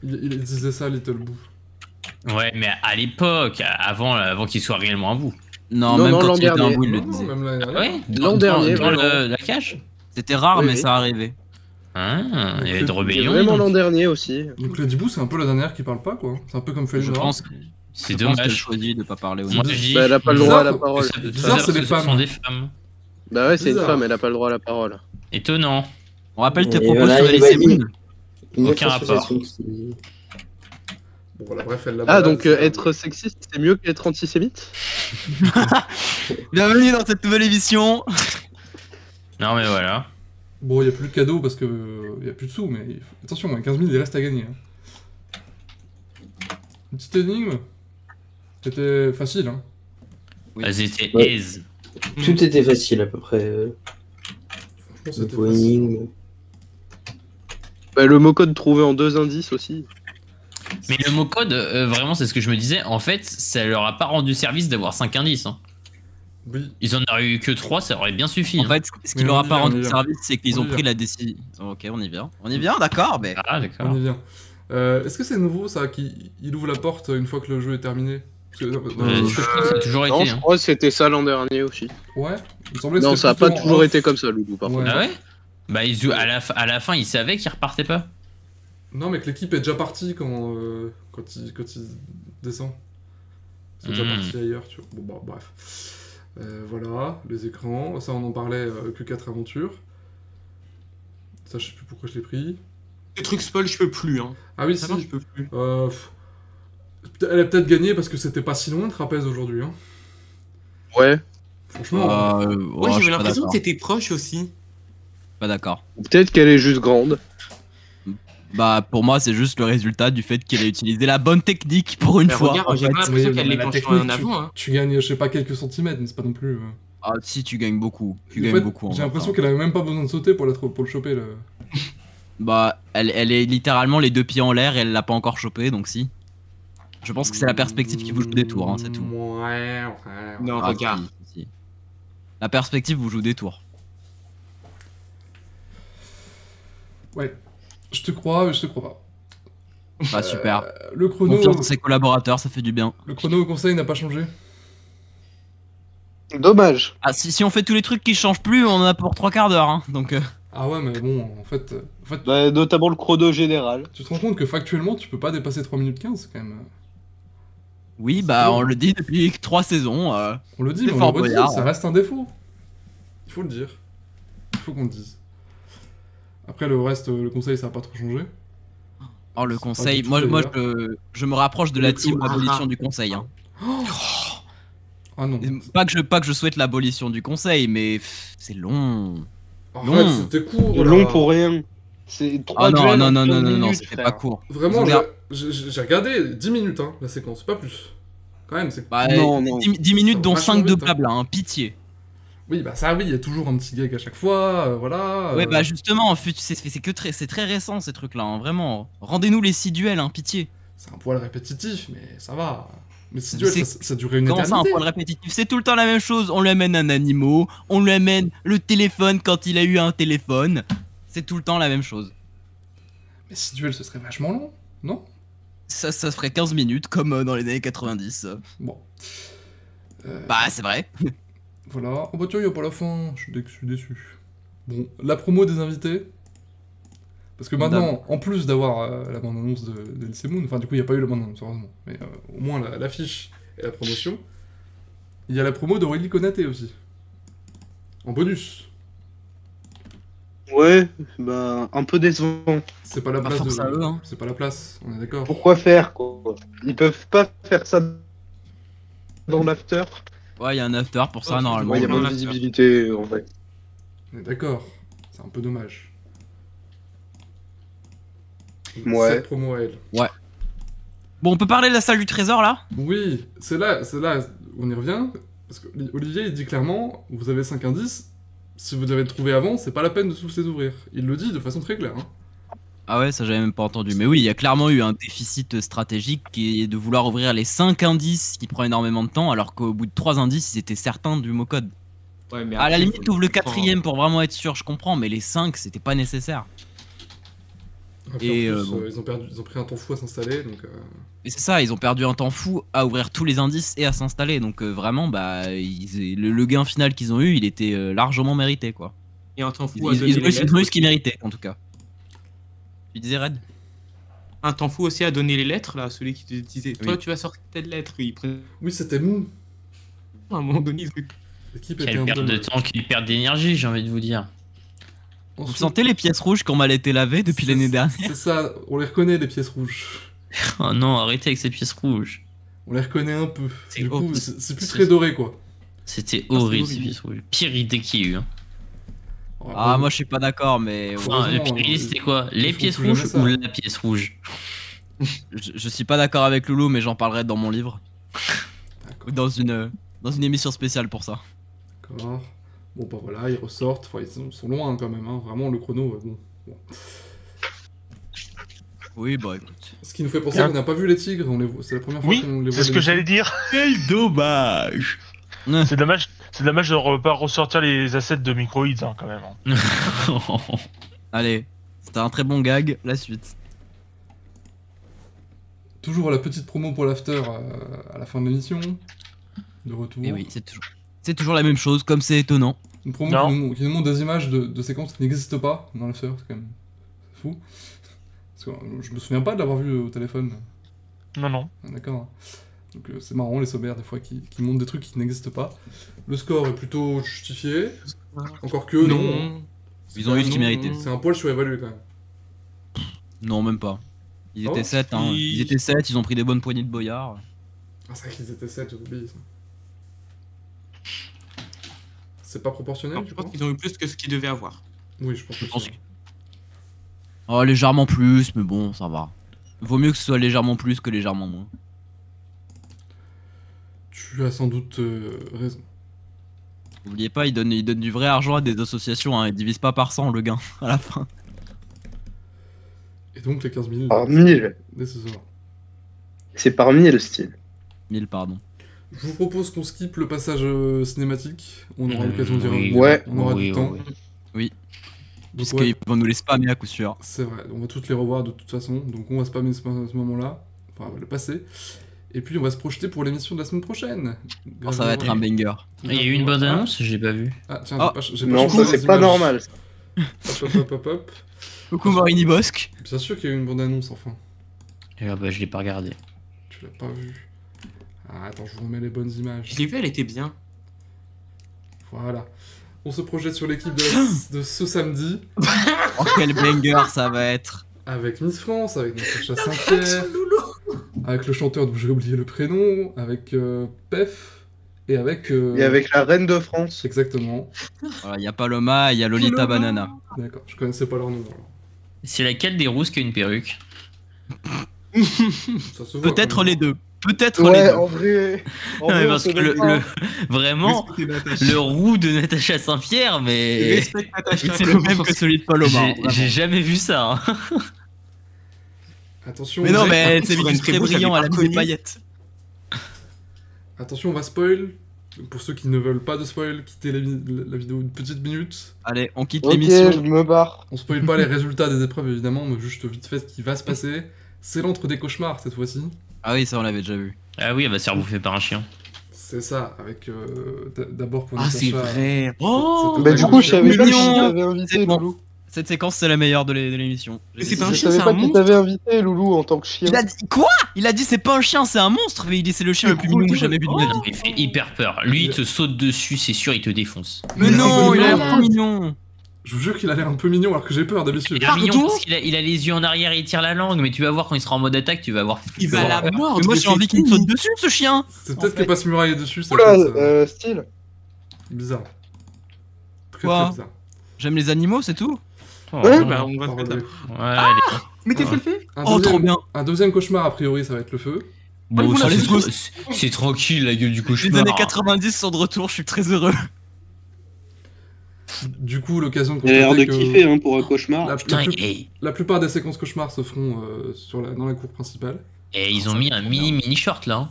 Il disait ça, Little Boo. Ouais, mais à l'époque, avant qu'il soit réellement un bout. Non, Non, même non, quand l'an il était un dernier. bout, il le Non, disait. même l'année dernière. Ouais, L'an dernier, dans vraiment. la cage. C'était rare, Oui, mais oui. ça arrivait. Ah, il y avait de C'est rébellion. Vraiment donc. l'an dernier aussi. Donc Lady Boo, c'est un peu la dernière qui parle pas, quoi. C'est un peu comme Je Felina. pense, C'est je pense qu'elle dommage. choisit de pas parler au Moi, nom. je dis, Bah, elle a pas le bizarre, droit à la parole. ça- Bizarre, c'est que les ce sont femmes. des femmes. Bah ouais, c'est une Bizarre. femme, elle a pas le droit à la parole. Étonnant. On rappelle tes Et propos voilà, sur il Elise va- Moon. une Aucun autre rapport. association qui- Bon, voilà, bref, elle l'a Ah, balade, donc c'est être pas- sexiste, c'est mieux qu'être antisémite? Bienvenue dans cette nouvelle émission. Non, mais voilà. Bon, il y a plus de cadeaux parce que il y a plus de sous, mais attention, moins 15 000, il reste à gagner. Hein. Une petite énigme. C'était facile, hein. Oui. Elles étaient Ouais. aise. Tout était facile à peu près. Franchement, c'était Niveau facile. énigme. Bah, le mot code trouvé en 2 indices aussi. Mais le mot code, vraiment, c'est ce que je me disais. En fait, ça leur a pas rendu service d'avoir 5 indices. Hein. Oui. Ils en auraient eu que 3, ça aurait bien suffi. En hein. fait, ce qui Mais leur on a y pas vient, on y rendu vient. service, c'est qu'ils On ont y pris vient. la décision. Ok, on y vient. On y vient, d'accord. Mais Ah, d'accord. On y vient. Est-ce que c'est nouveau ça, qu'il ouvre la porte une fois que le jeu est terminé? Parce que, Je crois que ça a toujours Non, été. je Hein. crois que c'était ça l'an dernier aussi. Ouais, il me semblait que Non, c'était ça a pas plutôt en toujours off. été comme ça, Loulou, par Ouais. contre. Ah ouais. Bah, à la fin, ils savaient qu'ils repartaient pas. Non, mais que l'équipe est déjà partie quand il descend. C'est déjà Hmm. parti ailleurs, tu vois. Bon, bah, bref. Voilà, les écrans. Ça, on en parlait que 4 aventures. Ça, je sais plus pourquoi je l'ai pris. Les trucs spoil, je peux plus. Hein. Ah oui, Ça si. va, je peux plus. Elle a peut-être gagné parce que c'était pas si loin, Trapèze, aujourd'hui. Hein. Ouais. Franchement. Ouais, je suis j'avais pas l'impression que d'accord. c'était proche aussi. Pas d'accord. Ou peut-être qu'elle est juste grande. Bah, pour moi, c'est juste le résultat du fait qu'elle ait utilisé la bonne technique pour une Mais fois. regarde, en j'ai fait. pas l'impression qu'elle les la penche technique, en avant. Hein. tu gagnes, je sais pas, quelques centimètres, mais c'est pas non plus. Ah, si, tu gagnes beaucoup. Tu En gagnes fait, beaucoup. en J'ai vrai. l'impression qu'elle avait même pas besoin de sauter pour le choper. Là. Bah, elle est littéralement les 2 pieds en l'air et elle l'a pas encore chopé, donc si. Je pense que c'est la perspective qui vous joue des tours, hein, c'est tout. Ouais. Non, Ah, regarde. si. La perspective vous joue des tours. Ouais. Je te crois, mais je te crois pas. Bah, super. Le chrono, Confiance dans ses collaborateurs, ça fait du bien. le chrono au conseil n'a pas changé. Dommage. Ah, si on fait tous les trucs qui changent plus, on en a pour 3 quarts d'heure, hein. Donc, Ah ouais, mais bon, en fait, Bah, notamment le chrono général. tu te rends compte que factuellement, tu peux pas dépasser 3 minutes 15 quand même. oui, bah, on le dit depuis 3 saisons. On le dit, C'est mais on Fort le redit, Boyard, ça hein. reste un défaut. Il faut le dire. Il faut qu'on le dise. Après, le reste, le conseil, ça a pas trop changé. Oh, le C'est pas conseil. du tout Moi, d'ailleurs. je me rapproche de Le la team clou. abolition du conseil. Hein. Ah non. Et pas que je souhaite l'abolition du conseil, mais pff, c'est long. En non. fait, c'était court. Long là. pour rien. C'est 3 Ah non, duels non, en non, 15 non, non, non, minutes, c'était frère. pas court. Vraiment, Regarde. j'ai regardé 10 minutes, hein, la séquence, pas plus. Quand même, c'est... Bah, Non, non. 10 minutes, Ça dont va 5 de vachement vite, hein. blabla, hein, pitié. Oui, bah ça, oui, il y a toujours un petit gag à chaque fois, voilà. Ouais, bah justement, c'est très récent ces trucs-là, hein, vraiment. Rendez-nous les 6 duels, hein, pitié. C'est un poil répétitif, mais ça va. Mais si duel, C'est- ça durait une Comment ça, un éternité. point répétitif? C'est tout le temps la même chose. On lui amène un animal, on lui amène le téléphone quand il a eu un téléphone. C'est tout le temps la même chose. Mais si duel, ce serait vachement long, non? Ça se ferait 15 minutes, comme dans les années 90. Bon. Bah, c'est vrai. Voilà. Oh bah tiens, il y a pas la fin, je suis déçu. Bon, la promo des invités. Parce que maintenant, en plus d'avoir la bande-annonce de Lycée Moon, enfin du coup il n'y a pas eu la bande-annonce heureusement, mais au moins l'affiche et la promotion, il y a la promo d'Aurélie Konaté aussi. En bonus. Ouais, bah, un peu décevant. C'est pas la Pas place force à eux, hein. C'est pas la place, on est d'accord. Pourquoi faire, quoi? Ils peuvent pas faire ça dans l'after. Ouais, il y a un after pour ça, Oh, normalement. Ouais, il y a dans moins de l'after. visibilité, en vrai. On est d'accord. C'est un peu dommage. Ouais. Cette promo à elle. Bon, on peut parler de la salle du trésor là? Oui, c'est là, on y revient. Parce que Olivier, il dit clairement, vous avez 5 indices, si vous devez le trouver avant, c'est pas la peine de tous les ouvrir. Il le dit de façon très claire. Hein. Ah ouais, ça j'avais même pas entendu. Mais oui, il y a clairement eu un déficit stratégique qui est de vouloir ouvrir les 5 indices qui prend énormément de temps, alors qu'au bout de 3 indices, ils étaient certains du mot code. Ouais, mais À la après, limite, faut- t'ouvres le faut prendre- 4ème pour vraiment être sûr, je comprends, mais les 5, c'était pas nécessaire. Et Et, en plus, bon. ils ont pris un temps fou à s'installer, donc... Et c'est ça, ils ont perdu un temps fou à ouvrir tous les indices et à s'installer. Donc vraiment, bah, le gain final qu'ils ont eu, il était largement mérité, quoi. Et un temps Ils, fou à ils- donner ils les ont eu ce lettres. qu'ils méritaient, en tout cas. Tu disais Red? Un temps fou aussi à donner les lettres, là. Celui qui te disait, toi, Oui. tu vas sortir telle lettre. Il prend Oui, c'était mou. à un moment donné. L'équipe était Quelle un perte peu... de temps, quelle perte d'énergie, j'ai envie de vous dire. Vous Ensuite, sentez les pièces rouges qui ont mal été lavées depuis c'est- l'année dernière? C'est ça, on les reconnaît, les pièces rouges. Oh non, arrêtez avec ces pièces rouges. On les reconnaît un peu. C'est Du coup, horrible. c'est plus C'est- très doré, quoi. C'était c'est horrible ces horrible. pièces rouges. Pire idée qu'il y ait eu. Hein. Ah, moi je suis pas d'accord, mais Enfin, le pire idée c'était quoi? Les font pièces plus jamais rouges ça. ou la pièce rouge? je suis pas d'accord avec Loulou, mais j'en parlerai dans mon livre. D'accord. Ou dans une émission spéciale pour ça. D'accord. Bon, bah voilà, ils ressortent. Enfin, ils sont loin hein, quand même. Hein. Vraiment, le chrono, bon. Oui, bah écoute. Ce qui nous fait penser qu'on n'a pas vu les tigres. C'est la première fois Oui, qu'on les voit. c'est ce que j'allais dire. Quel dommage! C'est dommage de pas ressortir les assets de Microids hein, quand même. hein. Allez, c'était un très bon gag, la suite. Toujours la petite promo pour l'after à la fin de l'émission. De retour. Et oui, c'est toujours la même chose, comme c'est étonnant. Une promo Non. qui nous montre des images de séquences qui n'existent pas dans l'after. C'est quand même fou. Parce que je me souviens pas de l'avoir vu au téléphone. Non, non. Ah, d'accord. Donc c'est marrant les sommaires des fois qui montrent des trucs qui n'existent pas. Le score est plutôt justifié. Encore que non. Ils ont eu ce qu'ils Non. méritaient. C'est un poil surévalué quand même. Non, même pas. Ils Ah étaient bon 7, hein. Ils étaient 7, ils ont pris des bonnes poignées de boyards. Ah c'est vrai qu'ils étaient 7, j'ai oublié ça. C'est pas proportionnel, Non, tu je pense crois? qu'ils ont eu plus que ce qu'ils devaient avoir. Oui, je pense que pense c'est. Oh, légèrement plus, mais bon, ça va. Vaut mieux que ce soit légèrement plus que légèrement moins. Tu as sans doute raison. N'oubliez pas, ils donnent du vrai argent à des associations, hein. Ils divisent pas par 100 le gain à la fin. Et donc les 15 000 Par 1000. dès ce soir. C'est par 1000, style. 1000, pardon. Je vous propose qu'on skippe le passage cinématique. On aura l'occasion d'y oui. revenir. Ouais. On aura Oui, du temps. oui. Oui. Donc, Puisqu'ils vont nous les spammer à coup sûr. c'est vrai, on va toutes les revoir de toute façon, donc on va spammer ce moment-là, enfin on va le passer, et puis on va se projeter pour l'émission de la semaine prochaine. Oh, ça va être un banger. Il y a eu une bonne annonce, j'ai pas vu. Ah tiens, Ah. j'ai pas Non, changé ça les c'est pas images. normal. Hop. Coucou Morini Bosque. Bien sûr qu'il y a eu une bonne annonce enfin. Et bah je l'ai pas regardé. Tu l'as pas vu. Ah, attends, je vous remets les bonnes images. Je l'ai vu, elle était bien. Voilà. On se projette sur l'équipe de ce samedi, Oh, quel banger ça va être. avec Miss France, avec Natacha Saint-Pierre, avec le chanteur dont j'ai oublié le prénom, avec Pef, et avec... Et avec la reine de France. Exactement. Voilà, y a Paloma, y a Lolita Banana. D'accord, je connaissais pas leur nom. alors. C'est laquelle des rousses qui a une perruque? Ça se voit, Peut-être quand même. les deux. Peut-être les Ouais, deux. en vrai. En Non, mais vrai, parce on que sait même pas. vraiment, le roux de Natacha Saint-Pierre, mais Respecte Natacha. C'est le même que celui de Paloma. j'ai vraiment. jamais vu ça. Hein. Attention, Mais non, on- mais Sur c'est une Vitus très tribu, brillant à j'avais la pas mise des reconnu. paillettes. Attention, on va spoil. Pour ceux qui ne veulent pas de spoil, quittez la vidéo une petite minute. Allez, on quitte Ok, l'émission. je me barre. On spoil pas les résultats des épreuves évidemment, mais juste vite fait ce qui va se passer. C'est l'entre des cauchemars cette fois-ci. Ah oui, ça on l'avait déjà vu. Ah oui, elle va se faire bouffer par un chien. C'est ça, avec d'abord pour Ah, c'est Natacha. vrai. Oh Bah, du coup, je savais pas Mignon. qui t'avais invité, C'est bon. Loulou. Cette séquence, c'est la meilleure de l'émission. Mais c'est Je pas un chien, savais c'est pas un qu'il monstre. t'avait invité, Loulou, en tant que chien. Il a dit quoi? Il a dit c'est pas un chien, c'est un monstre. Mais c'est le chien le plus mignon que j'ai jamais vu de ma vie. Il fait hyper peur. Lui, il te saute dessus, c'est sûr, il te défonce. Mais non, il a l'air mignon. trop mignon. Je vous jure qu'il a l'air un peu mignon alors que j'ai peur d'habitude. Il est mignon Pardon parce qu'il a les yeux en arrière et il tire la langue, mais tu vas voir quand il sera en mode attaque, tu vas voir. Il va la mordre. Mais moi j'ai envie qu'il me saute dessus ce chien. C'est peut-être qu'il passe murailler dessus, c'est Oula, peut-être style. bizarre. Très Quoi très bizarre. J'aime les animaux, c'est tout. Oh, Ouais, ouais, Bah, on va se mettre là. allez. Mais qu'est-ce qu'elle fait? Oh, trop bien. Un deuxième cauchemar, a priori, ça va être le feu. Bon, Allez, ça, let's go. c'est tranquille, la gueule du Les cauchemar. années 90 sont de retour, je suis très heureux. Du coup, l'occasion de Il a l'air de constater que kiffer hein, pour un cauchemar. Putain, et la plupart des séquences cauchemars se feront dans la cour principale. ils ont mis un mini short là. Hein.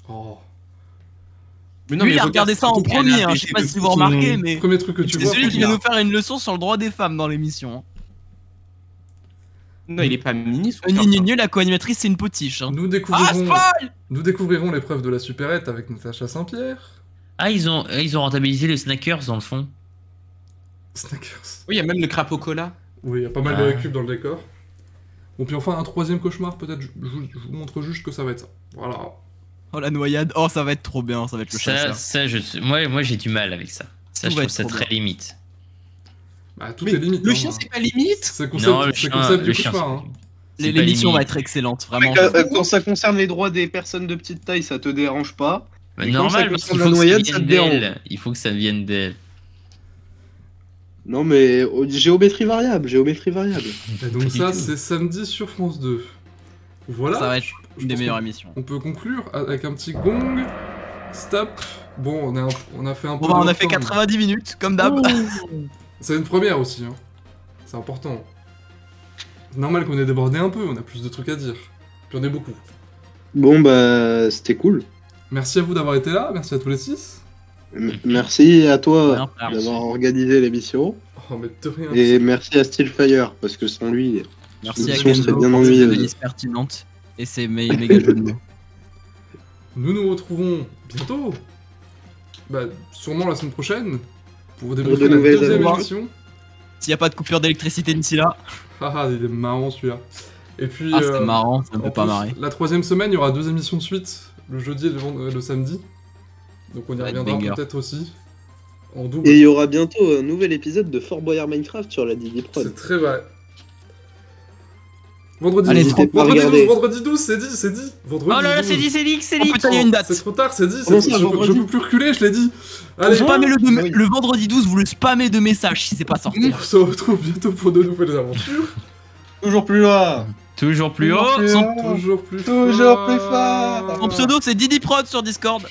Oh. Mais Lui, il a regarde, regardé ça en surtout qu'elle premier, a hein, je sais pas fait si vous son- remarquez, mais Premier truc que tu c'est vois. celui qui vient là. nous faire une leçon sur le droit des femmes dans l'émission. Non, il est pas mini. son Gna cœur, gna gna, la co-animatrice, c'est une potiche. Hein. Nous Ah, découvrirons, spoil l'épreuve de la supérette avec Natacha Saint-Pierre. Ah, ils ont rentabilisé le Snackers dans le fond. Snackers. Oui, il y a même le crapaud cola. Oui, il y a pas mal Ah. de récup dans le décor. Bon, puis enfin, un troisième cauchemar, peut-être, je vous montre juste que ça va être ça. Voilà. Oh la noyade, oh ça va être trop bien, ça va être le chasseur. Moi j'ai du mal avec ça. Ça, Tout je va trouve ça être trop très limite. Bah, tout Mais est limite. le hein. chien, c'est pas limite. C'est le concept, Non, le c'est le chien, concept du le chien, cauchemar. Hein. c'est pas L'émission va limite. être excellente, vraiment. Quand ça concerne les droits des personnes de petite taille, ça te dérange pas. Bah, Et quand ça normal, parce concerne qu'il la faut que ça noyade, ça vienne te dérange. d'elle. Il faut que ça vienne d'elle. Non mais géométrie variable, géométrie variable. Et donc ça, c'est samedi sur France 2. Voilà. Ça va être Je une des pense meilleures qu'on- émissions. On peut conclure avec un petit gong. Stop. Bon, on a fait un peu. Bon bah on de a fait forme. 90 minutes, comme d'hab. C'est une première aussi. Hein. C'est important. C'est normal qu'on ait débordé un peu, on a plus de trucs à dire. Puis on est beaucoup. Bon bah c'était cool. Merci à vous d'avoir été là, merci à tous les 6. Merci à toi Rien, frère. d'avoir organisé l'émission. Oh, mais de rien. Et merci à Steelfire, parce que sans lui... Merci à L'émission serait Kenzo bien pour ses ennuyeuse. analyses pertinentes et ses méga jeux de mots. Nous nous retrouvons bientôt. Bah, sûrement la semaine prochaine. Pour de débriefer la nouvelles deuxième aventures. émission. S'il n'y a pas de coupure d'électricité d'ici là, Haha, il est marrant celui-là. Et puis. c'est marrant, ça me fait en pas plus, marrer. La troisième semaine, il y aura 2 émissions de suite, le jeudi et le samedi. Donc on y Ça va être reviendra banger. peut-être aussi. En double. Et il y aura bientôt un nouvel épisode de Fort Boyard Minecraft sur la Didi Prod. C'est très vrai. Vendredi Allez, 12, n'hésitez pas à vendredi regarder. 12, vendredi 12, c'est dit. Vendredi Oh là là, 12. c'est dit, c'est dit, c'est Oh dit. putain, il y a une date. C'est trop tard, c'est dit. Comment c'est- ça, je vendredi peux plus reculer, je l'ai dit. Vous Allez, spammez Oui. le vendredi 12, vous le spammez de messages si c'est pas sorti. on se retrouve bientôt pour de nouvelles aventures. Toujours plus loin. Toujours plus haut. Toujours plus Toujours plus fort. fort. Son pseudo c'est Didi Prod sur Discord.